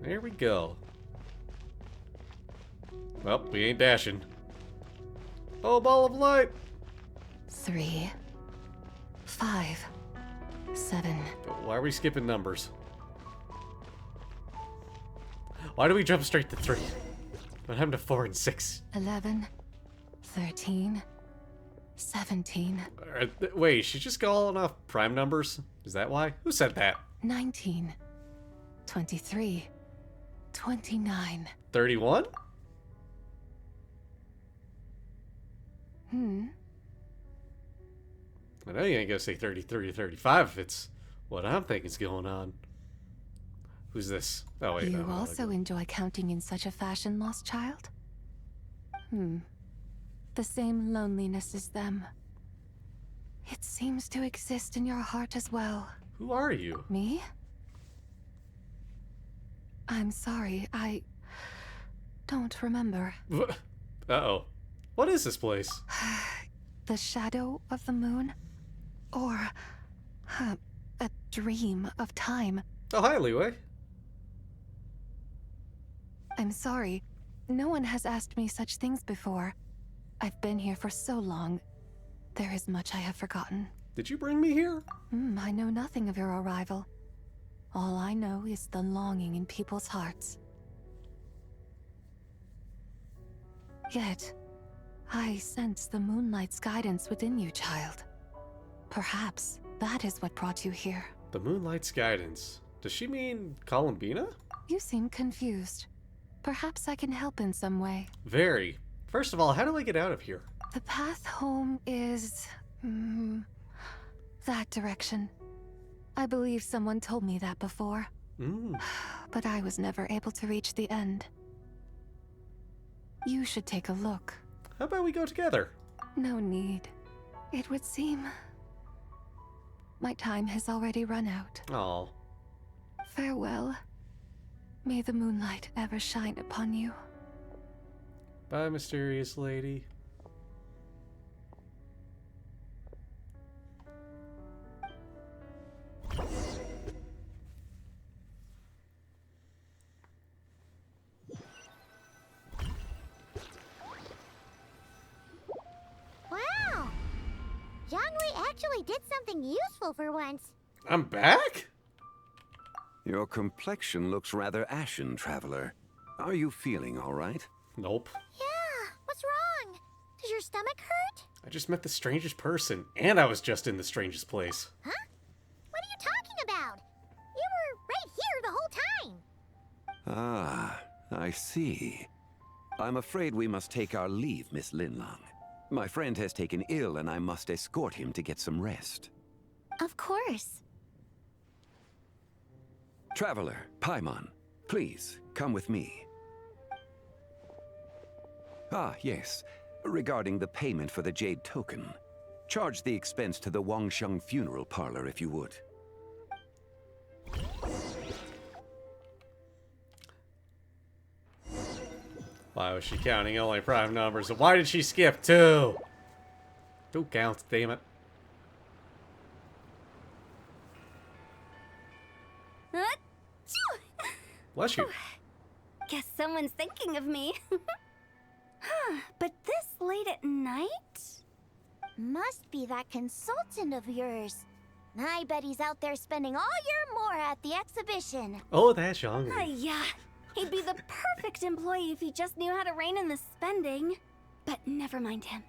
There we go. Well, we ain't dashing. Oh, ball of light! 3, 5, 7. Why are we skipping numbers? Why do we jump straight to 3? What happened to 4 and 6? 11, 13, 17. Wait, she's just calling off prime numbers? Is that why? Who said that? 19, 23, 29. 31? I know you ain't gonna say 33 or 35 if it's what I'm thinking's going on. Who's this? Oh, wait. You also enjoy counting in such a fashion, lost child? The same loneliness as them. It seems to exist in your heart as well. Who are you? Me? I'm sorry, I don't remember. Uh-oh. What is this place? The shadow of the moon? Or a dream of time? Oh, hi, Liwei. I'm sorry. No one has asked me such things before. I've been here for so long. There is much I have forgotten. Did you bring me here? I know nothing of your arrival. All I know is the longing in people's hearts. Yet, I sense the moonlight's guidance within you, child. Perhaps that is what brought you here. The moonlight's guidance. Does she mean Columbina? You seem confused. Perhaps I can help in some way. Very. First of all, how do I get out of here? The path home is... that direction. I believe someone told me that before. But I was never able to reach the end. You should take a look. How about we go together? No need. It would seem... my time has already run out. Oh. Farewell. May the moonlight ever shine upon you. Bye, mysterious lady. Wow! Zhongli actually did something useful for once. I'm back? Your complexion looks rather ashen, traveler. Are you feeling all right? Nope. Yeah, what's wrong? Does your stomach hurt? I just met the strangest person, and I was just in the strangest place. Huh? What are you talking about? You were right here the whole time. Ah, I see. I'm afraid we must take our leave, Miss Linlong. My friend has taken ill, and I must escort him to get some rest. Of course. Traveler, Paimon, please, come with me. Ah, yes. Regarding the payment for the Jade Token. Charge the expense to the Wangsheng Funeral Parlor if you would. Why was she counting only prime numbers? Why did she skip 2? 2 counts, damn it. Bless you. Guess someone's thinking of me. But this late at night? Must be that consultant of yours. I bet he's out there spending all year more at the exhibition. Oh, that's Zhongli. Yeah, he'd be the perfect employee if he just knew how to rein in the spending. But never mind him.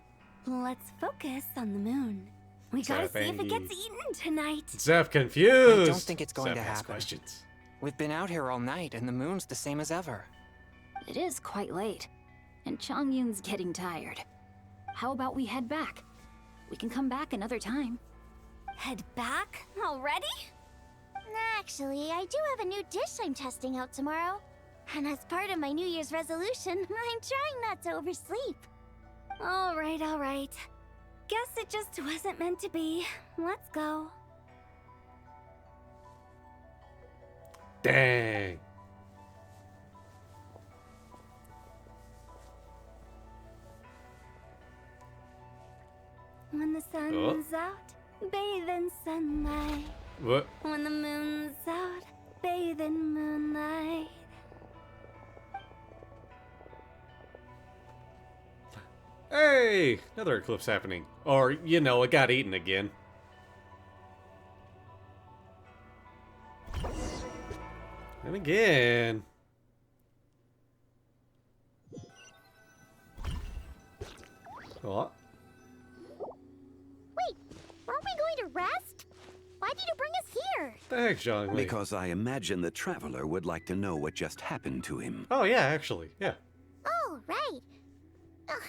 Let's focus on the moon. We gotta see if it gets eaten tonight. Zeph confused. I don't think it's going Zeph to has happen. questions. We've been out here all night, and the moon's the same as ever. It is quite late, and Chongyun's getting tired. How about we head back? We can come back another time. Head back? Already? Actually, I do have a new dish I'm testing out tomorrow. And as part of my New Year's resolution, I'm trying not to oversleep. All right. Guess it just wasn't meant to be. Let's go. Dang. When the sun's out, bathe in sunlight. What? When the moon's out, bathe in moonlight. Hey! Another eclipse happening. Or, you know, it got eaten again. And again. What? Wait, aren't we going to rest? Why did you bring us here? The heck, Zhongli? Because I imagine the traveler would like to know what just happened to him. Oh, yeah, actually, yeah. Oh, right. Ugh,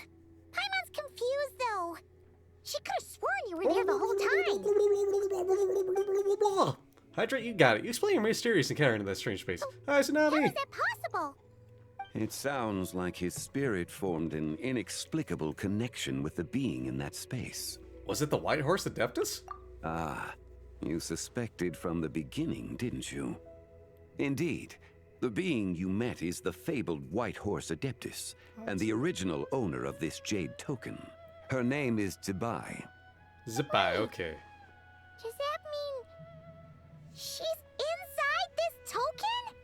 Paimon's confused, though. She could have sworn you were there the whole time. Hydrate, you got it. You explain your mysterious encounter in that strange space. Hi, Tsunami. How is that possible? It sounds like his spirit formed an inexplicable connection with the being in that space. Was it the White Horse Adeptus? Ah, you suspected from the beginning, didn't you? Indeed, the being you met is the fabled White Horse Adeptus, and the original owner of this jade token. Her name is Zibai. Zibai, okay. Does that mean she's inside this token?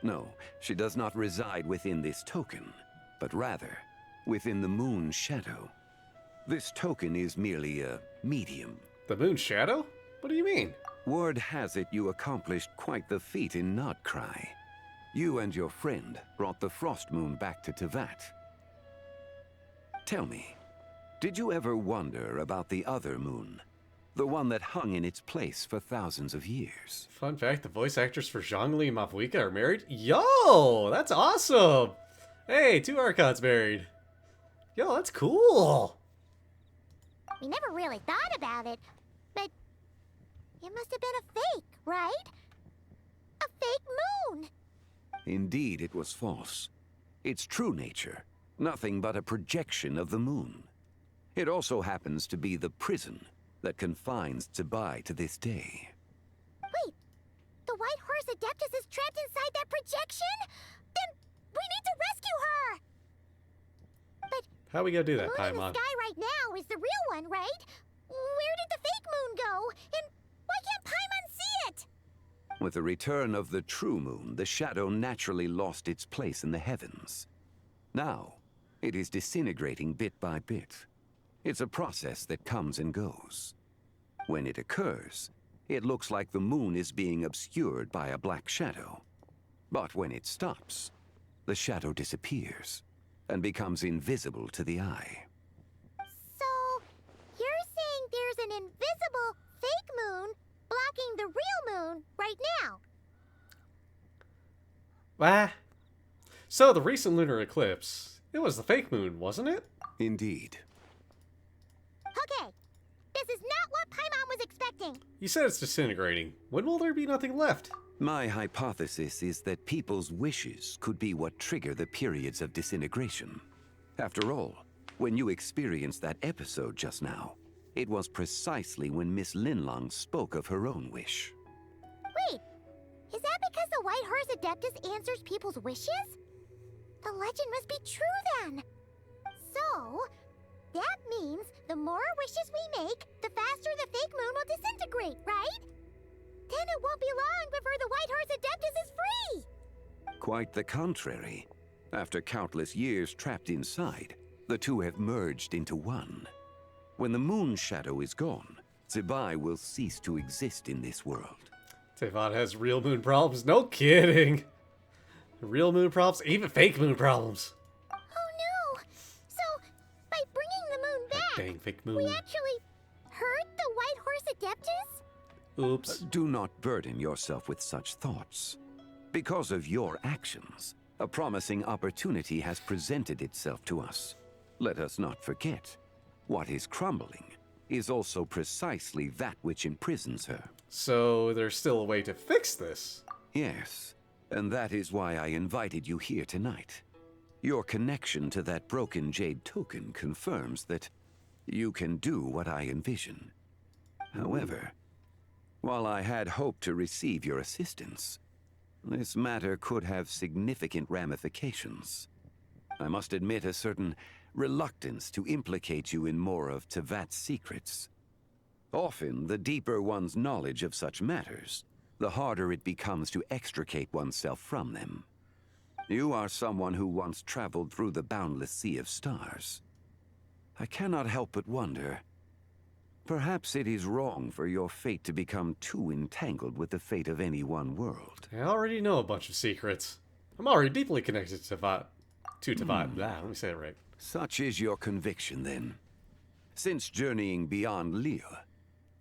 No, she does not reside within this token, but rather within the Moon's shadow. This token is merely a medium. The Moon's shadow? What do you mean? Word has it you accomplished quite the feat in Notcry. You and your friend brought the Frost Moon back to Tevat. Tell me, did you ever wonder about the other moon? The one that hung in its place for thousands of years. Fun fact, the voice actors for Zhongli and Mavuika are married? Yo! That's awesome! Hey, 2 Archons married. Yo, that's cool! We never really thought about it, but it must have been a fake, right? A fake moon! Indeed, it was false. Its true nature, nothing but a projection of the moon. It also happens to be the prison that confines Zibai to this day. Wait, the White Horse Adeptus is trapped inside that projection? Then we need to rescue her! But how we gonna do that, the moon in Paimon? the sky right now is the real one, right? Where did the fake moon go? And why can't Paimon see it? With the return of the true moon, the shadow naturally lost its place in the heavens. Now, it is disintegrating bit by bit. It's a process that comes and goes. When it occurs, it looks like the moon is being obscured by a black shadow. But when it stops, the shadow disappears and becomes invisible to the eye. So, you're saying there's an invisible fake moon blocking the real moon right now? Ah. So, the recent lunar eclipse, it was the fake moon, wasn't it? Indeed. Okay, this is not what Paimon was expecting. You said it's disintegrating. When will there be nothing left? My hypothesis is that people's wishes could be what trigger the periods of disintegration. After all, when you experienced that episode just now, it was precisely when Miss Linlong spoke of her own wish. Wait, is that because the White Horse Adeptus answers people's wishes? The legend must be true then. So, that means the more wishes we make, the faster the fake moon will disintegrate, right? Then it won't be long before the White Horse Adeptus is free! Quite the contrary. After countless years trapped inside, the two have merged into one. When the moon shadow is gone, Zibai will cease to exist in this world. Tevat has real moon problems? No kidding! Real moon problems? Even fake moon problems. Oh no! So, by bringing the moon back, Dang fake moon. we actually hurt the White Horse Adeptus? Oops. Do not burden yourself with such thoughts. Because of your actions, a promising opportunity has presented itself to us. Let us not forget, what is crumbling is also precisely that which imprisons her. So there's still a way to fix this? Yes, and that is why I invited you here tonight. Your connection to that broken jade token confirms that you can do what I envision. However, while I had hoped to receive your assistance, this matter could have significant ramifications. I must admit a certain reluctance to implicate you in more of Tevat's secrets. Often, the deeper one's knowledge of such matters, the harder it becomes to extricate oneself from them. You are someone who once traveled through the boundless sea of stars. I cannot help but wonder, perhaps it is wrong for your fate to become too entangled with the fate of any one world. I already know a bunch of secrets. I'm already deeply connected to Tevat. Let me say it right. Such is your conviction, then. Since journeying beyond Liyue,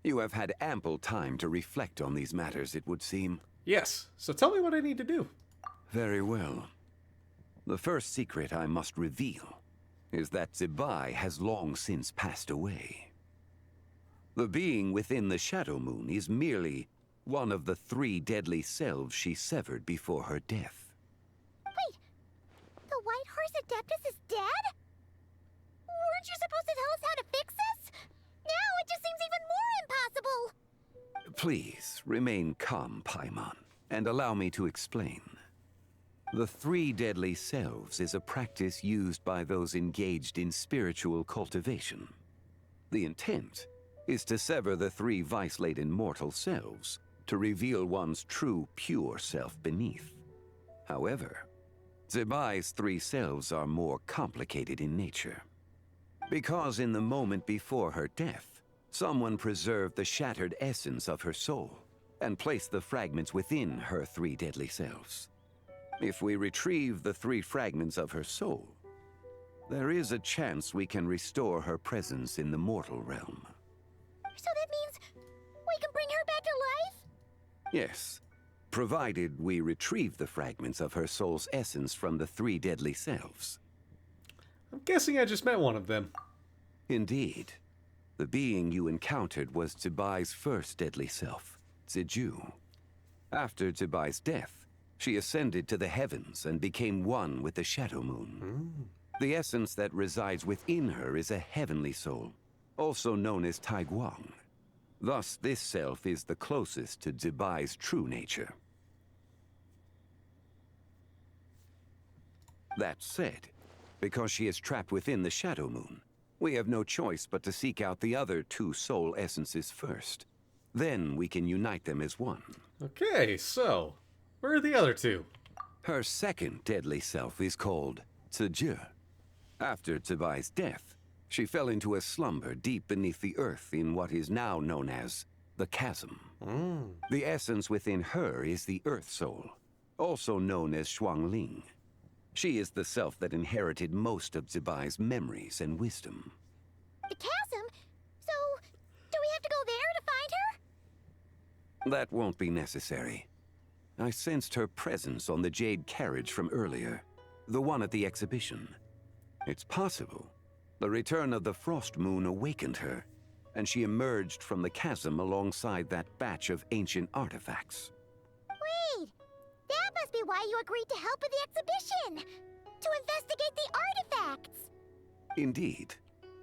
you have had ample time to reflect on these matters, it would seem. Yes, so tell me what I need to do. Very well. The first secret I must reveal is that Zebai has long since passed away. The being within the Shadow Moon is merely one of the 3 deadly selves she severed before her death. Wait, the White Horse Adeptus is dead? Weren't you supposed to tell us how to fix this? Now it just seems even more impossible! Please, remain calm, Paimon, and allow me to explain. The 3 deadly selves is a practice used by those engaged in spiritual cultivation. The intent is to sever the 3 vice-laden mortal selves to reveal one's true, pure self beneath. However, Zebai's 3 selves are more complicated in nature. Because in the moment before her death, someone preserved the shattered essence of her soul and placed the fragments within her 3 deadly selves. If we retrieve the 3 fragments of her soul, there is a chance we can restore her presence in the mortal realm. So that means we can bring her back to life? Yes, provided we retrieve the fragments of her soul's essence from the 3 deadly selves. I'm guessing I just met one of them. Indeed. The being you encountered was Zebai's first deadly self, Ziju. After Zebai's death, she ascended to the heavens and became one with the Shadow Moon. The essence that resides within her is a heavenly soul, also known as Taiguang. Thus, this self is the closest to Zebai's true nature. That said, because she is trapped within the Shadow Moon, we have no choice but to seek out the other 2 soul essences first. Then we can unite them as one. Okay, so where are the other 2? Her second deadly self is called Ziju. After Zebai's death, she fell into a slumber deep beneath the earth in what is now known as the Chasm. The essence within her is the Earth Soul, also known as Xuangling. She is the self that inherited most of Zebai's memories and wisdom. The chasm? So, do we have to go there to find her? That won't be necessary. I sensed her presence on the jade carriage from earlier, the one at the exhibition. It's possible the return of the Frost Moon awakened her, and she emerged from the chasm alongside that batch of ancient artifacts. Wait! That must be why you agreed to help with the exhibition! To investigate the artifacts! Indeed.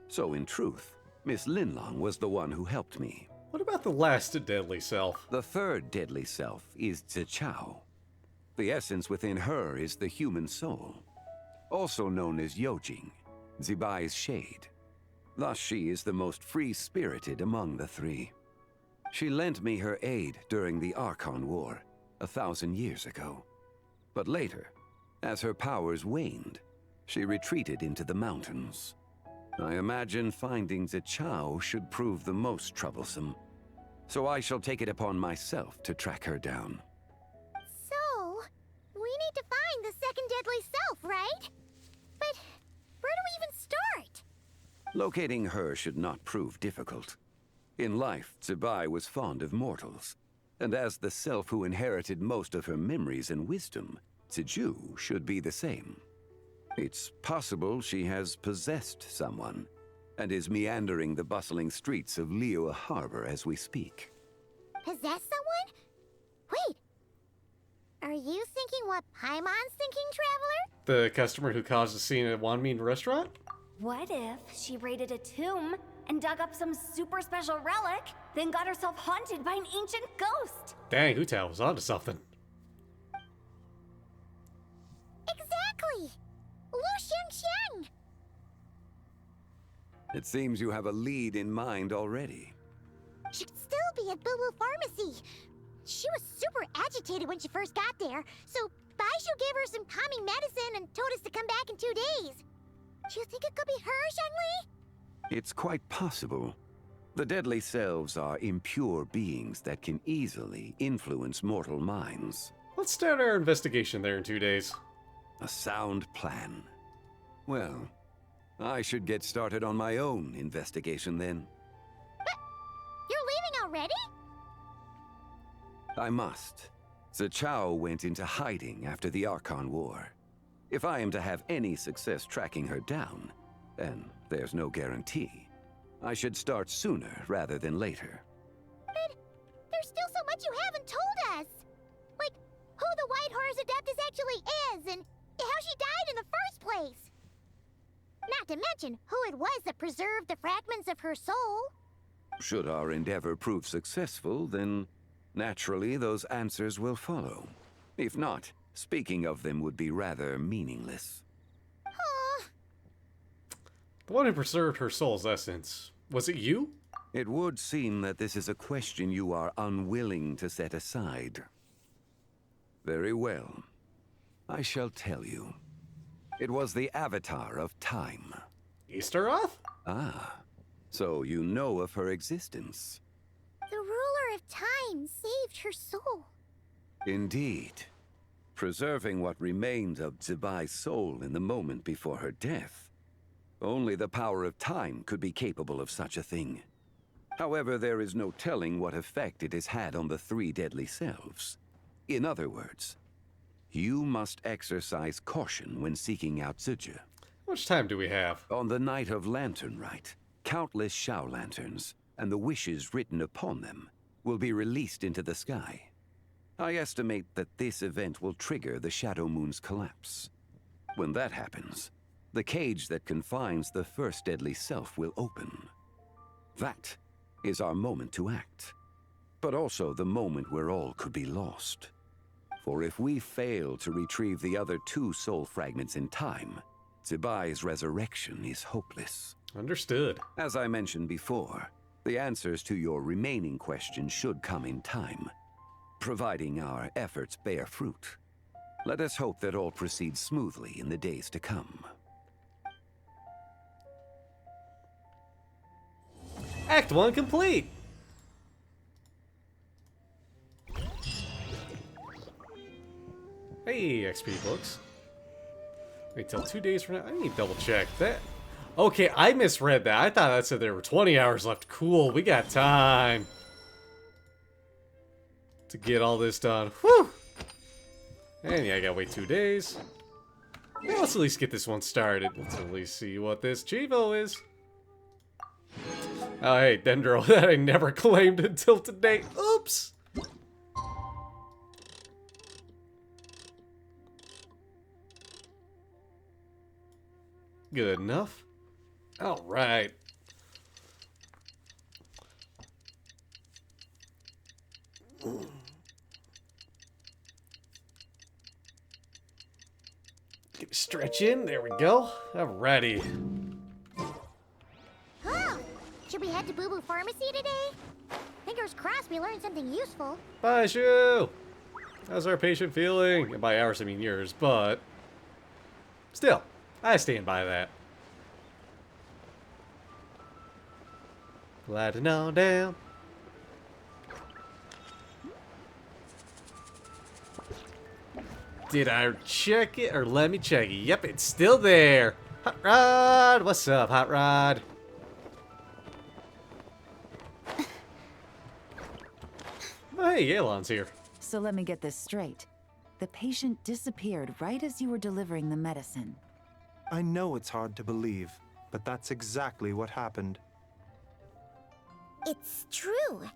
So in truth, Miss Linlong was the one who helped me. What about the last deadly self? The 3rd deadly self is Zichao. The essence within her is the human soul, also known as Yojing, Zebai's shade. Thus she is the most free-spirited among the 3. She lent me her aid during the Archon War 1,000 years ago. But later, as her powers waned, she retreated into the mountains. I imagine finding Zichao should prove the most troublesome, so I shall take it upon myself to track her down. So, we need to find the 2nd deadly self, right? But where do we even start? Locating her should not prove difficult. In life, Zebai was fond of mortals, and as the self who inherited most of her memories and wisdom, Ziju should be the same. It's possible she has possessed someone, and is meandering the bustling streets of Liyue Harbor as we speak. Possess someone? Wait! Are you thinking what Paimon's thinking, Traveler? The customer who caused a scene at Wanmin restaurant? What if she raided a tomb and dug up some super special relic, then got herself haunted by an ancient ghost? Dang, Hu Tao was onto something. Exactly! Lu Xiangxiang! It seems you have a lead in mind already. She'd still be at Boo Boo Pharmacy. She was super agitated when she first got there, so Baishu gave her some calming medicine and told us to come back in 2 days. Do you think it could be her, Zhengli? It's quite possible. The deadly selves are impure beings that can easily influence mortal minds. Let's start our investigation there in 2 days. A sound plan. Well, I should get started on my own investigation then. You're leaving already? I must. Zichao went into hiding after the Archon War. If I am to have any success tracking her down, and there's no guarantee, I should start sooner rather than later. But there's still so much you haven't told us! Like, who the White Horse Adeptus actually is, and how she died in the first place! Not to mention who it was that preserved the fragments of her soul. Should our endeavor prove successful, then naturally those answers will follow. If not, speaking of them would be rather meaningless. The one who preserved her soul's essence, was it you? It would seem that this is a question you are unwilling to set aside. Very well. I shall tell you. It was the Avatar of Time. Easteroth? Ah, so you know of her existence. The ruler of time saved her soul. Indeed. Preserving what remained of Zibai's soul in the moment before her death. Only the power of time could be capable of such a thing. However, there is no telling what effect it has had on the 3 deadly selves. In other words, you must exercise caution when seeking out Zija. How much time do we have? On the night of Lantern Rite, countless Shao lanterns, and the wishes written upon them, will be released into the sky. I estimate that this event will trigger the Shadow Moon's collapse. When that happens, the cage that confines the first deadly self will open. That is our moment to act, but also the moment where all could be lost. For if we fail to retrieve the other 2 soul fragments in time, Zibai's resurrection is hopeless. Understood. As I mentioned before, the answers to your remaining questions should come in time, providing our efforts bear fruit. Let us hope that all proceeds smoothly in the days to come. Act 1 complete! Hey, XP books. Wait till 2 days from now. I need to double check that. Okay, I misread that. I thought that said there were 20 hours left. Cool, we got time to get all this done. Whew! And yeah, I gotta wait 2 days. Well, let's at least get this one started. Let's at least see what this Chivo is. Oh, hey, Dendro, that I never claimed until today. Oops! Good enough. All right. Stretch in. There we go. Alrighty. Huh. Should we head to Boo Boo Pharmacy today? Fingers crossed we learned something useful. Bye, Shu. How's our patient feeling? And by ours, I mean yours, but still, I stand by that. Gliding on down. Did I check it, or let me check it? Yep, it's still there. Hot Rod, what's up, Hot Rod? Oh, hey, Yelan's here. So let me get this straight. The patient disappeared right as you were delivering the medicine. I know it's hard to believe, but that's exactly what happened. It's true.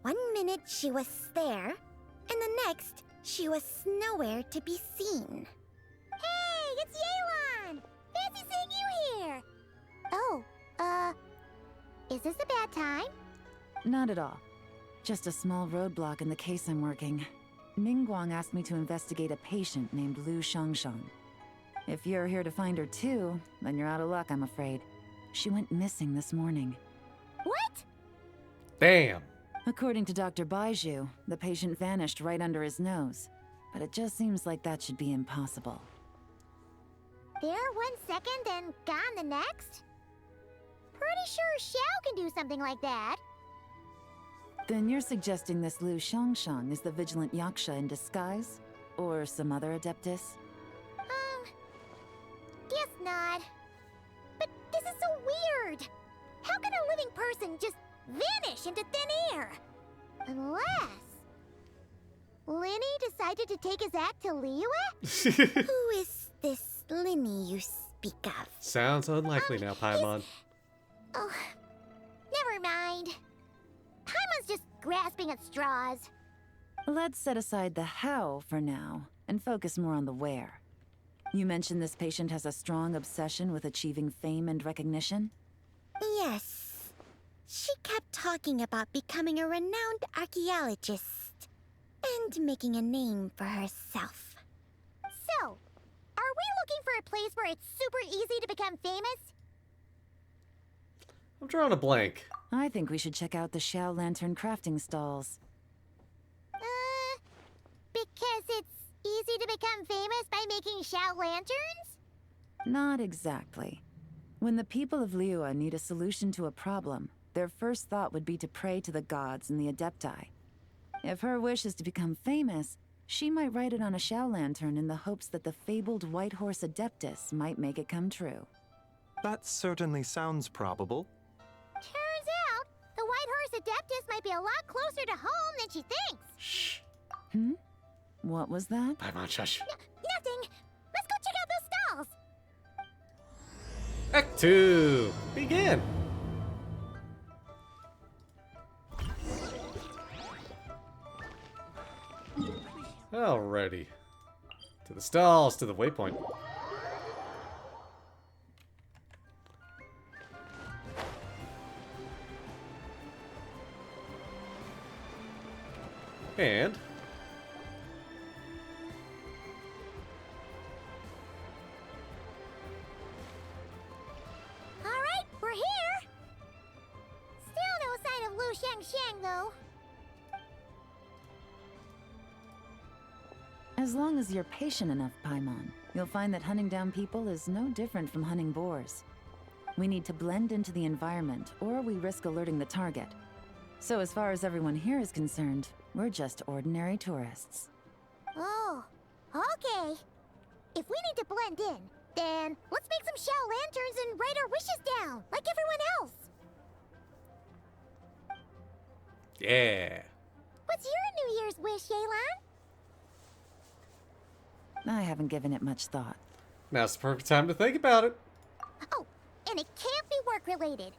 1 minute she was there, and the next she was nowhere to be seen. Hey, it's Yelan! Fancy seeing you here! Oh, is this a bad time? Not at all. Just a small roadblock in the case I'm working. Ningguang asked me to investigate a patient named Lu Shangshang. If you're here to find her too, then you're out of luck, I'm afraid. She went missing this morning. What? Damn. According to Dr. Baiju, the patient vanished right under his nose. But it just seems like that should be impossible. There 1 second and gone the next? Pretty sure Xiao can do something like that. Then you're suggesting this Lu Xiangshang is the vigilant Yaksha in disguise? Or some other adeptus? Guess not. But this is so weird. How can a living person just vanish into thin air? Unless Linny decided to take his act to Liyue? Who is this Linny you speak of? Sounds unlikely now, Paimon. Oh, never mind. Paimon's just grasping at straws. Let's set aside the how for now, and focus more on the where. You mentioned this patient has a strong obsession with achieving fame and recognition? Yes. She kept talking about becoming a renowned archaeologist and making a name for herself. So, are we looking for a place where it's super easy to become famous? I'm drawing a blank. I think we should check out the Xiao Lantern crafting stalls. Because it's easy to become famous by making Xiao lanterns? Not exactly. When the people of Liyue need a solution to a problem, their first thought would be to pray to the gods and the Adepti. If her wish is to become famous, she might write it on a Xiao lantern in the hopes that the fabled White Horse Adeptus might make it come true. That certainly sounds probable. Turns out, the White Horse Adeptus might be a lot closer to home than she thinks. Shh. What was that? Paimon, shush. Nothing. Let's go check out those stalls. Act 2. Begin. Alrighty. To the stalls, to the waypoint. And Alright, we're here. Still no sign of Lu Xiangshang, though. As long as you're patient enough, Paimon, you'll find that hunting down people is no different from hunting boars. We need to blend into the environment, or we risk alerting the target. So as far as everyone here is concerned, we're just ordinary tourists. Oh, okay. If we need to blend in, then let's make some Xiao lanterns and write our wishes down, like everyone else. yeah. What's your New Year's wish, Yelan? I haven't given it much thought. Now's the perfect time to think about it. Oh, and it can't be work-related.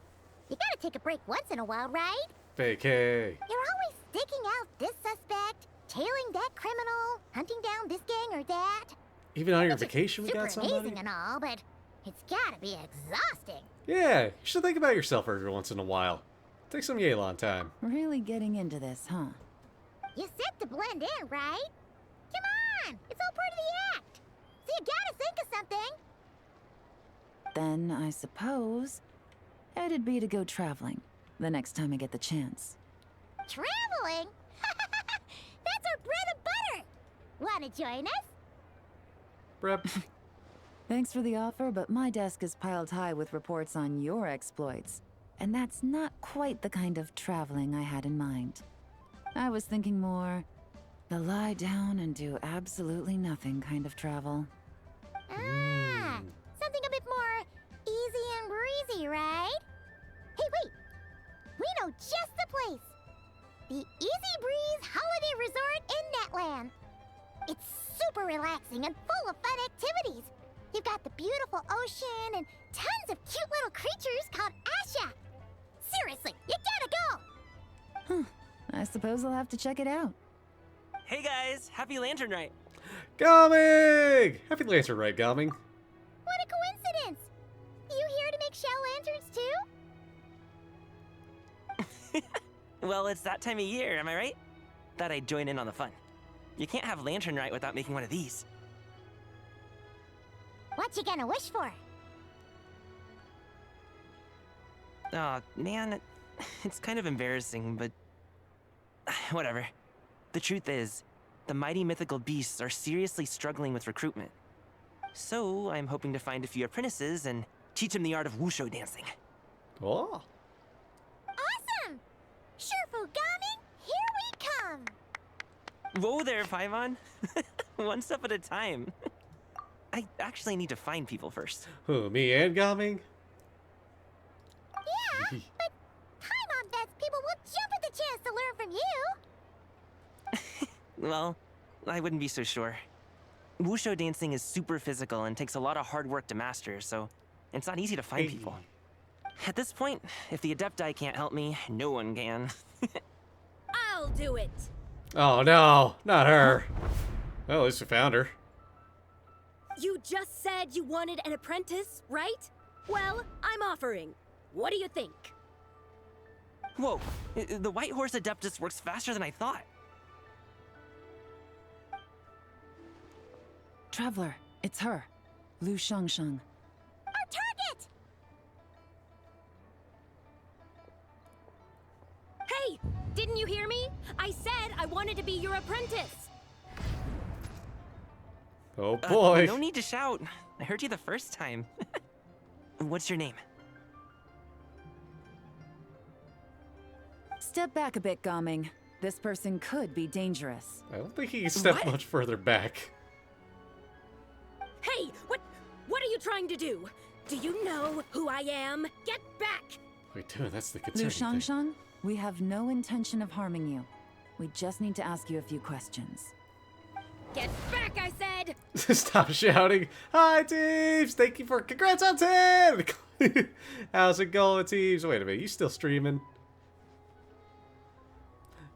You gotta take a break once in a while, right? Vacay. You're always sticking out this suspect, tailing that criminal, hunting down this gang or that. Even on your vacation, we Super got somebody? amazing and all, but it's gotta be exhausting. Yeah, you should think about yourself every once in a while. Take some Yelan time. Really getting into this, huh? You said to blend in, right? Come on, it's all part of the act. So you gotta think of something. Then, I suppose, it'd be to go traveling, the next time I get the chance. Traveling? That's our bread and butter. Wanna join us? Rep. Thanks for the offer, but my desk is piled high with reports on your exploits. And that's not quite the kind of traveling I had in mind. I was thinking more the lie down and do absolutely nothing kind of travel. Ah, something a bit more easy and breezy, right? Hey, wait. We know just the place. The Easy Breeze Holiday Resort in Netland. It's super relaxing and full of fun activities. You've got the beautiful ocean and tons of cute little creatures called Asha. Seriously, you gotta go. I suppose I'll have to check it out. Hey guys, happy Lantern Rite. Goming! Happy Lantern Rite, Goming. What a coincidence. You here to make Xiao lanterns too? Well, it's that time of year, am I right? Thought I'd join in on the fun. You can't have Lantern Rite without making one of these. What you gonna wish for? Aw, man, it's kind of embarrassing, but whatever. The truth is, the mighty mythical beasts are seriously struggling with recruitment. So I'm hoping to find a few apprentices and teach them the art of wushu dancing. Oh. Awesome! Shurfugami, here we come! Whoa there, Paimon. One step at a time. I actually need to find people first. Who, me and Gaming? Yeah, but Paimon bets people will jump at the chance to learn from you! Well, I wouldn't be so sure. Wushu dancing is super physical and takes a lot of hard work to master, so it's not easy to find people. At this point, if the Adepti can't help me, no one can. I'll do it! Oh no, not her. Well, at least we found her. You just said you wanted an apprentice, right? Well, I'm offering. What do you think? Whoa, the White Horse Adeptus works faster than I thought. Traveler, it's her. Lu Shangsheng. Our target! Hey! Didn't you hear me? I said I wanted to be your apprentice! Oh boy. No need to shout. I heard you the first time. What's your name? Step back a bit, Gaming. This person could be dangerous. I don't think he can step much further back. Hey! What are you trying to do? Do you know who I am? Get back! Wait, dude, that's the Lu concerning thing. Shangsheng, we have no intention of harming you. We just need to ask you a few questions. Get back, I said! Stop shouting. Hi, teams! Thank you for congrats on 10! How's it going, teams? Wait a minute, you still streaming?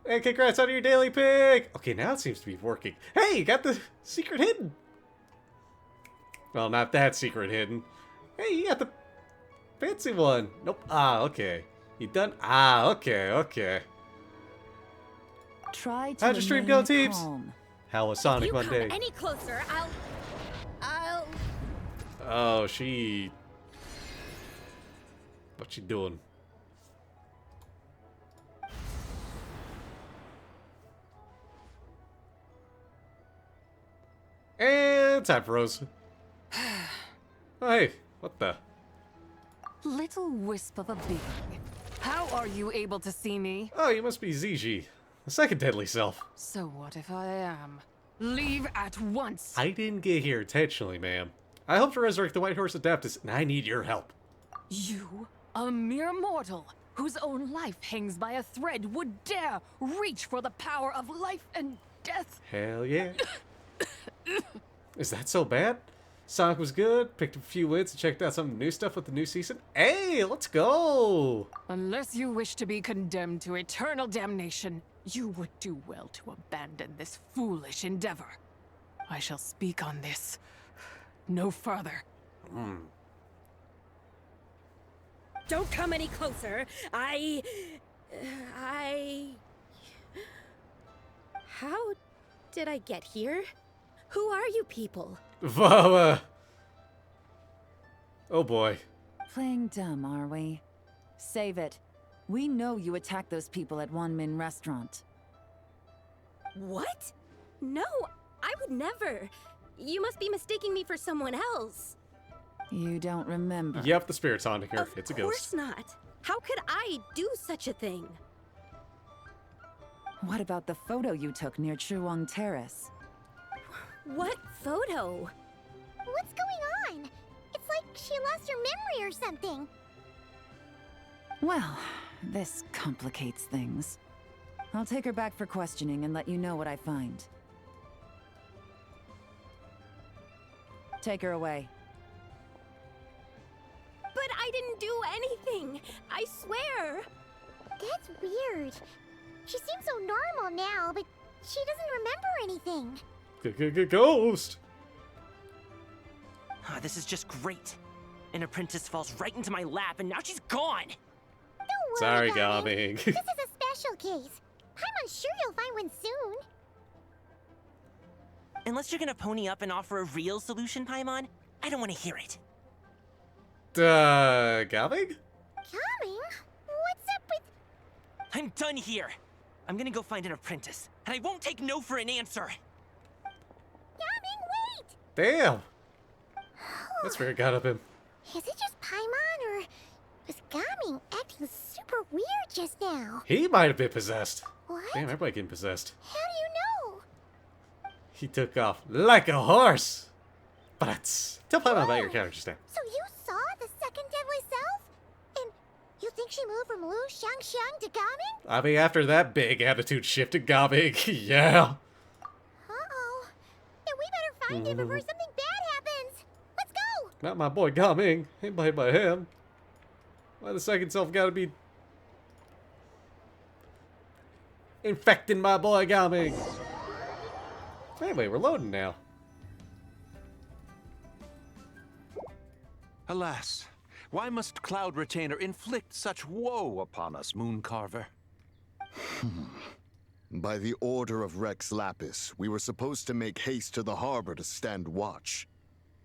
Hey, congrats on your daily pick! Okay, now it seems to be working. Hey, you got the secret hidden! Well, not that secret hidden. Hey, you got the fancy one. Nope. Ah, okay. You done? Ah, okay. Try to How'd your stream go, teams? calm. How was Sonic If you Monday? come any closer, I'll... Oh, she... What's she doing? And time for Rose. Oh, hey, what the? Little wisp of a being. How are you able to see me? Oh, you must be ZG, the second deadly self. So what if I am? Leave at once! I didn't get here intentionally, ma'am. I hope to resurrect the White Horse Adeptus, and I need your help. You, a mere mortal, whose own life hangs by a thread, would dare reach for the power of life and death? Hell yeah. Is that so bad? Sonic was good, picked up a few wins, and checked out some new stuff with the new season. Hey, let's go! Unless you wish to be condemned to eternal damnation, you would do well to abandon this foolish endeavor. I shall speak on this no further. Don't come any closer. How did I get here? Who are you people? Whoa, oh boy. Playing dumb, are we? Save it. We know you attacked those people at Wanmin Restaurant. What? No, I would never. You must be mistaking me for someone else. You don't remember? Yep, the spirit's haunting her. It's a Of course ghost. not. How could I do such a thing? What about the photo you took near Chuang Terrace? What photo? What's going on? It's like she lost her memory or something. Well, this complicates things. I'll take her back for questioning and let you know what I find. Take her away. But I didn't do anything. I swear. That's weird. She seems so normal now, but she doesn't remember anything. Ghost! Ah, this is just great. An apprentice falls right into my lap, and now she's gone! Don't Sorry, worry, Gabbing. Gabbing. This is a special case. I'm sure you'll find one soon. Unless you're gonna pony up and offer a real solution, Paimon, I don't want to hear it. Gabbing? Coming? What's up with... I'm done here. I'm gonna go find an apprentice, and I won't take no for an answer. Coming, wait! Damn! That's very god of him. Is it just Paimon, or was Gaming acting super weird just now? He might have been possessed. What? Damn, everybody getting possessed. How do you know? He took off like a horse. But tell Paimon about your character just now. So you saw the second deadly self? And you think she moved from Lu Xiangxiang to Gaming? I mean, after that big attitude shift to Gaming, yeah. Uh-oh. Then we better find him before something bad happens. Let's go! Not my boy Gaming. Ain't played by him. Why the second self gotta be infecting my boy Gaming? Anyway, we're loading now. Alas, why must Cloud Retainer inflict such woe upon us, Mooncarver? By the order of Rex Lapis, we were supposed to make haste to the harbor to stand watch.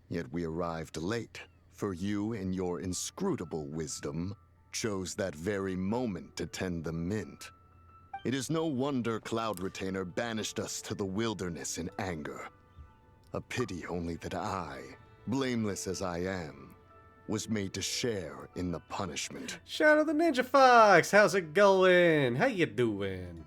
Yet we arrived late, for you, in your inscrutable wisdom, chose that very moment to tend the mint. It is no wonder Cloud Retainer banished us to the wilderness in anger. A pity only that I, blameless as I am, was made to share in the punishment. Shadow the Ninja Fox, how's it going? How you doing?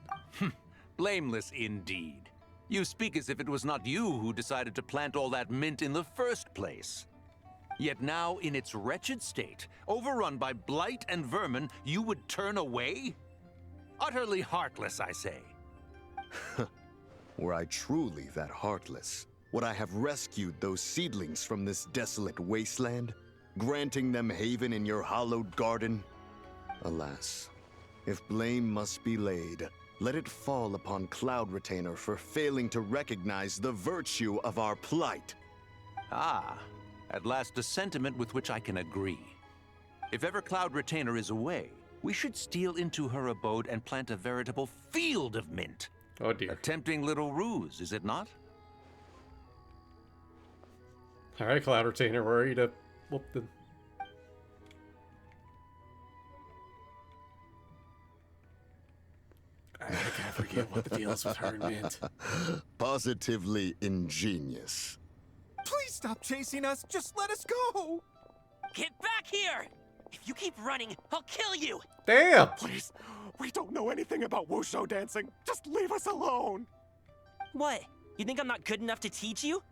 Blameless indeed. You speak as if it was not you who decided to plant all that mint in the first place. Yet now, in its wretched state, overrun by blight and vermin, you would turn away? Utterly heartless, I say. Were I truly that heartless, would I have rescued those seedlings from this desolate wasteland, granting them haven in your hallowed garden? Alas, if blame must be laid, let it fall upon Cloud Retainer for failing to recognize the virtue of our plight. Ah, at last a sentiment with which I can agree. If ever Cloud Retainer is away, we should steal into her abode and plant a veritable field of mint. Oh dear. A tempting little ruse, is it not? Alright, Cloud Retainer, we're ready to whoop them. I can't forget what the deal is with her and mint. Positively ingenious. Please stop chasing us. Just let us go. Get back here! If you keep running, I'll kill you! Damn! Please, we don't know anything about wushu dancing. Just leave us alone. What? You think I'm not good enough to teach you?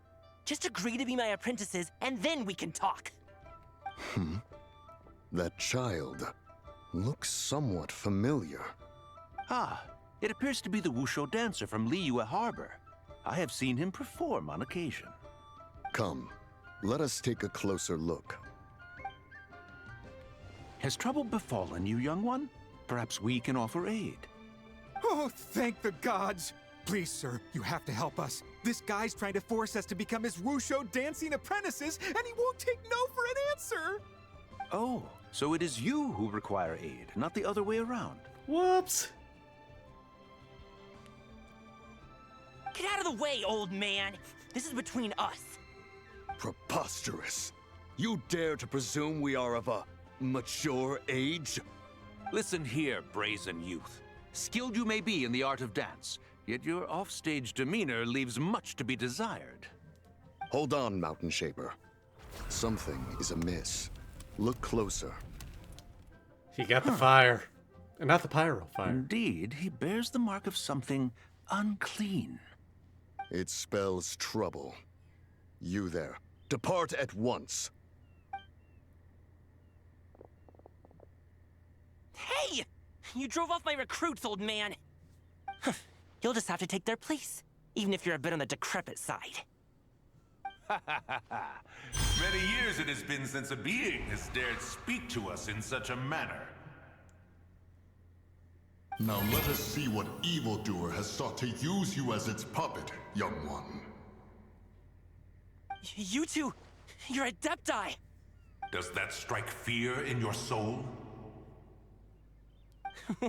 Just agree to be my apprentices, and then we can talk. That child looks somewhat familiar. Ah, it appears to be the wushu dancer from Liyue Harbor. I have seen him perform on occasion. Come, let us take a closer look. Has trouble befallen you, young one? Perhaps we can offer aid. Oh, thank the gods. Please, sir, you have to help us. This guy's trying to force us to become his wushu dancing apprentices, and he won't take no for an answer. Oh, so it is you who require aid, not the other way around. Whoops. Get out of the way, old man. This is between us. Preposterous. You dare to presume we are of a mature age? Listen here, brazen youth. Skilled you may be in the art of dance, yet your offstage demeanor leaves much to be desired. Hold on, Mountain Shaper. Something is amiss. Look closer. He got the fire. And not the pyro fire. Indeed, he bears the mark of something unclean. It spells trouble. You there. Depart at once. Hey! You drove off my recruits, old man. You'll just have to take their place, even if you're a bit on the decrepit side. Many years it has been since a being has dared speak to us in such a manner. Now let us see what evildoer has sought to use you as its puppet, young one. You two, you're Adepti. Does that strike fear in your soul?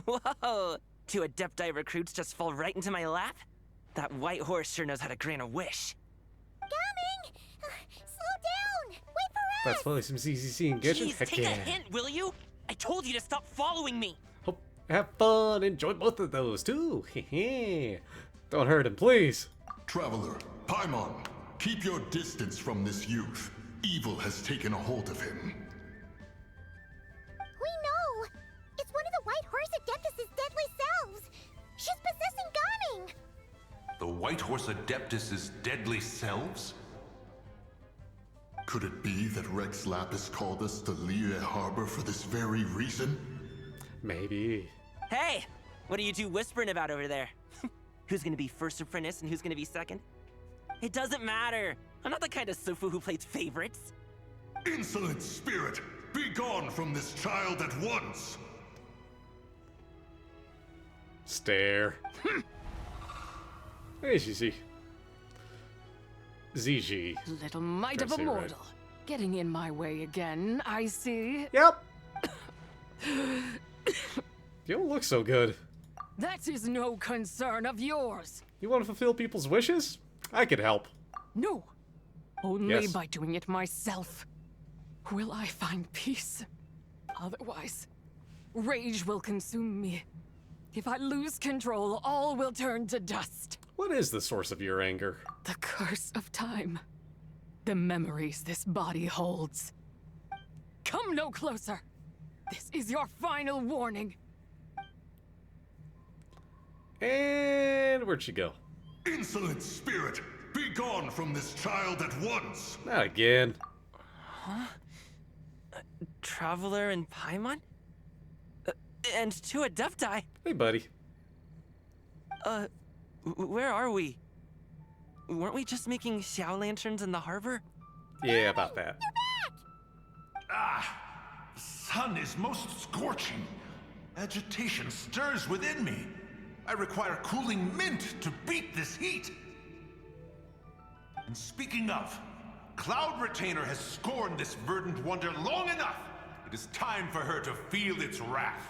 Whoa! Two Adepti recruits just fall right into my lap? That white horse sure knows how to grant a wish. Coming! Slow down! Wait for us! That's probably some CCC and Genshin. Jeez, Heck take yeah. a hint, will you? I told you to stop following me! Hope have fun. Enjoy both of those, too. Don't hurt him, please. Traveler, Paimon, keep your distance from this youth. Evil has taken a hold of him. We know! It's one of the White Horse Adeptus' deadly selves! She's possessing Gaming! The White Horse Adeptus' deadly selves? Could it be that Rex Lapis called us to Liyue Harbor for this very reason? Maybe. Hey! What are you two whispering about over there? Who's gonna be first apprentice and who's gonna be second? It doesn't matter! I'm not the kind of Sufu who plays favorites. Insolent spirit! Be gone from this child at once! Stare. Hey, Zizi. ZG. Little mite of a mortal. Getting in my way again, I see. Yep. You don't look so good. That is no concern of yours. You want to fulfill people's wishes? I could help. No. Only Yes. by doing it myself will I find peace. Otherwise, rage will consume me. If I lose control, all will turn to dust. What is the source of your anger? The curse of time. The memories this body holds. Come no closer. This is your final warning. And where'd she go? Insolent spirit! Be gone from this child at once! Not again. Huh? Traveler and Paimon? And two Adepti? Hey, buddy. Where are we? Weren't we just making Xiao lanterns in the harbor? Yeah, about that. Ah! The sun is most scorching. Agitation stirs within me. I require cooling mint to beat this heat. And speaking of, Cloud Retainer has scorned this verdant wonder long enough. It is time for her to feel its wrath.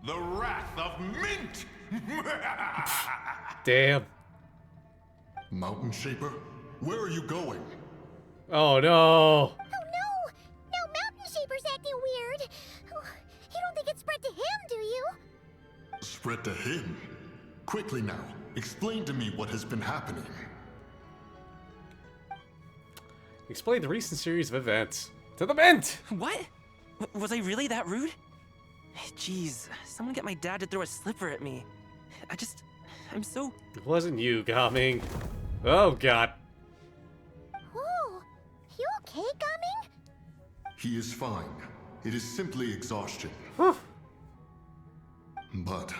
The wrath of mint! Damn. Mountain Shaper, where are you going? Oh no. Oh no! Now Mountain Shaper's acting weird. Oh, you don't think it spread to him, do you? Spread to him? Quickly now, explain to me what has been happening. Explain the recent series of events. To the mint! What? Was I really that rude? Jeez, someone get my dad to throw a slipper at me. I'm so... It wasn't you, Gaming. Oh, God. Oh, you okay, Gaming? He is fine. It is simply exhaustion. But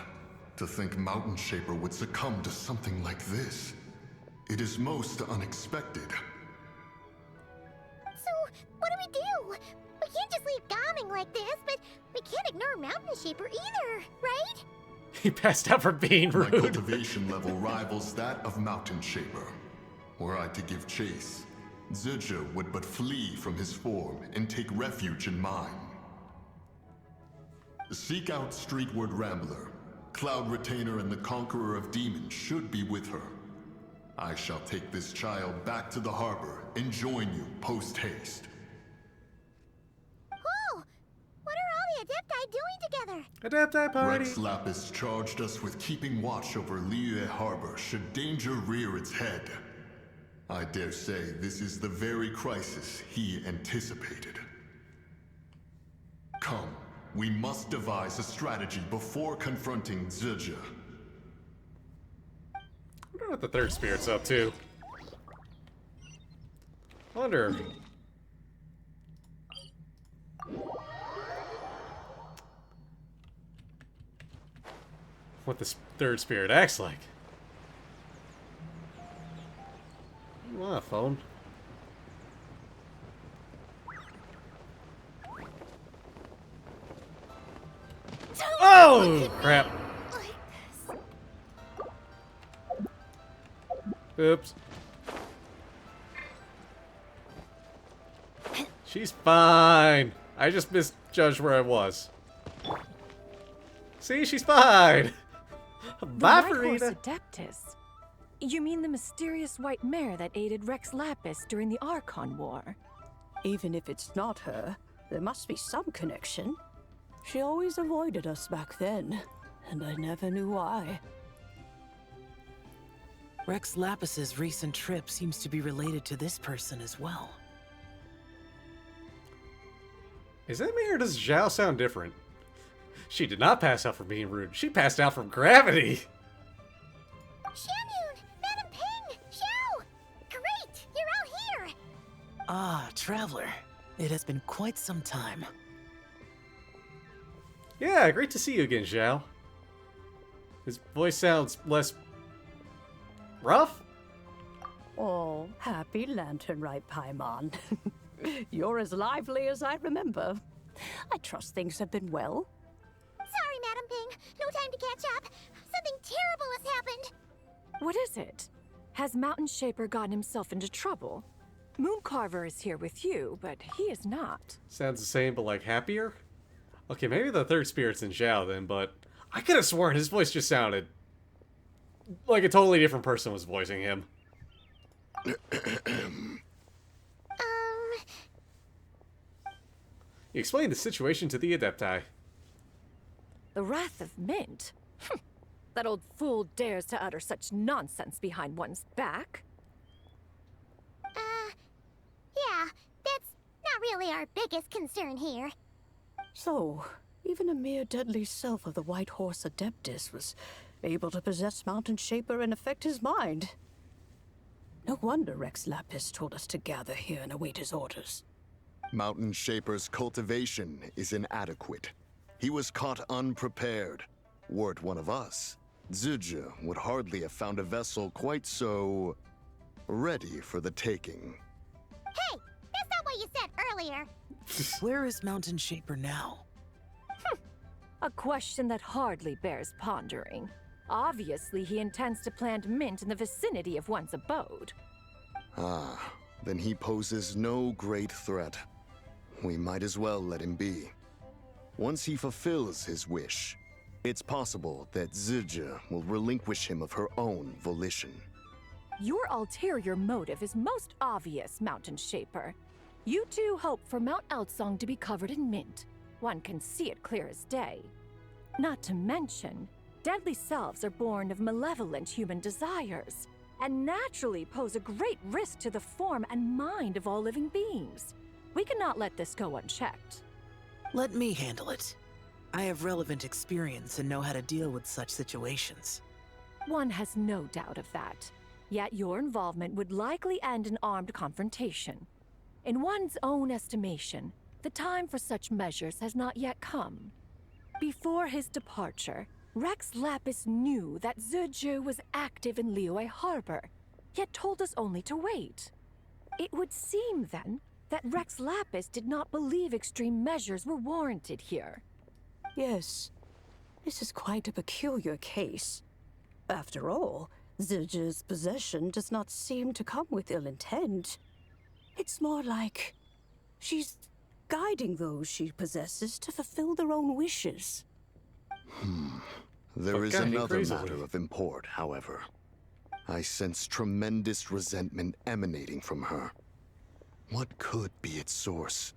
to think Mountain Shaper would succumb to something like this, it is most unexpected. So, what do? We can't just leave Gaming like this, but we can't ignore Mountain Shaper either, right? He passed out for being rude. My cultivation level rivals that of Mountain Shaper. Were I to give chase, Zizha would but flee from his form and take refuge in mine. Seek out Streetward Rambler. Cloud Retainer and the Conqueror of Demons should be with her. I shall take this child back to the harbor and join you post-haste. Oh! What are all the Adepti doing together? Adepti party! Rex Lapis charged us with keeping watch over Liyue Harbor should danger rear its head. I dare say this is the very crisis he anticipated. Come, we must devise a strategy before confronting Zizha. I wonder what the third spirit's up to. Wonder. What this third spirit acts like. You want a phone? Oh, crap. Oops. She's fine. I just misjudged where I was. See, she's fine. Bye, The White Horse Farina. Adeptus? You mean the mysterious white mare that aided Rex Lapis during the Archon War? Even if it's not her, There must be some connection. She always avoided us back then, and I never knew why. Rex Lapis's recent trip seems to be related to this person as well. Is that me or does Zhao sound different? She did not pass out from being rude. She passed out from gravity. Xianyun! Madam Ping! Xiao! Great! You're all here! Ah, Traveler. It has been quite some time. Yeah, great to see you again, Zhao. His voice sounds less rough? Oh, happy Lantern Rite, Paimon. You're as lively as I remember. I trust things have been well. Sorry, Madam Ping. No time to catch up. Something terrible has happened. What is it? Has Mountain Shaper gotten himself into trouble? Mooncarver is here with you, but he is not. Sounds the same, but like happier? Okay, maybe the third spirit's in Zhao then, but I could have sworn his voice just sounded like a totally different person was voicing him. You explained the situation to the Adepti. The Wrath of Mint? That old fool dares to utter such nonsense behind one's back. Yeah, that's not really our biggest concern here. So, even a mere deadly self of the White Horse Adeptus was able to possess Mountain Shaper and affect his mind. No wonder Rex Lapis told us to gather here and await his orders. Mountain Shaper's cultivation is inadequate. He was caught unprepared. Were it one of us, Zhuge would hardly have found a vessel quite so ready for the taking. Hey, that's not what you said earlier. Where is Mountain Shaper now? A question that hardly bears pondering. Obviously, he intends to plant mint in the vicinity of one's abode. Ah, then he poses no great threat. We might as well let him be. Once he fulfills his wish, it's possible that Zhuge will relinquish him of her own volition. Your ulterior motive is most obvious, Mountain Shaper. You two hope for Mount Outsong to be covered in mint. One can see it clear as day. Not to mention, deadly selves are born of malevolent human desires, and naturally pose a great risk to the form and mind of all living beings. We cannot let this go unchecked. Let me handle it. I have relevant experience and know how to deal with such situations. One has no doubt of that. Yet your involvement would likely end in armed confrontation. In one's own estimation, the time for such measures has not yet come. Before his departure, Rex Lapis knew that Zhuge was active in Liyue Harbor, yet told us only to wait. It would seem, then, that Rex Lapis did not believe extreme measures were warranted here. Yes, this is quite a peculiar case. After all, Zhuge's possession does not seem to come with ill intent. It's more like she's guiding those she possesses to fulfill their own wishes. There is another matter of import, however. I sense tremendous resentment emanating from her. What could be its source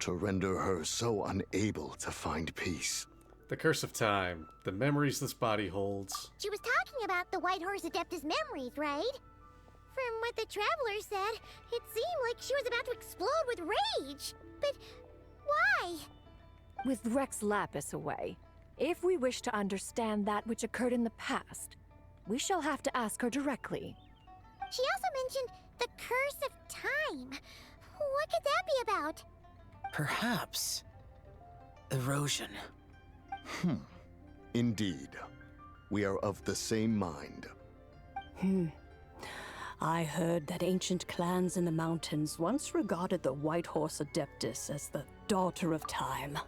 to render her so unable to find peace? The curse of time, the memories this body holds. She was talking about the White Horse Adeptus memories, right? From what the Traveler said, it seemed like she was about to explode with rage. But why? With Rex Lapis away, if we wish to understand that which occurred in the past, we shall have to ask her directly. She also mentioned the curse of time. What could that be about? Perhaps erosion. Indeed. We are of the same mind. I heard that ancient clans in the mountains once regarded the White Horse Adeptus as the daughter of time.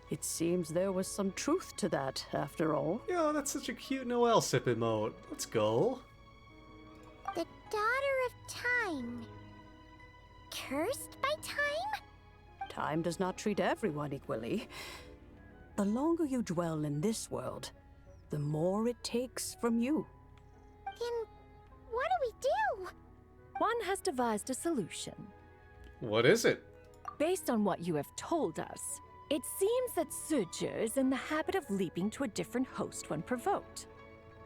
It seems there was some truth to that, after all. Yo, that's such a cute Noel sip emote. Let's go. The daughter of time. Cursed by time? Time does not treat everyone equally. The longer you dwell in this world, the more it takes from you. Then what do we do? One has devised a solution. What is it? Based on what you have told us, it seems that Suju is in the habit of leaping to a different host when provoked.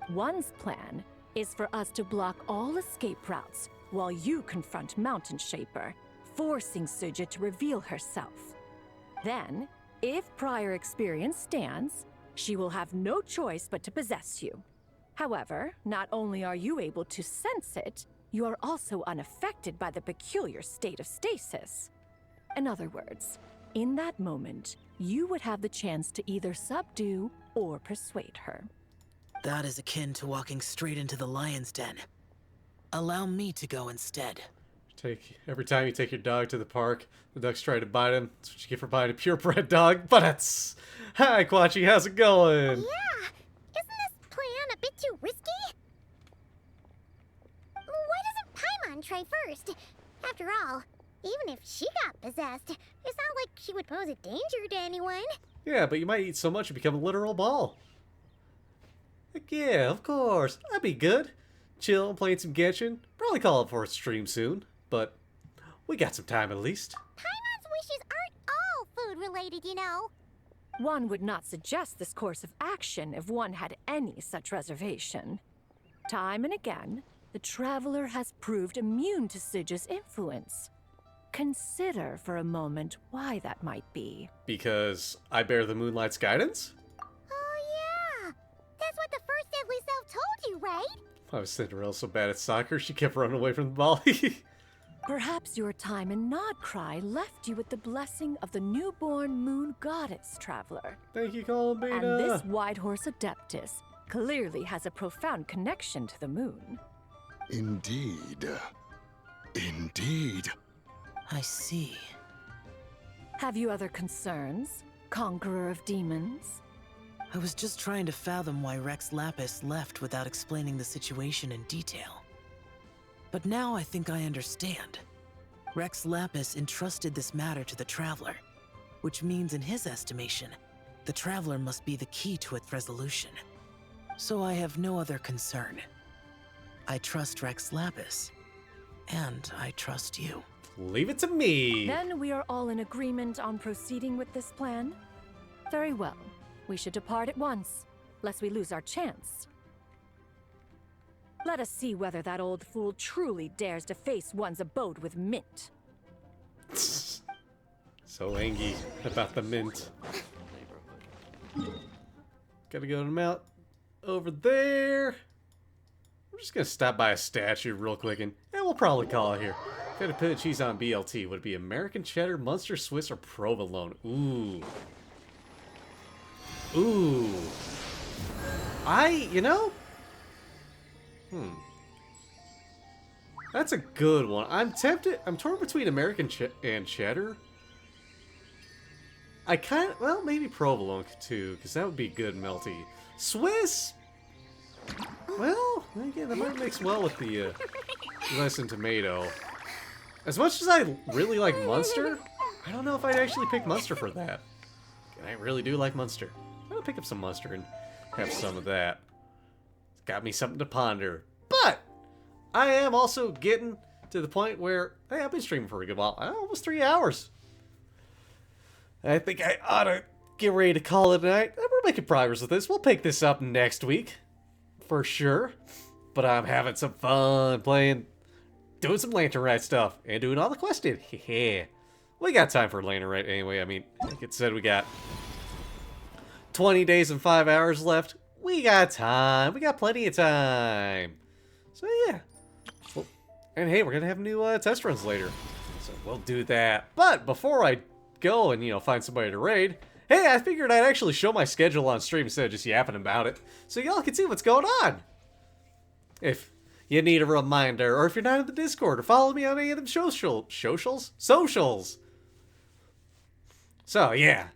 One's plan is for us to block all escape routes while you confront Mountain Shaper, forcing Suju to reveal herself. Then, if prior experience stands, she will have no choice but to possess you. However, not only are you able to sense it, you are also unaffected by the peculiar state of stasis. In other words, in that moment, you would have the chance to either subdue or persuade her. That is akin to walking straight into the lion's den. Allow me to go instead. Every time you take your dog to the park, the ducks try to bite him. That's what you get for buying a purebred dog. But it's... Hi, Quachi, how's it going? Yeah, isn't this plan a bit too risky? Why doesn't Paimon try first? After all, even if she got possessed, it's not like she would pose a danger to anyone. Yeah, but you might eat so much you become a literal ball. Heck yeah, of course. That'd be good. Chill and playing some Genshin. Probably call it for a stream soon, but we got some time at least. Paimon's wishes aren't all food-related, you know. One would not suggest this course of action if one had any such reservation. Time and again, the traveler has proved immune to Suju's influence. Consider for a moment why that might be. Because I bear the moonlight's guidance? Oh yeah, that's what the first deadly self told you, right? I was Cinderella so bad at soccer, she kept running away from the ball. Perhaps your time in Nodcry left you with the blessing of the newborn moon goddess, traveler. Thank you, Columbina. And this Whitehorse Adeptus clearly has a profound connection to the moon. Indeed. Indeed. I see. Have you other concerns, Conqueror of Demons? I was just trying to fathom why Rex Lapis left without explaining the situation in detail. But now I think I understand. Rex Lapis entrusted this matter to the Traveler, which means in his estimation, the Traveler must be the key to its resolution. So I have no other concern. I trust Rex Lapis, and I trust you. Leave it to me! Then we are all in agreement on proceeding with this plan? Very well. We should depart at once, lest we lose our chance. Let us see whether that old fool truly dares to face one's abode with mint. So angry about the mint. Gotta go to the mount over there. I'm just gonna stop by a statue real quick and we'll probably call it here. If I had to put cheese on BLT, would it be American cheddar, Munster Swiss, or provolone? Ooh. Ooh. You know? That's a good one. I'm tempted. I'm torn between American and cheddar. Well, maybe provolone too, because that would be good melty. Swiss? Well, again, that might mix well with the lettuce and tomato. As much as I really like Munster, I don't know if I'd actually pick Munster for that. And I really do like Munster. I'm gonna pick up some Munster and have some of that. It's got me something to ponder. But I am also getting to the point where, hey, I've been streaming for a good while. Almost 3 hours. I think I ought to get ready to call it a night. We're making progress with this. We'll pick this up next week. For sure. But I'm having some fun playing, doing some Lantern Rite stuff, and doing all the questing. Yeah. We got time for Lantern Rite anyway. I mean, like it said, we got 20 days and 5 hours left. We got time. We got plenty of time. So yeah. Well, and hey, we're gonna have new test runs later. So we'll do that. But before I go and, find somebody to raid, hey, I figured I'd actually show my schedule on stream instead of just yapping about it, so y'all can see what's going on. If you need a reminder, or if you're not in the Discord, or follow me on any of them socials. So yeah,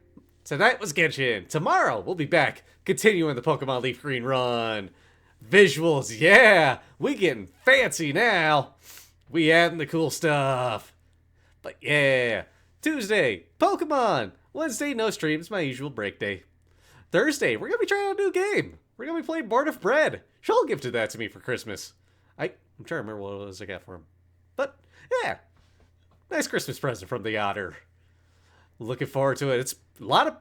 tonight was Genshin. Tomorrow we'll be back, continuing the Pokemon Leaf Green run. Visuals, yeah, we getting fancy now. We adding the cool stuff. But yeah, Tuesday, Pokemon. Wednesday, no stream. It's my usual break day. Thursday, we're going to be trying a new game. We're going to be playing Board of Bread. She'll gifted that to me for Christmas. I'm trying to remember what it was I got for him. But, yeah. Nice Christmas present from the Otter. Looking forward to it. It's a lot of.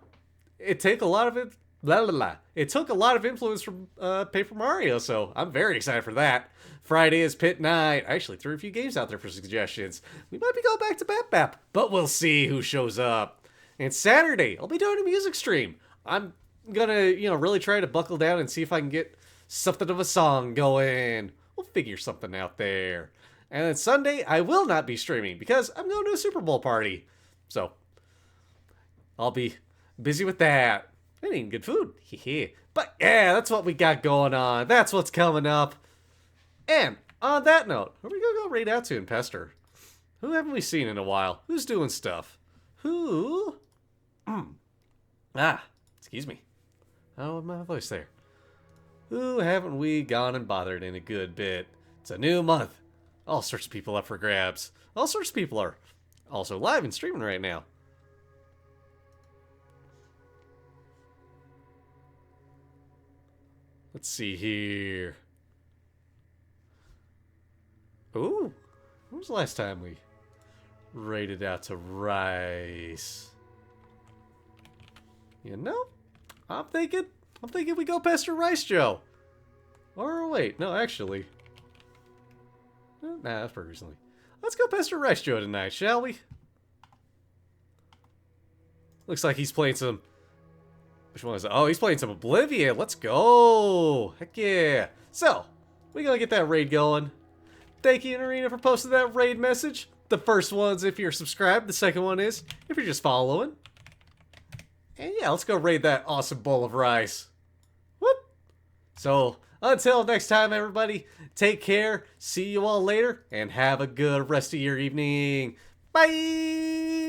It took a lot of it. Blah, blah, blah. It took a lot of influence from Paper Mario, so I'm very excited for that. Friday is Pit Night. I actually threw a few games out there for suggestions. We might be going back to Bap Bap, but we'll see who shows up. And Saturday, I'll be doing a music stream. I'm gonna, really try to buckle down and see if I can get something of a song going. We'll figure something out there. And then Sunday, I will not be streaming because I'm going to a Super Bowl party. So, I'll be busy with that. And eating good food. But yeah, that's what we got going on. That's what's coming up. And on that note, who are we going to go raid out to and pester? Who haven't we seen in a while? Who's doing stuff? Who? Excuse me. Oh, my voice there. Who haven't we gone and bothered in a good bit? It's a new month. All sorts of people up for grabs. All sorts of people are also live and streaming right now. Let's see here. Ooh. When was the last time we raided out to Rice? I'm thinking we go pester Rice Joe. Or wait, no, actually. Nah, that's pretty recently. Let's go pester Rice Joe tonight, shall we? Looks like he's playing some... Which one is it? Oh, he's playing some Oblivion. Let's go. Heck yeah. So, we gotta get that raid going. Thank you, Arena, for posting that raid message. The first one's if you're subscribed. The second one is if you're just following. And yeah, let's go raid that awesome bowl of rice. Whoop. So, until next time, everybody, take care. See you all later, and have a good rest of your evening. Bye!